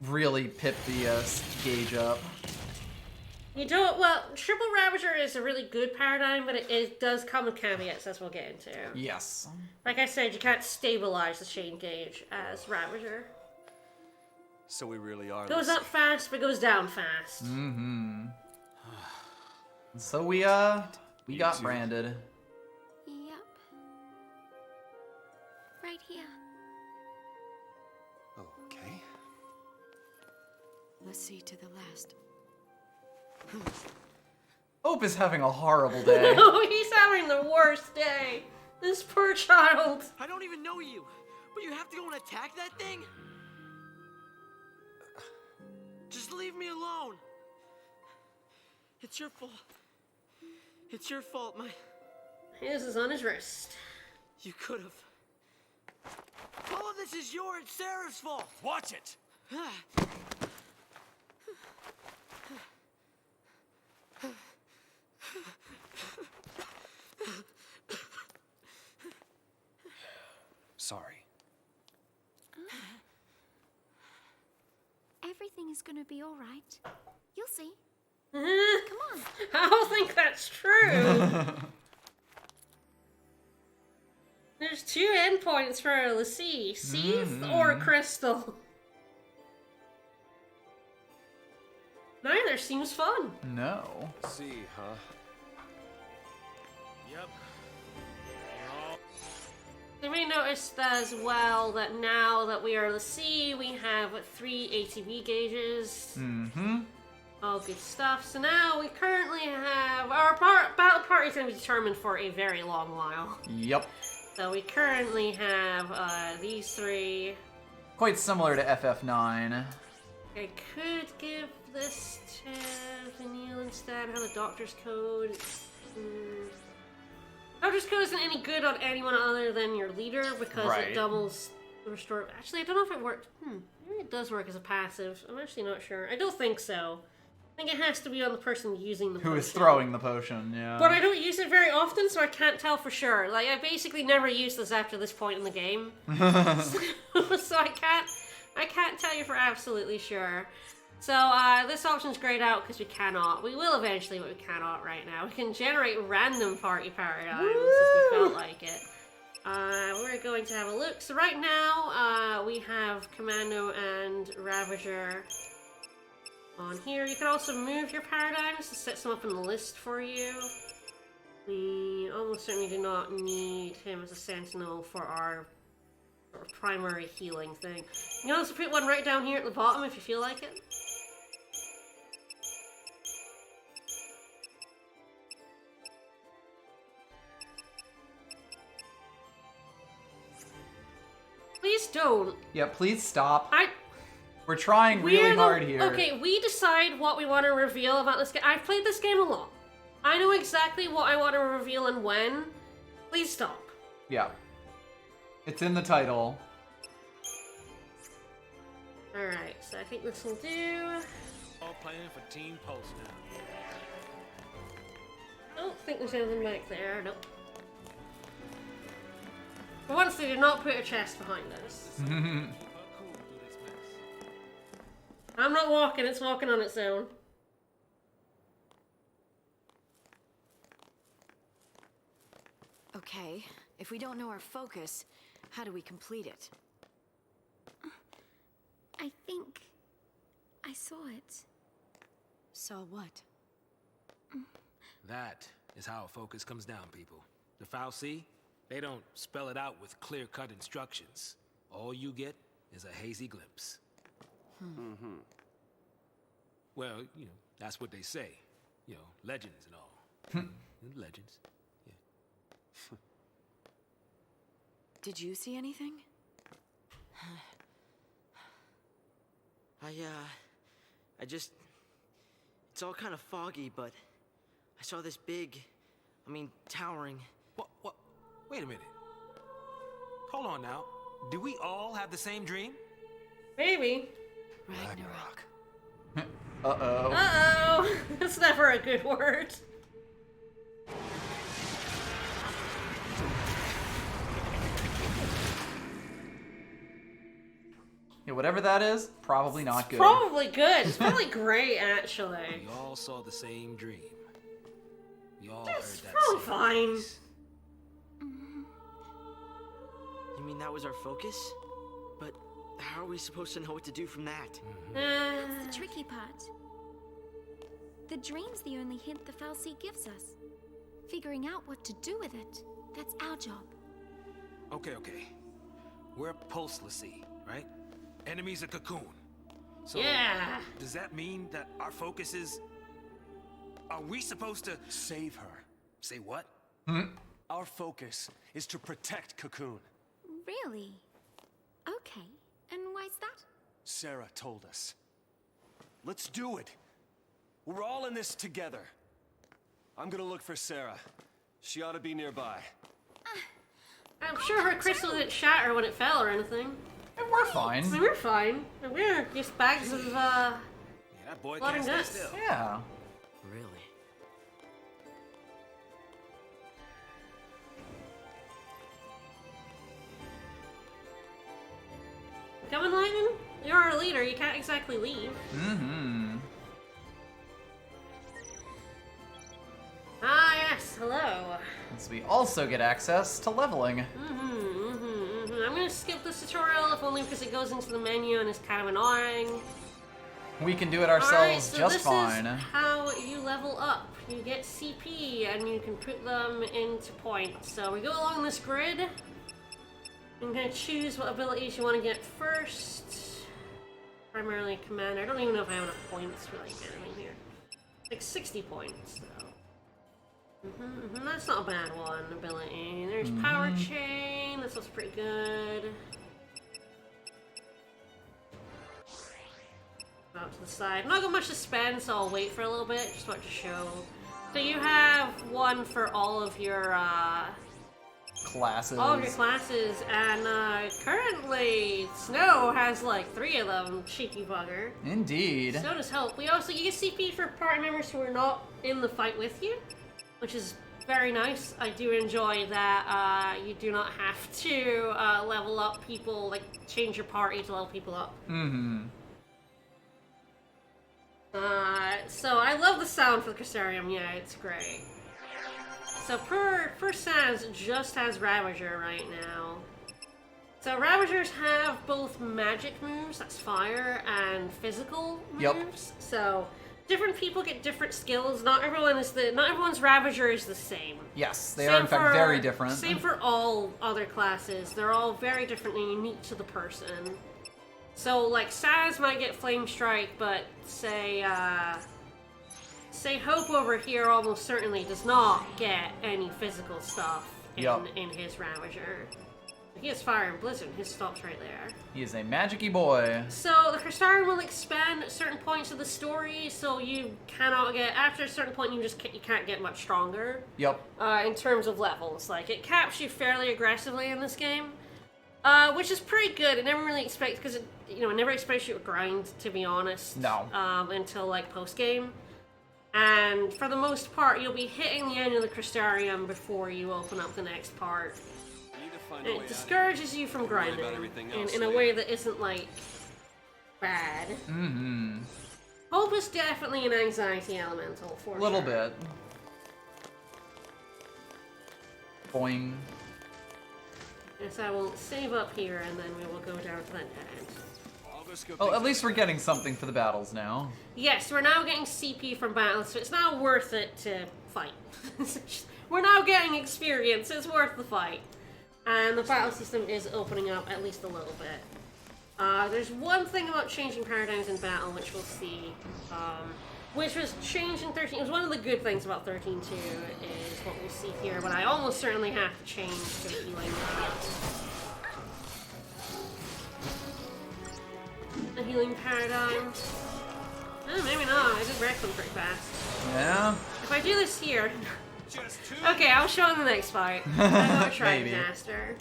really pip the gauge up. You don't, well, Triple Ravager is a really good paradigm, but it does come with caveats, as we'll get into. Yes. Like I said, you can't stabilize the chain gauge as Ravager. So we really are. Goes up fast, but goes down fast. Mm-hmm. So we got branded. Yep. Right here. Okay. Let's see to the last. Hope is having a horrible day. Oh, he's having the worst day. This poor child. I don't even know you, but you have to go and attack that thing? Just leave me alone. It's your fault. It's your fault, His is on his wrist. You could have. All of this is your and Sarah's fault. Watch it. Sorry. Everything is gonna be all right. You'll see. Come on. I don't think that's true. There's 2 endpoints for Lassie. Sazh or Crystal. Neither seems fun. No. See, huh? Yep. You may notice as well that now that we are Lassie, we have 3 ATB gauges. Mm-hmm. All good stuff. So now we currently have our battle party is going to be determined for a very long while. Yep. So we currently have these 3. Quite similar to FF9. I could give this to Vanille instead. Have a doctor's code. Doctor's code isn't any good on anyone other than your leader because it doubles the restore. Actually, I don't know if it works. Maybe it does work as a passive. I'm actually not sure. I don't think so. I think it has to be on the person using the potion. Who is throwing the potion, yeah. But I don't use it very often, so I can't tell for sure. Like, I basically never use this after this point in the game. So I can't tell you for absolutely sure. So, this option's grayed out because we cannot. We will eventually, but we cannot right now. We can generate random party paradigms if we felt like it. We're going to have a look. So right now, we have Commando and Ravager on here. You can also move your paradigms to set some up in the list for you. We almost certainly do not need him as a sentinel for our primary healing thing. You can also put one right down here at the bottom if you feel like it. Please don't. Yeah, please stop. We're trying really hard here. Okay, we decide what we want to reveal about this game. I've played this game a lot. I know exactly what I want to reveal and when. Please stop. Yeah. It's in the title. Alright, so I think this will do. All playing for Team Pulse now. I don't think there's anything back there. Nope. For once, they did not put a chest behind us. I'm not walking, it's walking on its own. Okay, if we don't know our focus, how do we complete it? I think I saw it. Saw what? That is how a focus comes down, people. The Fal'Cie, they don't spell it out with clear-cut instructions. All you get is a hazy glimpse. Mm-hmm. Well, you know, that's what they say. You know, legends and all. Legends. Yeah. Did you see anything? I just... It's all kind of foggy, but I saw this big, towering... What? Wait a minute. Hold on now. Do we all have the same dream? Maybe. Ragnarok. Uh-oh. Uh-oh. That's never a good word. Yeah, whatever that is, probably not good. Probably good. It's probably great, actually. We all saw the same dream. We all That's heard that probably same fine. voice. You mean that was our focus? But how are we supposed to know what to do from that? That's the tricky part. The dream's the only hint the Fal'Cie gives us. Figuring out what to do with it, that's our job. Okay. We're Pulse Lassie, right? Enemies of Cocoon. So, yeah. Does that mean that our focus is... Are we supposed to... Save her. Say what? Our focus is to protect Cocoon. Really? Okay. And why's that? Sarah told us. Let's do it. We're all in this together. I'm gonna look for Sarah. She ought to be nearby. I'm sure her crystal didn't shatter when it fell or anything. And we're fine. I mean, we're fine. We're just bags of, Yeah, that boy blood can't and stay guts. still. Yeah. Really? Coming, Lightning? You're our leader. You can't exactly leave. Mm-hmm. Ah, yes. Hello. So we also get access to leveling. I'm gonna skip this tutorial, if only because it goes into the menu and is kind of annoying. We can do it ourselves Alright, so just this fine. is how you level up. You get CP and you can put them into points. So we go along this grid. I'm gonna choose what abilities you want to get first. Primarily commander. I don't even know if I have enough points for like anything here. Like 60 points though. That's not a bad one, ability. There's power chain. This looks pretty good. Out to the side. I'm not got much to spend, so I'll wait for a little bit. Just want to show. So you have one for all of your Classes. all of your classes, and currently Snow has like 3 of them. Cheeky bugger. Indeed. So does Hope. You get CP for party members who are not in the fight with you, which is very nice. I do enjoy that you do not have to level up people, like change your party to level people up. So I love the sound for the Crystarium. Yeah, it's great. So per Sazh just has Ravager right now. So Ravagers have both magic moves, that's fire, and physical moves. So different people get different skills. Not everyone's Ravager is the same. Yes, they are in fact very different. Same for all other classes. They're all very different and unique to the person. So like Sazh might get Flame Strike, but say Hope over here almost certainly does not get any physical stuff in his Ravager. He has Fire and Blizzard. His stops right there. He is a magic-y boy. So the Crystarium will expand at certain points of the story, so you cannot get after a certain point. You can't get much stronger. Yep. In terms of levels, like it caps you fairly aggressively in this game, which is pretty good. It never really expects because it never expects you to grind, to be honest. No. Until like post game. And for the most part, you'll be hitting the end of the Crystarium before you open up the next part. And it discourages you from grinding in a way that isn't, like, bad. Hope is definitely an anxiety elemental, for sure. A little bit. Boing. Yes, I will save up here, and then we will go down to that end. Well, at least we're getting something for the battles now. Yes, we're now getting CP from battles, so it's now worth it to fight. We're now getting experience, it's worth the fight. And the battle system is opening up at least a little bit. There's one thing about changing paradigms in battle, which we'll see, which was changed in 13. It was one of the good things about 13.2, is what we'll see here, but I almost certainly have to change to the healing. The healing paradigm. Oh, maybe not. I did wreck them pretty fast. Yeah. If I do this here... Okay, I'll show in the next fight. I'm gonna try Disaster.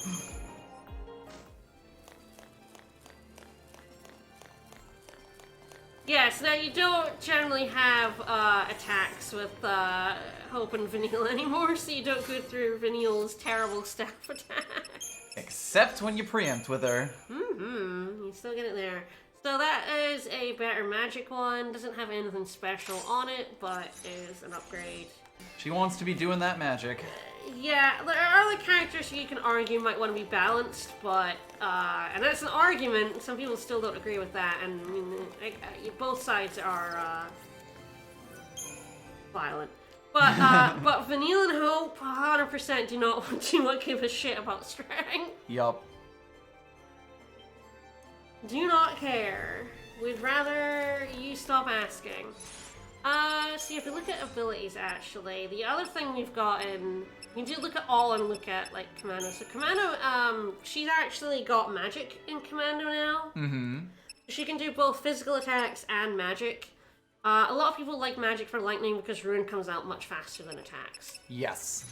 Yes, now you don't generally have attacks with Hope and Vanille anymore, so you don't go through Vanille's terrible staff attack. Except when you preempt with her. You still get it there. So that is a better magic one. Doesn't have anything special on it, but is an upgrade. She wants to be doing that magic. Yeah, there are other characters you can argue might want to be balanced, but, and that's an argument, some people still don't agree with that, and I mean, both sides are, violent. But, but Vanille and Hope 100% do not give a shit about strength. Yup. Do not care. We'd rather you stop asking. See, if we look at abilities, actually, the other thing we've got in... We do look at all and look at, like, Commando. So Commando, she's actually got magic in Commando now. Mm-hmm. She can do both physical attacks and magic. A lot of people like magic for lightning because Ruin comes out much faster than attacks. Yes.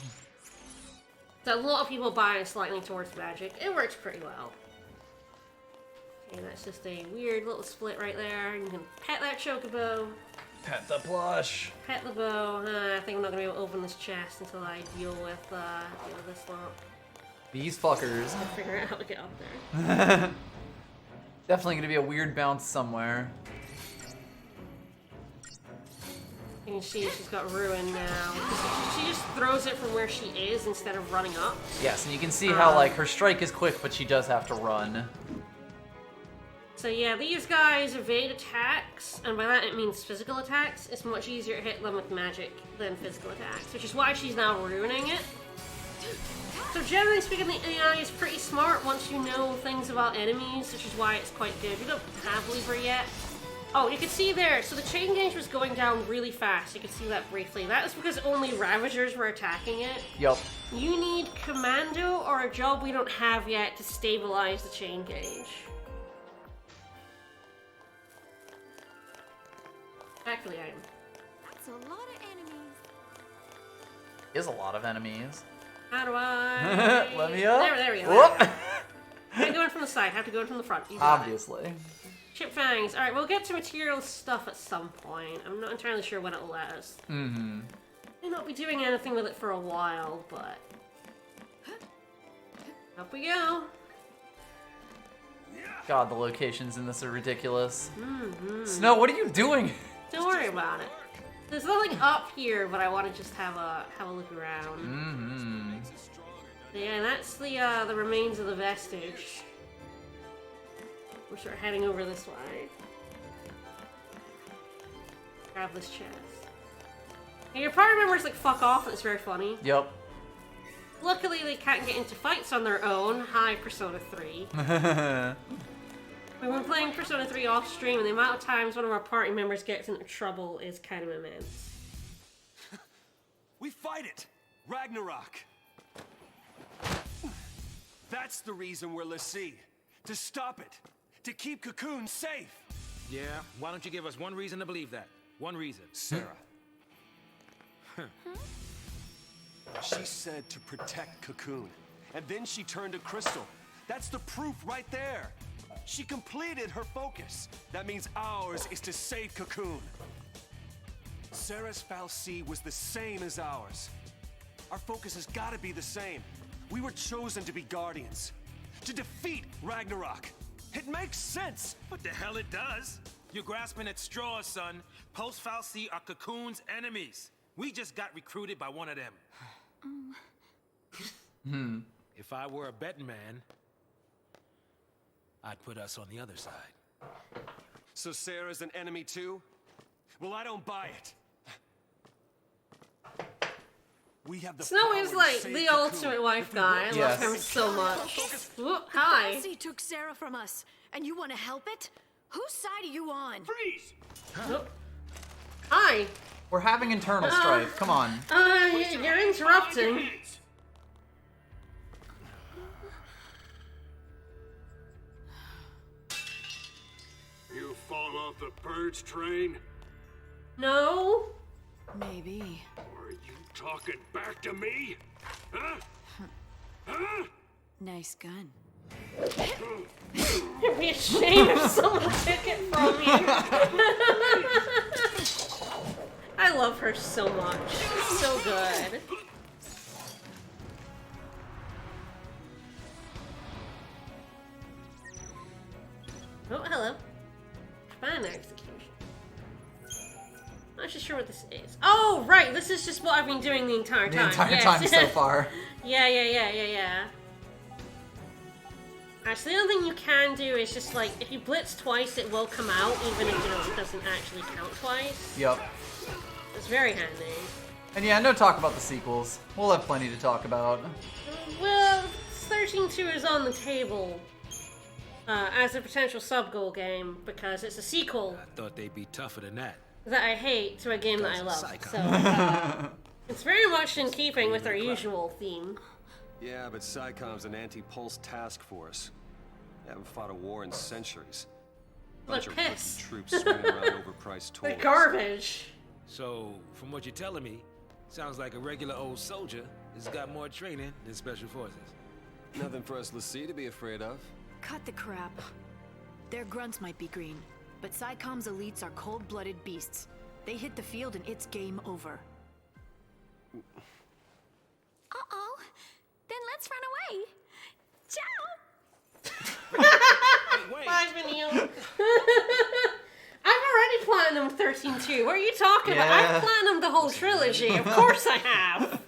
So a lot of people bias lightning towards magic. It works pretty well. Okay, that's just a weird little split right there. You can pet that chocobo. Pet the plush. Pet the bow. I think I'm not gonna be able to open this chest until I deal with this lot. These fuckers. I'll figure out how to get up there. Definitely gonna be a weird bounce somewhere. You can see she's got Ruin now. She just throws it from where she is instead of running up. Yes, and you can see how like her strike is quick, but she does have to run. So yeah, these guys evade attacks, and by that it means physical attacks. It's much easier to hit them with magic than physical attacks, which is why she's now ruining it. So generally speaking, the AI is pretty smart once you know things about enemies, which is why it's quite good. We don't have Libra yet. Oh, you can see there, so the chain gauge was going down really fast. You can see that briefly. That is because only Ravagers were attacking it. Yup. You need Commando or a job we don't have yet to stabilize the chain gauge. Back to the item. That's a lot of enemies. Is a lot of enemies. How do I... Let me up. There we go. Have to go in from the side. Have to go in from the front. Obviously. Chip fangs. Alright, we'll get to material stuff at some point. I'm not entirely sure when it'll last. Mm-hmm. May not be doing anything with it for a while, but... Up we go. God, the locations in this are ridiculous. Mm-hmm. Snow, what are you doing? Don't worry about it. There's nothing up here, but I want to just have a look around. Mm-hmm. Yeah, that's the remains of the vestige. We're sort of heading over this way. Grab this chest. And your party members like fuck off, and it's very funny. Yep. Luckily, they can't get into fights on their own. Hi, Persona 3. We've been playing Persona 3 off stream, and the amount of times one of our party members gets into trouble is kind of immense. We fight it! Ragnarok! That's the reason we're l'Cie. To stop it. To keep Cocoon safe. Yeah, why don't you give us one reason to believe that? One reason. Sarah. She said to protect Cocoon. And then she turned to Crystal. That's the proof right there. She completed her focus. That means ours is to save Cocoon. Sarah's fal'Cie was the same as ours. Our focus has got to be the same. We were chosen to be guardians. To defeat Ragnarok. It makes sense. What the hell it does? You're grasping at straws, son. Post fal'Cie are Cocoon's enemies. We just got recruited by one of them. If I were a betting man, I'd put us on the other side. So Sarah's an enemy too? Well, I don't buy it. We have the Snow power is to like save the Cocoon. ultimate wife If we guy. I work love Yes. him so much. Ooh, The hi. Fal'Cie took Sarah from us, and you want to help it? Whose side are you on? Freeze! Oh. Hi. We're having internal strife. Come on. You're interrupting. You fall off the purge train? No. Maybe. Are you talking back to me? Huh? Huh? Nice gun. You'd be ashamed if someone took it from you. I love her so much. She's so good. Oh, hello. Ban execution. Not actually sure what this is. Oh, right. This is just what I've been doing the entire time. The entire Yes. time so far. Yeah. Actually, the only thing you can do is just like, if you blitz twice, it will come out, even if, you know, it doesn't actually count twice. Yep. It's very handy. And yeah, no talk about the sequels. We'll have plenty to talk about. Well, 13-2 is on the table as a potential sub-goal game, because it's a sequel I thought they'd be tougher than that. that I hate to a game that I love. Psycho. So, it's very much in keeping with our usual theme. Yeah, but SciComm's an anti-pulse task force. They haven't fought a war in centuries. Bunch of rookie pissed. troops swinging around overpriced They're toys. garbage. So, from what you're telling me, sounds like a regular old soldier has got more training than special forces. Nothing for us l'Cie to be afraid of. Cut the crap. Their grunts might be green, but SciComm's elites are cold-blooded beasts. They hit the field and it's game over. Uh-oh. Then let's run away. Ciao! Bye, Vanille. I've already platinumed 13-2. What are you talking about? Yeah. I've platinumed the whole trilogy. Of course I have.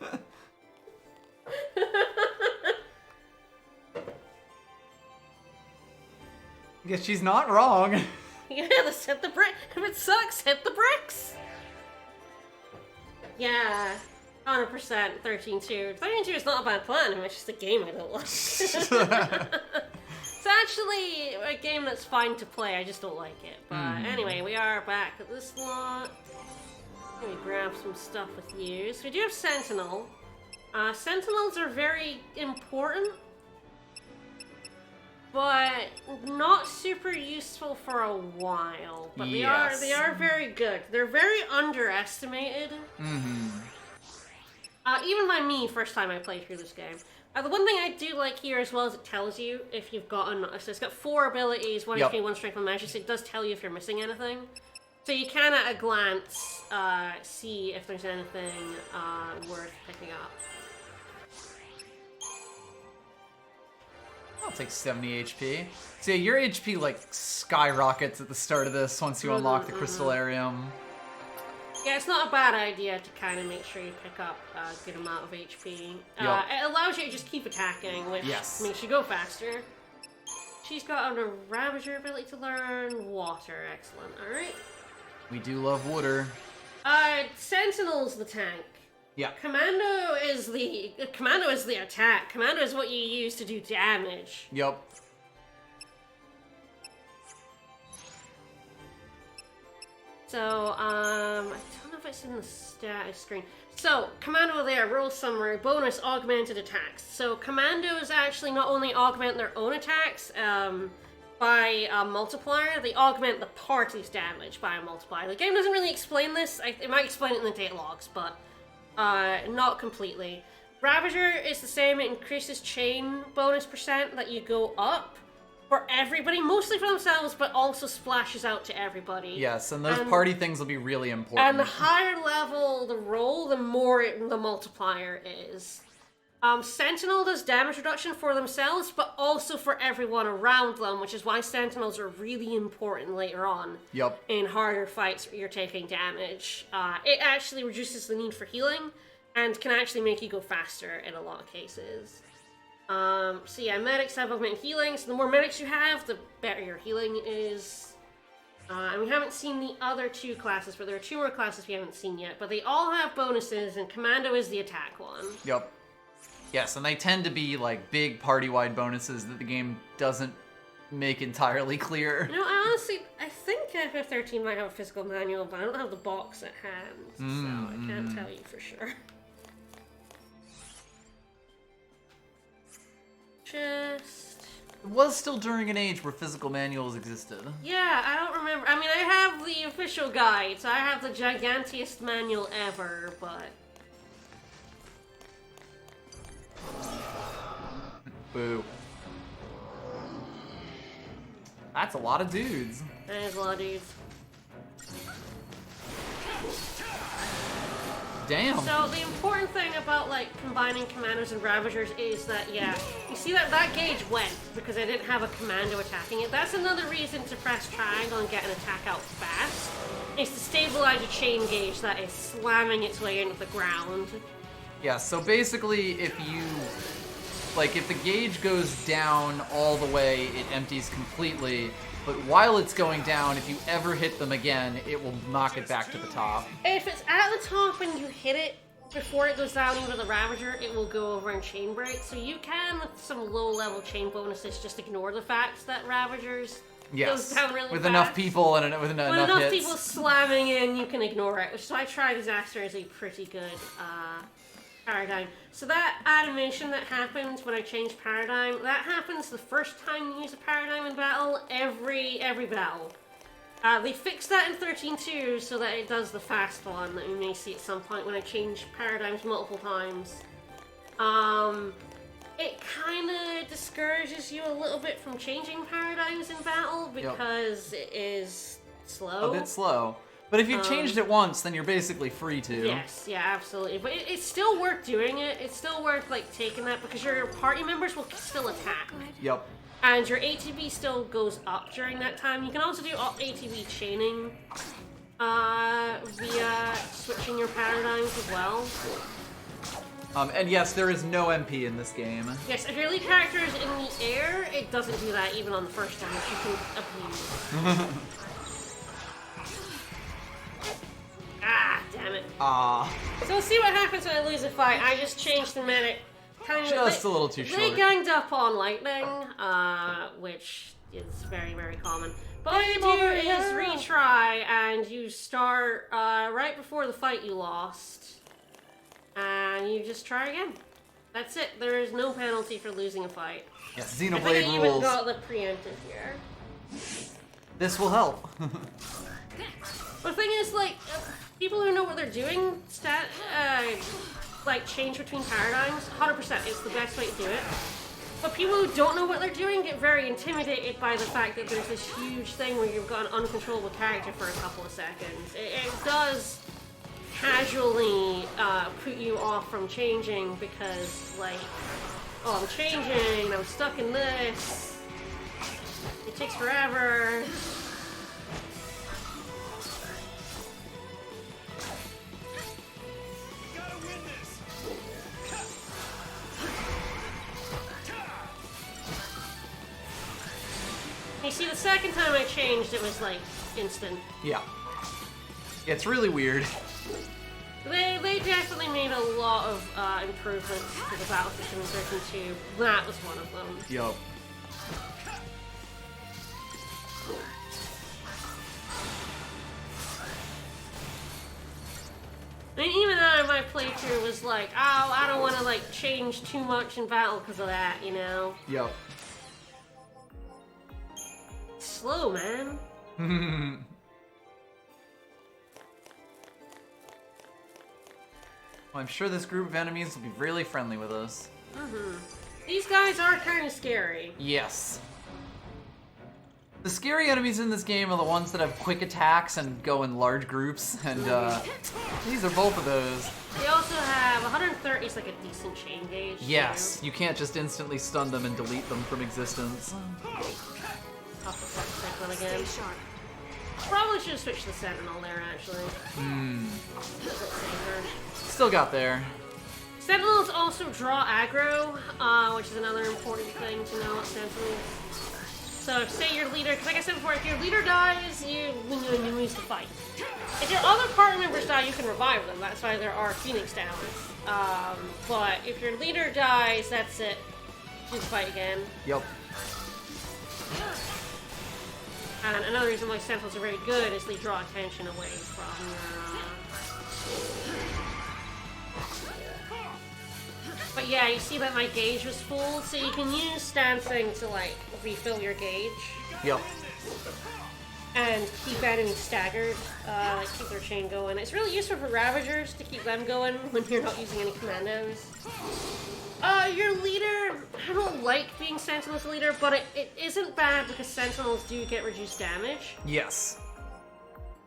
Guess she's not wrong. Yeah, let's hit the brick. If it sucks, hit the bricks. Yeah, 100% 13-2. 13-2 is not a bad platinum, it's just a game I don't like. It's actually a game that's fine to play, I just don't like it. But anyway, we are back at this lot. Let me grab some stuff with you. So we do have Sentinel. Sentinels are very important, but not super useful for a while. But Yes. they are very good. They're very underestimated. Even by me, first time I played through this game. The one thing I do like here as well is it tells you if you've gotten. So it's got 4 abilities, 1 Yep. HP, 1 strength, 1 magic. So it does tell you if you're missing anything. So you can at a glance see if there's anything worth picking up. I'll take 70 HP. So yeah, your HP like skyrockets at the start of this once you unlock the Crystarium. Yeah, it's not a bad idea to kind of make sure you pick up a good amount of HP. Yep. It allows you to just keep attacking, which Yes. makes you go faster. She's got a Ravager ability to learn water. Excellent. Alright. We do love water. Sentinel's the tank. Yeah. Commando is the attack. Commando is what you use to do damage. Yep. So, I don't know if it's in the status screen. So, Commando there, roll summary, bonus augmented attacks. So, Commandos actually not only augment their own attacks by a multiplier, they augment the party's damage by a multiplier. The game doesn't really explain this. It might explain it in the data logs, but not completely. Ravager is the same. It increases chain bonus percent that you go up for everybody, mostly for themselves, but also splashes out to everybody. Yes, and those party things will be really important. And the higher level the roll, the more the multiplier is. Sentinel does damage reduction for themselves, but also for everyone around them, which is why Sentinels are really important later on. Yep. In harder fights where you're taking damage. It actually reduces the need for healing, and can actually make you go faster in a lot of cases. So yeah, medics have augmented healing, so the more medics you have, the better your healing is. And we haven't seen the other 2 classes, but there are 2 more classes we haven't seen yet. But they all have bonuses, and Commando is the attack one. Yep. Yes, and they tend to be like big party-wide bonuses that the game doesn't make entirely clear. You know, I think FF13 might have a physical manual, but I don't have the box at hand, so I can't tell you for sure. It was still during an age where physical manuals existed. Yeah, I don't remember. I mean, I have the official guide, so I have the gigantiest manual ever, but... Boo. That's a lot of dudes. That is a lot of dudes. Damn. So the important thing about like combining commandos and ravagers is that you see that gauge went because I didn't have a commando attacking it. That's another reason to press triangle and get an attack out fast. Is to stabilize a chain gauge that is slamming its way into the ground. Yeah, so basically if the gauge goes down all the way, it empties completely. But while it's going down, if you ever hit them again, it will knock it back to the top. If it's at the top and you hit it before it goes down into the Ravager, it will go over and chain break. So you can, with some low-level chain bonuses, just ignore the fact that Ravagers goes down really with fast. Enough people and with enough hits. People slamming in, you can ignore it. So I try Disaster as a pretty good paradigm. So that animation that happens when I change paradigm, that happens the first time you use a paradigm in battle, every battle. They fixed that in 13.2 so that it does the fast one that we may see at some point when I change paradigms multiple times. It kind of discourages you a little bit from changing paradigms in battle because it is slow. A bit slow. But if you've changed it once, then you're basically free to. Yes, yeah, absolutely. But it's still worth doing it. It's still worth, like, taking that because your party members will still attack. Yep. And your ATB still goes up during that time. You can also do ATB chaining via switching your paradigms as well. And yes, there is no MP in this game. Yes, if your lead character is in the air, it doesn't do that even on the first one, which you can abuse. Ah, damn it. So we'll see what happens when I lose a fight. I just changed the medic. Just a little too short. They ganged up on Lightning, which is very, very common. But all you do is retry, and you start right before the fight you lost. And you just try again. That's it. There is no penalty for losing a fight. Yes, Xenoblade rules. I think I even got the preemptive here. This will help. But the thing is, like, people who know what they're doing, like, change between paradigms, 100%, it's the best way to do it. But people who don't know what they're doing get very intimidated by the fact that there's this huge thing where you've got an uncontrollable character for a couple of seconds. It does casually put you off from changing because, like, oh, I'm changing, I'm stuck in this, it takes forever. You see, the second time I changed, it was, like, instant. Yeah. It's really weird. They definitely made a lot of improvements to the battle system in 13.2. That was one of them. Yup. I mean, even though my playthrough was like, oh, I don't want to, like, change too much in battle because of that, you know? Yup. Slow, man. Well, I'm sure this group of enemies will be really friendly with us. These guys are kind of scary. Yes. The scary enemies in this game are the ones that have quick attacks and go in large groups, and these are both of those. They also have 130 is like a decent chain gauge. Yes, you can't just instantly stun them and delete them from existence. One again. Probably should have switched to the Sentinel there, actually. Still got there. Sentinels also draw aggro, which is another important thing to know at Sentinels. So if, say, your leader, because like I said before, if your leader dies, you lose the fight. If your other party members die, you can revive them. That's why there are Phoenix Downs. But if your leader dies, that's it. You fight again. Yep. And another reason why Sentinels are very good is they draw attention away from But yeah, you see that my gauge was full, so you can use stancing to, like, refill your gauge. Yep. And keep enemies staggered, like keep their chain going. It's really useful for Ravagers to keep them going when you're not using any commandos. Your leader, I don't like being Sentinel's leader, but it isn't bad because Sentinels do get reduced damage. Yes.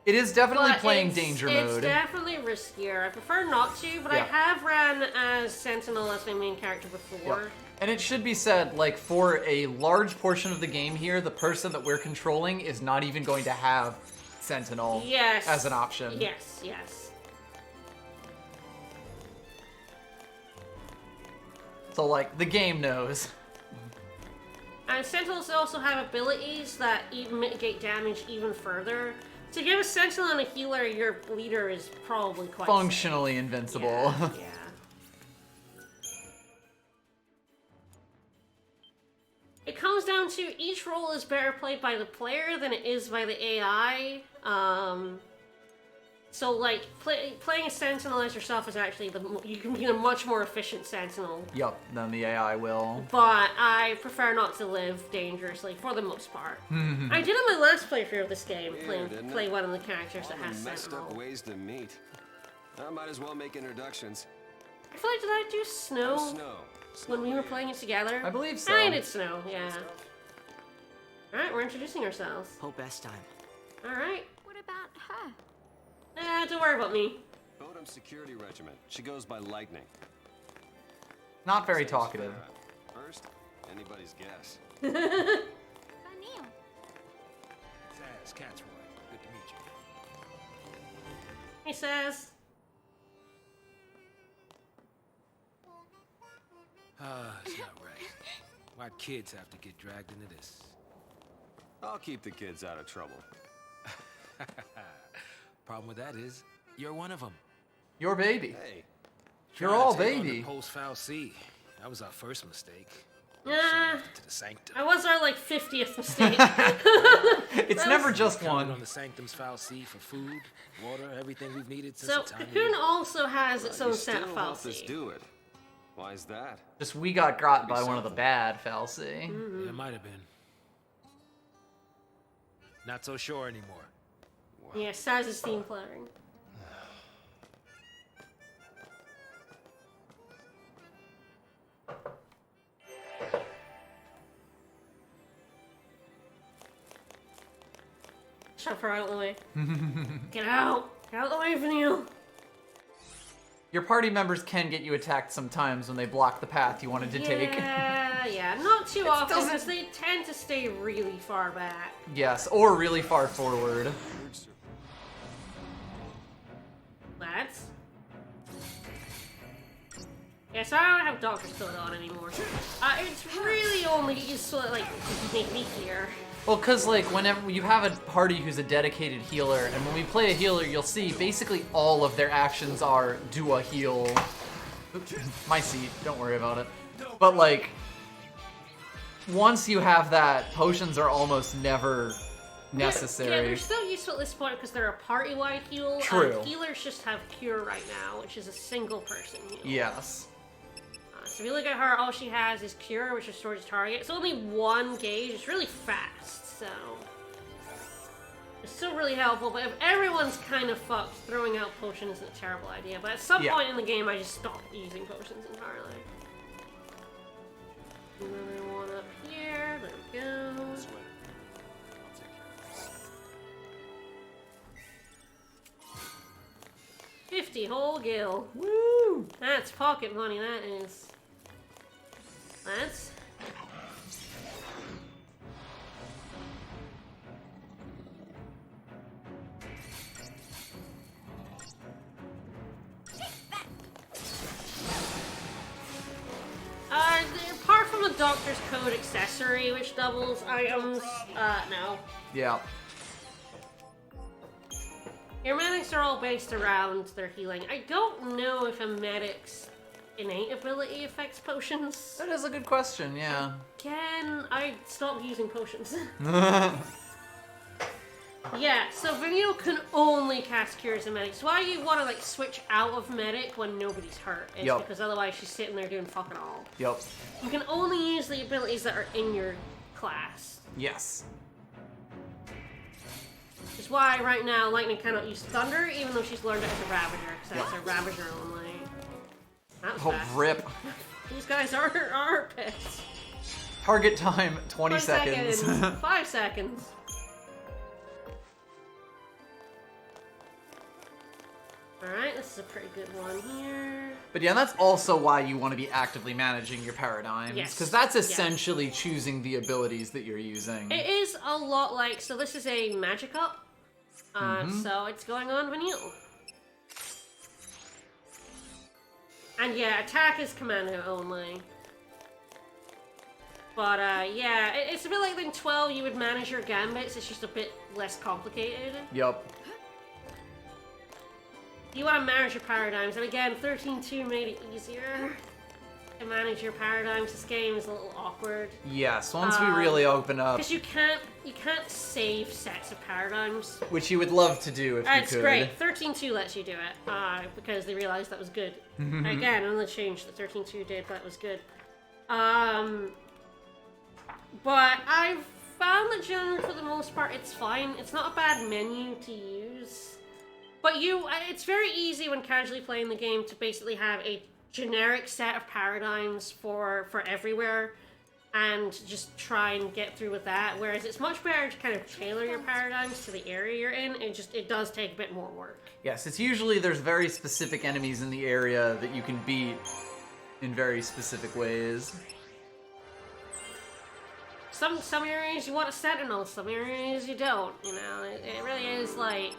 It is definitely playing danger mode. It's definitely riskier. I prefer not to, but I have ran as Sentinel as my main character before. Yep. And it should be said, like, for a large portion of the game here, the person that we're controlling is not even going to have Sentinel as an option. Yes, yes. So, like, the game knows. And Sentinels also have abilities that even mitigate damage even further. So if you have a Sentinel and a healer, your leader is probably quite functionally invincible. Yeah. It comes down to each role is better played by the player than it is by the AI. So, like, playing a Sentinel as yourself is actually you can be a much more efficient Sentinel. Yep, than the AI will. But I prefer not to live dangerously for the most part. I did on my last playthrough of this game, play one of the characters that has Sentinel. Messed up ways to meet. I might as well make introductions. I feel like, did I do Snow? Snow. When we were playing it together? I believe so. I did Snow, yeah. Alright, we're introducing ourselves. Hope best time. Alright. What about her? Don't worry about me. Bodum Security Regiment. She goes by Lightning. Not very talkative. First, anybody's guess. Vanille. Sazh, Catsroy. Good to meet you. Hey, Sazh. It's not right. Why'd kids have to get dragged into this? I'll keep the kids out of trouble. Problem with that is, you're one of them. Your baby. Hey. You're all baby. Post-Foul C. That was our first mistake. Yeah. To the Sanctum. That was our, like, 50th mistake. It's never just one. On the Sanctum's Foul C for food, water, everything we've needed since So, the time Cocoon also has its own set of Foul Us C. do it. Why is that? Just we got by one of the bad Foul C. It might have been. Not so sure anymore. Yeah, Saz's theme playing. Shove her out of the way. Get out! Get out of the way, Vanille! Your party members can get you attacked sometimes when they block the path you wanted to take. Yeah, not too often because they tend to stay really far back. Yes, or really far forward. Lads? Yeah, so I don't have Doctor's Coat on anymore. It's really only useful to, like, make me here. Well, because, like, whenever you have a party who's a dedicated healer, and when we play a healer, you'll see basically all of their actions are do a heal. Oops, my seat, don't worry about it. But, like, once you have that, potions are almost never necessary. Yeah, they're still useful at this point because they're a party-wide heal. True. Healers just have Cure right now, which is a single person heal. Yes. So if you look at her, all she has is Cure, which restores target. It's only one gauge. It's really fast, so it's still really helpful. But if everyone's kind of fucked, throwing out potion isn't a terrible idea. But at some point in the game, I just stopped using potions entirely. Another one up here. There we go. 50 whole gil. Woo! That's pocket money, that is. That's... apart from the Doctor's Code accessory, which doubles items. No. Yeah. Your medics are all based around their healing. I don't know if a medic's innate ability affects potions. That is a good question, yeah. Again, I stopped using potions. Yeah, so Vanille can only cast Cures and Medic. So why you want to like switch out of Medic when nobody's hurt is because otherwise she's sitting there doing fucking all. Yep. You can only use the abilities that are in your class. Yes. Which is why right now Lightning cannot use Thunder, even though she's learned it as a Ravager, because that's a Ravager only. That was fast. Rip. These guys are pissed. Target time, 20 seconds. 5 seconds. Alright, this is a pretty good one here. But yeah, that's also why you want to be actively managing your paradigms. Yes. Because that's essentially choosing the abilities that you're using. It is a lot like, so this is a magic up. So it's going on Vanille. And yeah, attack is commando only. But yeah, it's a bit like in 12 you would manage your gambits, it's just a bit less complicated. Yup. You want to manage your paradigms, and again, 13.2 made it easier to manage your paradigms. This game is a little awkward. Yes, once we really open up. Because you can't save sets of paradigms. Which you would love to do if you could. It's great. 13.2 lets you do it, because they realized that was good. Again, another change that 13.2 did, but it was good. But I've found that generally, for the most part, it's fine. It's not a bad menu to use. But it's very easy when casually playing the game to basically have a generic set of paradigms for everywhere and just try and get through with that. Whereas it's much better to kind of tailor your paradigms to the area you're in. It does take a bit more work. Yes, it's usually there's very specific enemies in the area that you can beat in very specific ways. Some areas you want a sentinel, some areas you don't. You know, it really is like.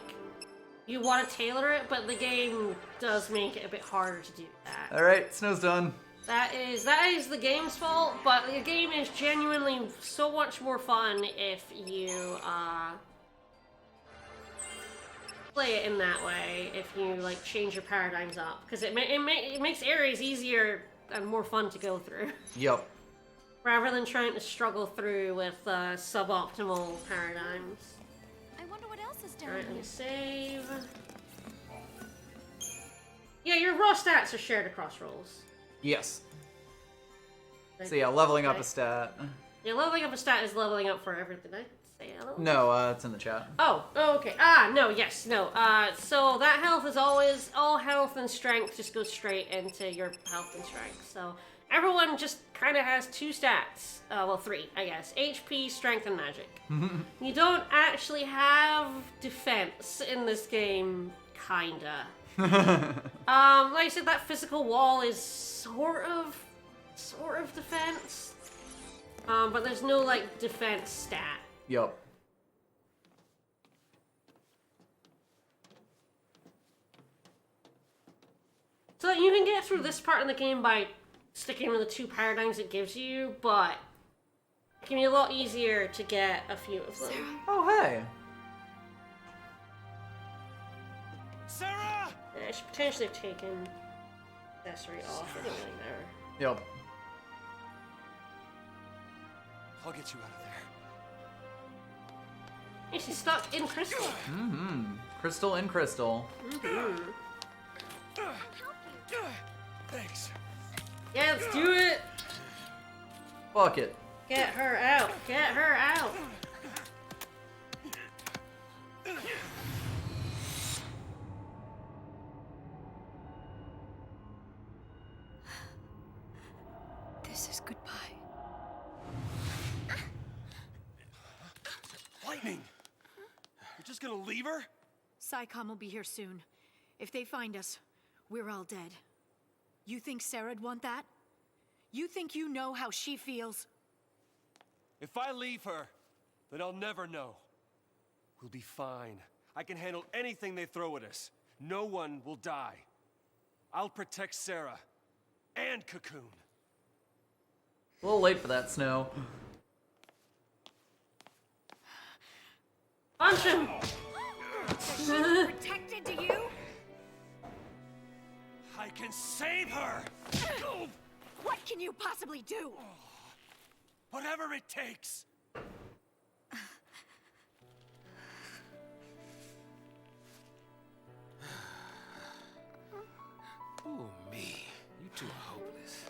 You want to tailor it, but the game does make it a bit harder to do that. Alright, snow's done. That is the game's fault, but the game is genuinely so much more fun if you play it in that way, if you like change your paradigms up. Because it makes areas easier and more fun to go through. Yep. Rather than trying to struggle through with suboptimal paradigms. Alright, let me save. Yeah, your raw stats are shared across rolls. Yes. So yeah, leveling up a stat. Yeah, leveling up a stat is leveling up for everything. Did I say hello? No, it's in the chat. Oh, okay. No. So that health is always, all health and strength just goes straight into your health and strength. So everyone just kind of has 2 stats. Well, 3, I guess. HP, strength, and magic. You don't actually have defense in this game, kinda. Like I said, that physical wall is sort of defense. But there's no, like, defense stat. Yup. So you can get through this part in the game by sticking with the 2 paradigms it gives you, but it can be a lot easier to get a few of them. Oh, hey! Sarah! Yeah, I should potentially have taken accessory off. It doesn't really matter. Yep. I'll get you out of there. Hey, she's stuck in crystal. Crystal in crystal. Thanks. Yeah, let's do it! Fuck it. Get her out! Get her out! This is goodbye. Lightning! You're just gonna leave her? PSICOM will be here soon. If they find us, we're all dead. You think Sarah'd want that? You think you know how she feels? If I leave her, then I'll never know. We'll be fine. I can handle anything they throw at us. No one will die. I'll protect Sarah. And Cocoon. A little late for that, Snow. Punch him! Protected to you? I can save her! What can you possibly do? Whatever it takes! Ooh, me. You two are hopeless.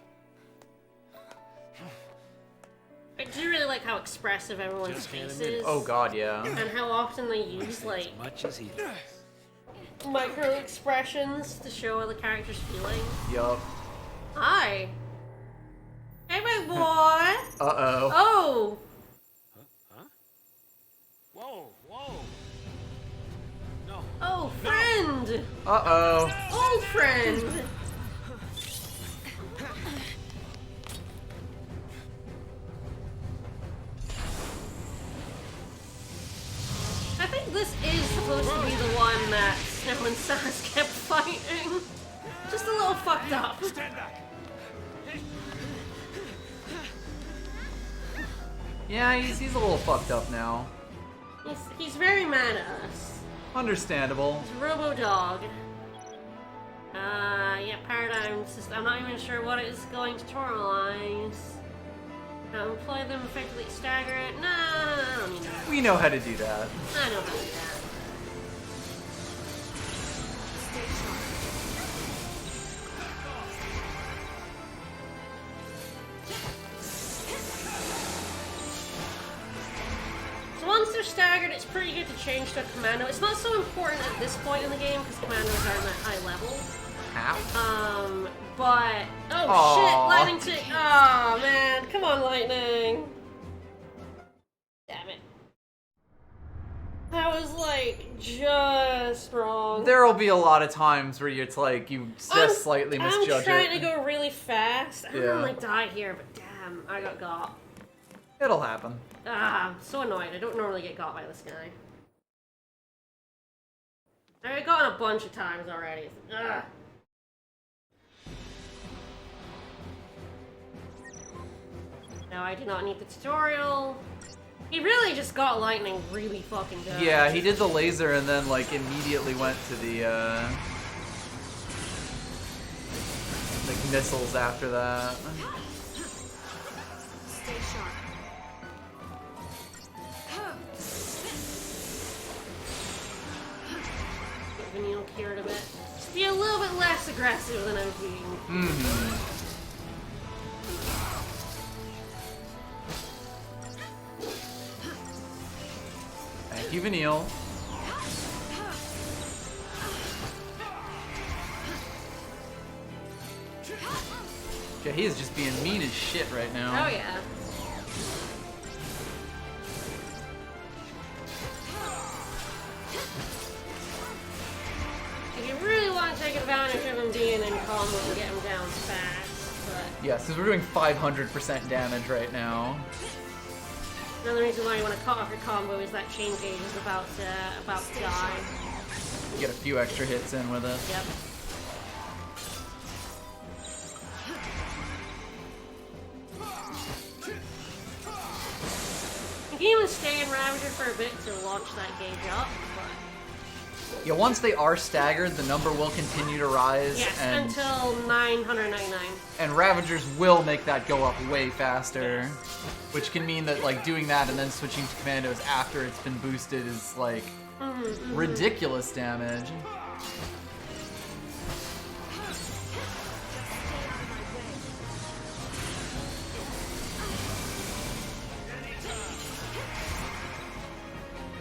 I do really like how expressive everyone's Just can't face admit it. is. Oh god, yeah. And how often they use, like, As much as he does. micro expressions to show other characters' feelings. Yup. Hi. Hey, my boy. Uh-oh. Oh. Huh? Whoa, whoa. No. Oh, friend. Uh-oh. Old friend. I think this is supposed to be the one that Snow and Sazh kept fighting. Just a little fucked up. Stand back! Yeah, he's a little fucked up now. He's very mad at us. Understandable. It's Robo Dog. Yeah, Paradigm System. I'm not even sure what it is going to tutorialize. Employ them effectively, stagger it. Nah, I don't need that. We know how to do that. I know how to do that. So once they're staggered, it's pretty good to change to a commando. It's not so important at this point in the game because commandos aren't at high level. How? But oh Aww. shit, lightning tick. Oh man, come on, lightning. Damn it. That was like just wrong. There'll be a lot of times where it's like you just slightly misjudge I'm trying it. to go really fast. I Yeah. don't like die here, but damn, I got. It'll happen. I'm so annoyed. I don't normally get got by this guy. I got gotten a bunch of times already. Ugh. No, I do not need the tutorial. He really just got lightning really fucking good. Yeah, he did the laser and then like immediately went to the like missiles after that. Stay sharp. Get Vanille cured a bit. Just be a little bit less aggressive than I'm being. Mm-hmm. Thank you, Vanille. Okay, he is just being mean as shit right now. Oh yeah. If you really want to take advantage of him being in combo and get him down fast, but Yes, because we're doing 500% damage right now. another reason why you want to cut off your combo is that chain gauge is about to die. Get a few extra hits in with it. Yep. You can even stay in Ravager for a bit to launch that gauge up, but Yeah, once they are staggered, the number will continue to rise, yes, and until 999. and Ravagers will make that go up way faster, which can mean that like doing that and then switching to Commandos after it's been boosted is like ridiculous damage.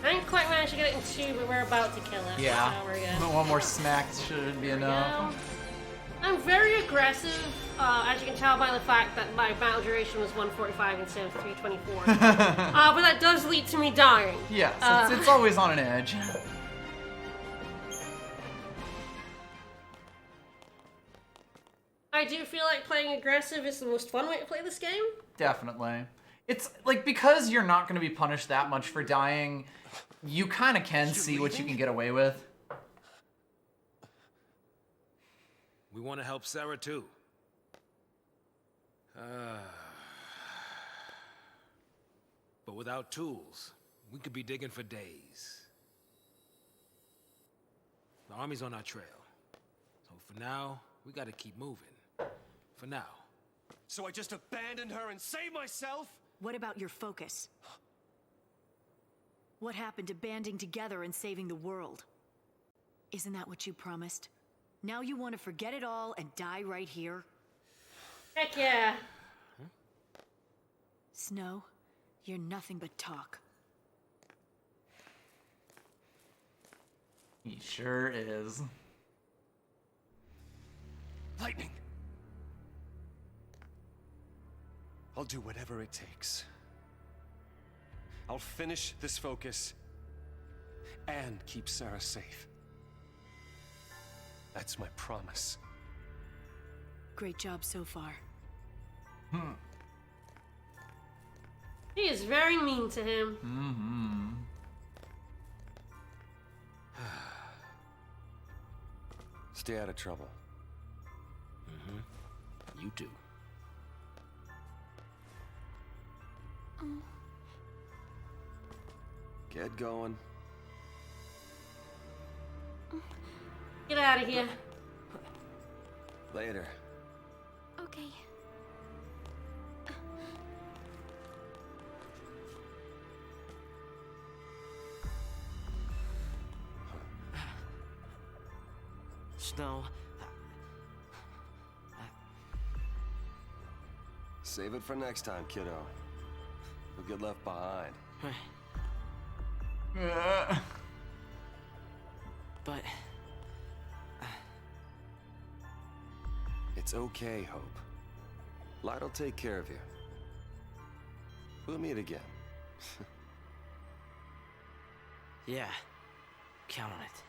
I didn't quite manage to get it in 2, but we're about to kill it. Yeah, So we're good. one more smack should be enough. I'm very aggressive, as you can tell by the fact that my battle duration was 145 instead of 324. But that does lead to me dying. Yes, it's always on an edge. I do feel like playing aggressive is the most fun way to play this game. Definitely. It's like because you're not going to be punished that much for dying, you kind of can see what you can get away with. We want to help Sarah too. without tools, we could be digging for days. The army's on our trail. So for now, we gotta keep moving. For now. So I just abandoned her and saved myself? What about your focus? What happened to banding together and saving the world? Isn't that what you promised? Now you want to forget it all and die right here? Heck yeah. Snow, you're nothing but talk. He sure is. Lightning! I'll do whatever it takes. I'll finish this focus and keep Sarah safe. That's my promise. Great job so far. He is very mean to him. Mm-hmm. Stay out of trouble. Mm-hmm. You too. Get going. Get out of here. Later. Okay. Snow. Save it for next time, kiddo. You'll get left behind. But... It's okay, Hope. Light'll take care of you. We'll meet again. yeah. Count on it.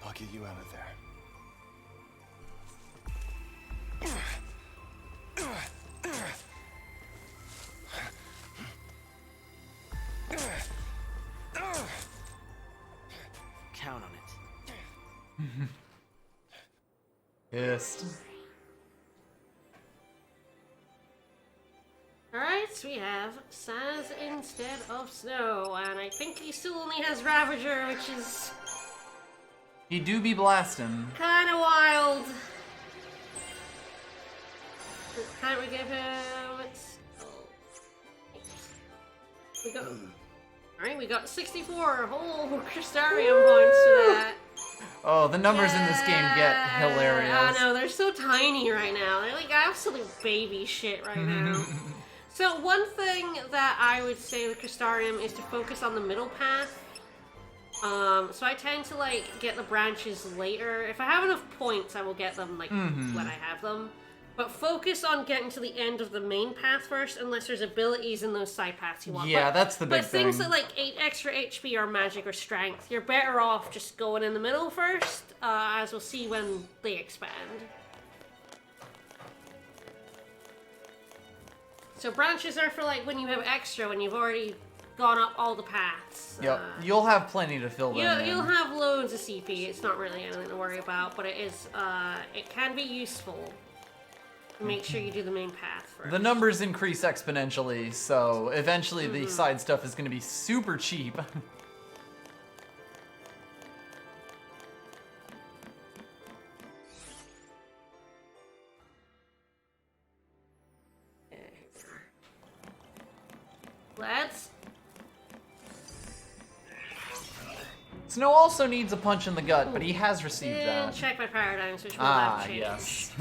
I'll get you out of there. Count on it. Pissed. Alright, so we have Sazh instead of Snow, and I think he still only has Ravager, which is He do be blasting. kind of wild. Can't we give him... We got... Alright, we got 64 whole Crystarium points for that. Oh, the numbers in this game get hilarious. I know, they're so tiny right now. They're like absolute baby shit right now. So one thing that I would say with Crystarium is to focus on the middle path. So I tend to like get the branches later. If I have enough points, I will get them like when I have them. But focus on getting to the end of the main path first, unless there's abilities in those side paths you want. Yeah, that's the big thing. But things thing. that like 8 extra HP or magic or strength, you're better off just going in the middle first, as we'll see when they expand. So branches are for like when you have extra, when you've already gone up all the paths. Yep, you'll have plenty to fill them in. You'll have loads of CP. It's not really anything to worry about, but it is. It can be useful. Make sure you do the main path first. The numbers increase exponentially, so eventually the side stuff is going to be super cheap. Let's. Snow also needs a punch in the gut, but he has received that. Check my paradigms, which will have changed. Yes.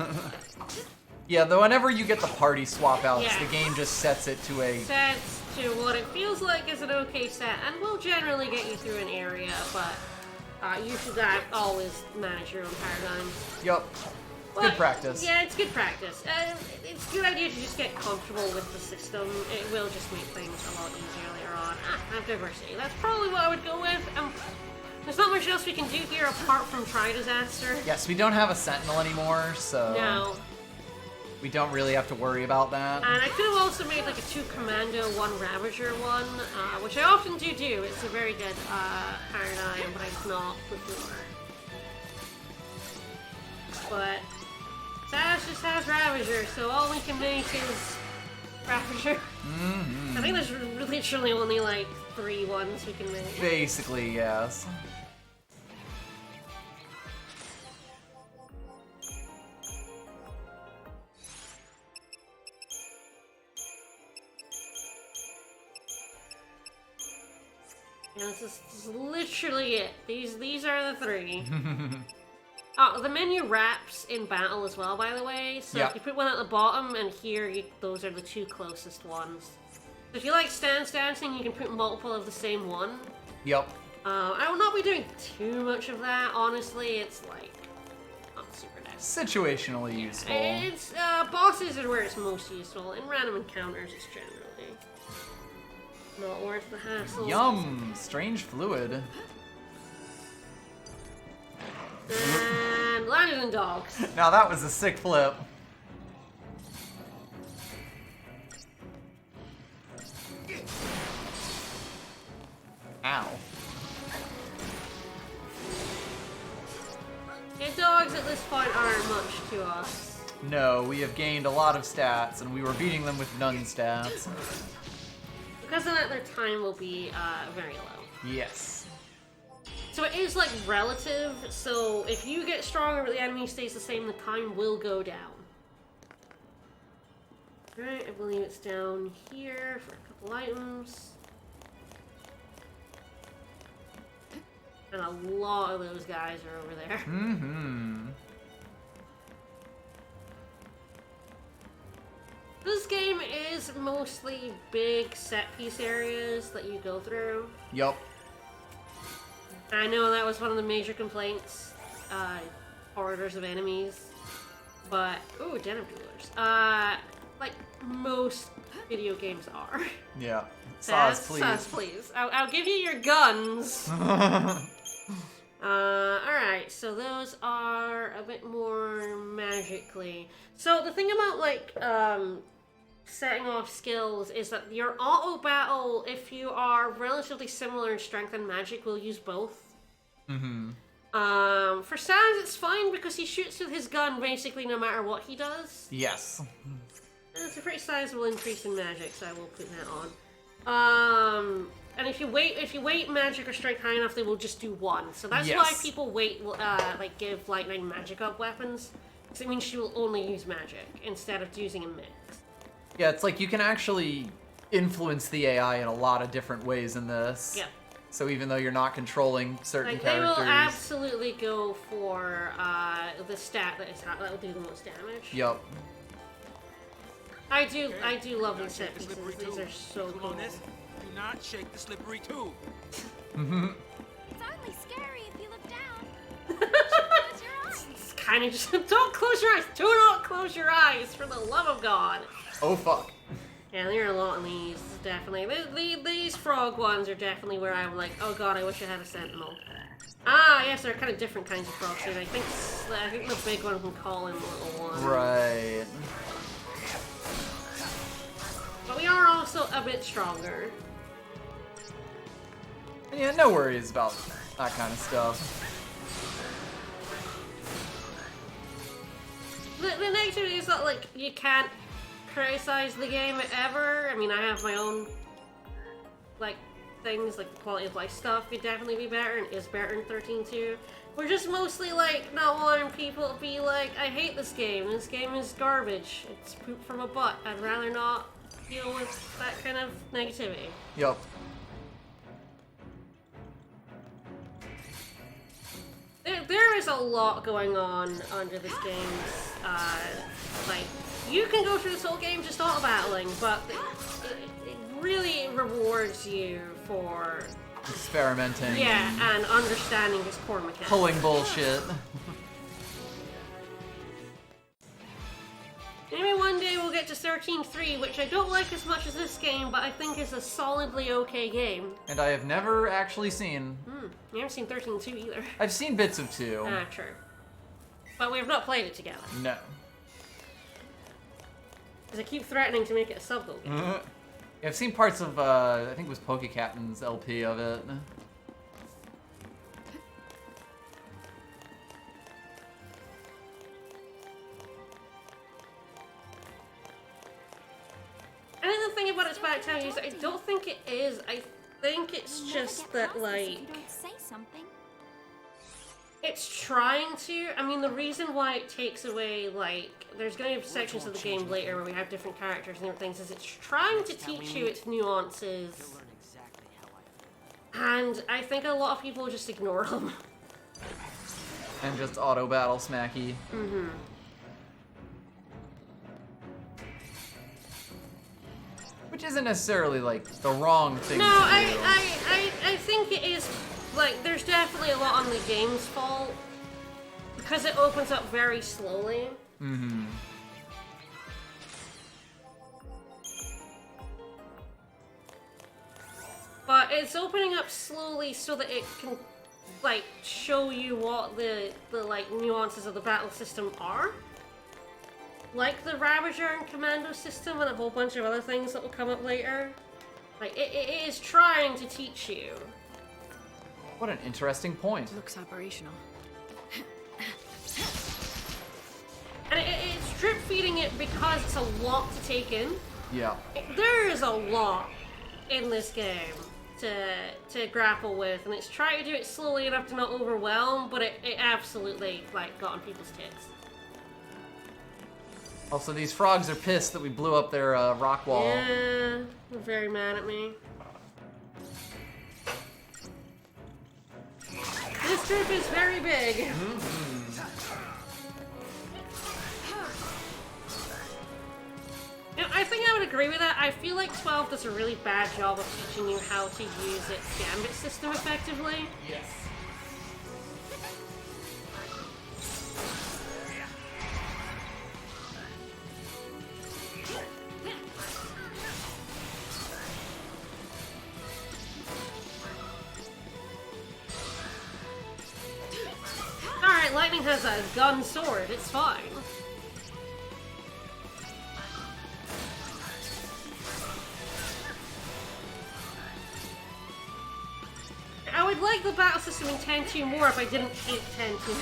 Yeah, though whenever you get the party swap outs, Yeah. the game just sets it to a... Sets to what it feels like is an okay set, and will generally get you through an area, but you should always manage your own paradigms. Yup. Good practice. Yeah, it's good practice. It's a good idea to just get comfortable with the system. It will just make things a lot easier later on. Have diversity. That's probably what I would go with. There's not much else we can do here apart from try disaster. Yes, we don't have a sentinel anymore, so... No. We don't really have to worry about that. And I could have also made like a 2 Commando, 1 Ravager one, which I often do. It's a very good paradigm, but it's not before. But Sazh just has Ravager, so all we can make is Ravager. I think there's literally only like 3 ones we can make. Basically, yes. Yeah, this is literally it. These are the 3. Oh, the menu wraps in battle as well, by the way. So if you put one at the bottom, and here, those are the 2 closest ones. If you like stance dancing, you can put multiple of the same one. Yep. I will not be doing too much of that, honestly. It's like not super nice. Situationally useful. It's bosses are where it's most useful. In random encounters, it's generally not worth the hassle. Yum! Strange fluid. And landed in dogs. Now that was a sick flip. Ow. Yeah, dogs at this point aren't much to us. No, we have gained a lot of stats, and we were beating them with none stats. Because of that, their time will be very low. Yes. So it is like relative, so if you get stronger but the enemy stays the same, the time will go down. Alright, I believe it's down here for a couple items. And a lot of those guys are over there. This game is mostly big set-piece areas that you go through. Yup. I know that was one of the major complaints. Corridors of enemies. But, ooh, Den of Duelers. Like most video games are. Yeah. Sazh, please. Sazh, please. I'll give you your guns. Alright, so those are a bit more magically. So the thing about, like, setting off skills is that your auto battle, if you are relatively similar in strength and magic, will use both. For Sazh, it's fine because he shoots with his gun basically no matter what he does. Yes. It's a pretty sizable increase in magic, so I will put that on. And if you wait magic or strength high enough, they will just do 1. So that's why people like give lightning magic up weapons. Because it means she will only use magic instead of using a mix. Yeah, it's like you can actually influence the AI in a lot of different ways in this. Yeah. So even though you're not controlling certain characters, they will absolutely go for the stat that will do the most damage. Yup. I do love these set pieces. These are so cool. Do not shake the slippery tube. It's only scary if you look down. Close your eyes. It's kind of just don't close your eyes. Do not close your eyes, for the love of God. Oh fuck. Yeah, there are a lot of these, definitely. These frog ones are definitely where I'm like, oh god, I wish I had a sentinel. Ah, yes, they're kind of different kinds of frogs. I think the big one can call in the little one. Right. But we are also a bit stronger. Yeah, no worries about that kind of stuff. The negative is that, like, you can't criticize the game ever. I mean, I have my own, like, things, like the quality of life stuff could definitely be better, and is better in 13.2. We're just mostly, like, not wanting people to be like, I hate this game is garbage, it's poop from a butt. I'd rather not deal with that kind of negativity. Yup. There is a lot going on under this game. Like, you can go through this whole game just auto-battling, but it really rewards you for experimenting. Yeah, and understanding his core mechanics. Pulling bullshit. Maybe one day we'll get to 13.3, which I don't like as much as this game, but I think is a solidly okay game. And I have never actually seen... You haven't seen 13.2 either. I've seen bits of 2. Ah, true. But we have not played it together. No. Because I keep threatening to make it a sub-vote game. Yeah, I've seen parts of, I think it was Poke Captain's LP of it. And the thing about its back town is, I don't think it is. I think it's just that, like... If you don't say something. It's trying to. I mean, the reason why it takes away, like, there's going to be sections of the game later where we have different characters and different things, is it's trying to teach you its nuances. And I think a lot of people just ignore them. And just auto battle smacky. Mm-hmm. Which isn't necessarily, like, the wrong thing No, to do. I think it is, like, there's definitely a lot on the game's fault. Because it opens up very slowly. Mm-hmm. But it's opening up slowly so that it can, like, show you what the like, nuances of the battle system are. Like the Ravager and Commando system and a whole bunch of other things that will come up later. Like, it is trying to teach you. What an interesting point. Looks operational. And it's drip feeding it because it's a lot to take in. Yeah. There is a lot in this game to grapple with, and it's trying to do it slowly enough to not overwhelm, but it absolutely, like, got on people's tits. Also, these frogs are pissed that we blew up their rock wall. Yeah, they're very mad at me. This group is very big. Mm-hmm. You know, I think I would agree with that. I feel like 12 does a really bad job of teaching you how to use its gambit system effectively. Yes. Alright, Lightning has a gun sword. It's fine. I would like the battle system in 10-2 more if I didn't hate 10-2.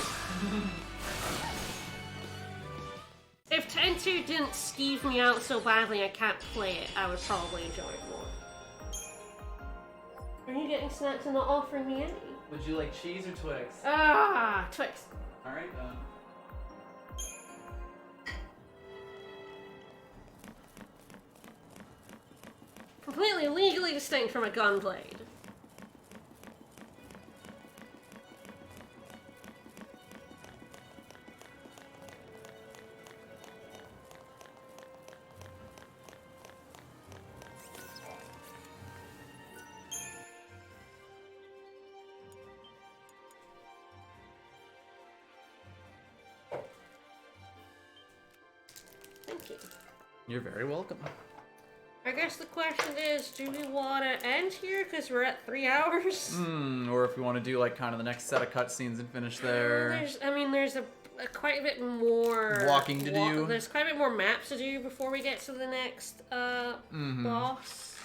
If 10-2 didn't skeeve me out so badly I can't play it, I would probably enjoy it more. Are you getting snacks and not offering me any? Would you like cheese or Twix? Ah, Twix. Alright then. Completely legally distinct from a gunblade. Thank you. You're very welcome. I guess the question is, do we want to end here because we're at 3 hours? Or if we want to do like kind of the next set of cutscenes and finish there. There's quite a bit more walking to do. There's quite a bit more maps to do before we get to the next boss.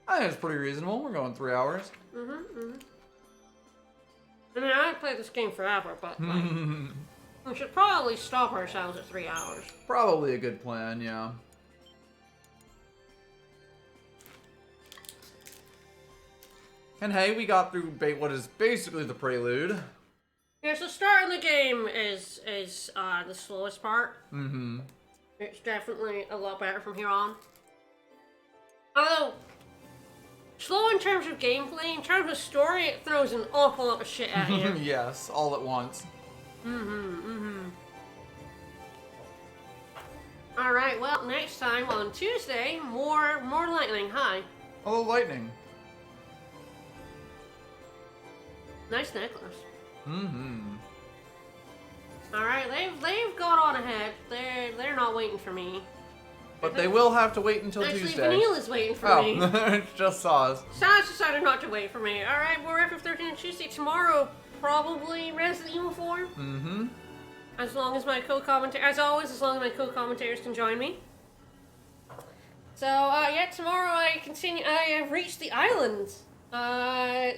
I think it's pretty reasonable. We're going 3 hours. I mean, I haven't played this game forever, but like, we should probably stop ourselves at 3 hours. Probably a good plan, yeah. And hey, we got through what is basically the prelude. Yeah, so starting the game is the slowest part. It's definitely a lot better from here on. Although, slow in terms of gameplay, in terms of story, it throws an awful lot of shit at you. Yes, all at once. Alright, well, next time on Tuesday, more lightning. Hi. Oh, lightning. Nice necklace. Alright, they've gone on ahead. They're not waiting for me. But they will have to wait until Actually, Tuesday. Vanille is waiting for me. It's just Sazh. Sazh decided not to wait for me. Alright, we're FF13 on Tuesday. Tomorrow, probably Resident Evil 4. As long as my co-commentators, as always, as long as my co-commentators can join me. So, yeah, tomorrow I have reached the island.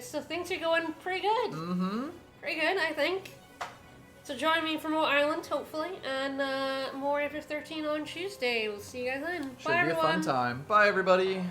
So things are going pretty good. Mm-hmm. Pretty good, I think. So join me for more Island, hopefully, and more FF13 on Tuesday. We'll see you guys then. Should Bye, be everyone. a fun time. Bye, everybody.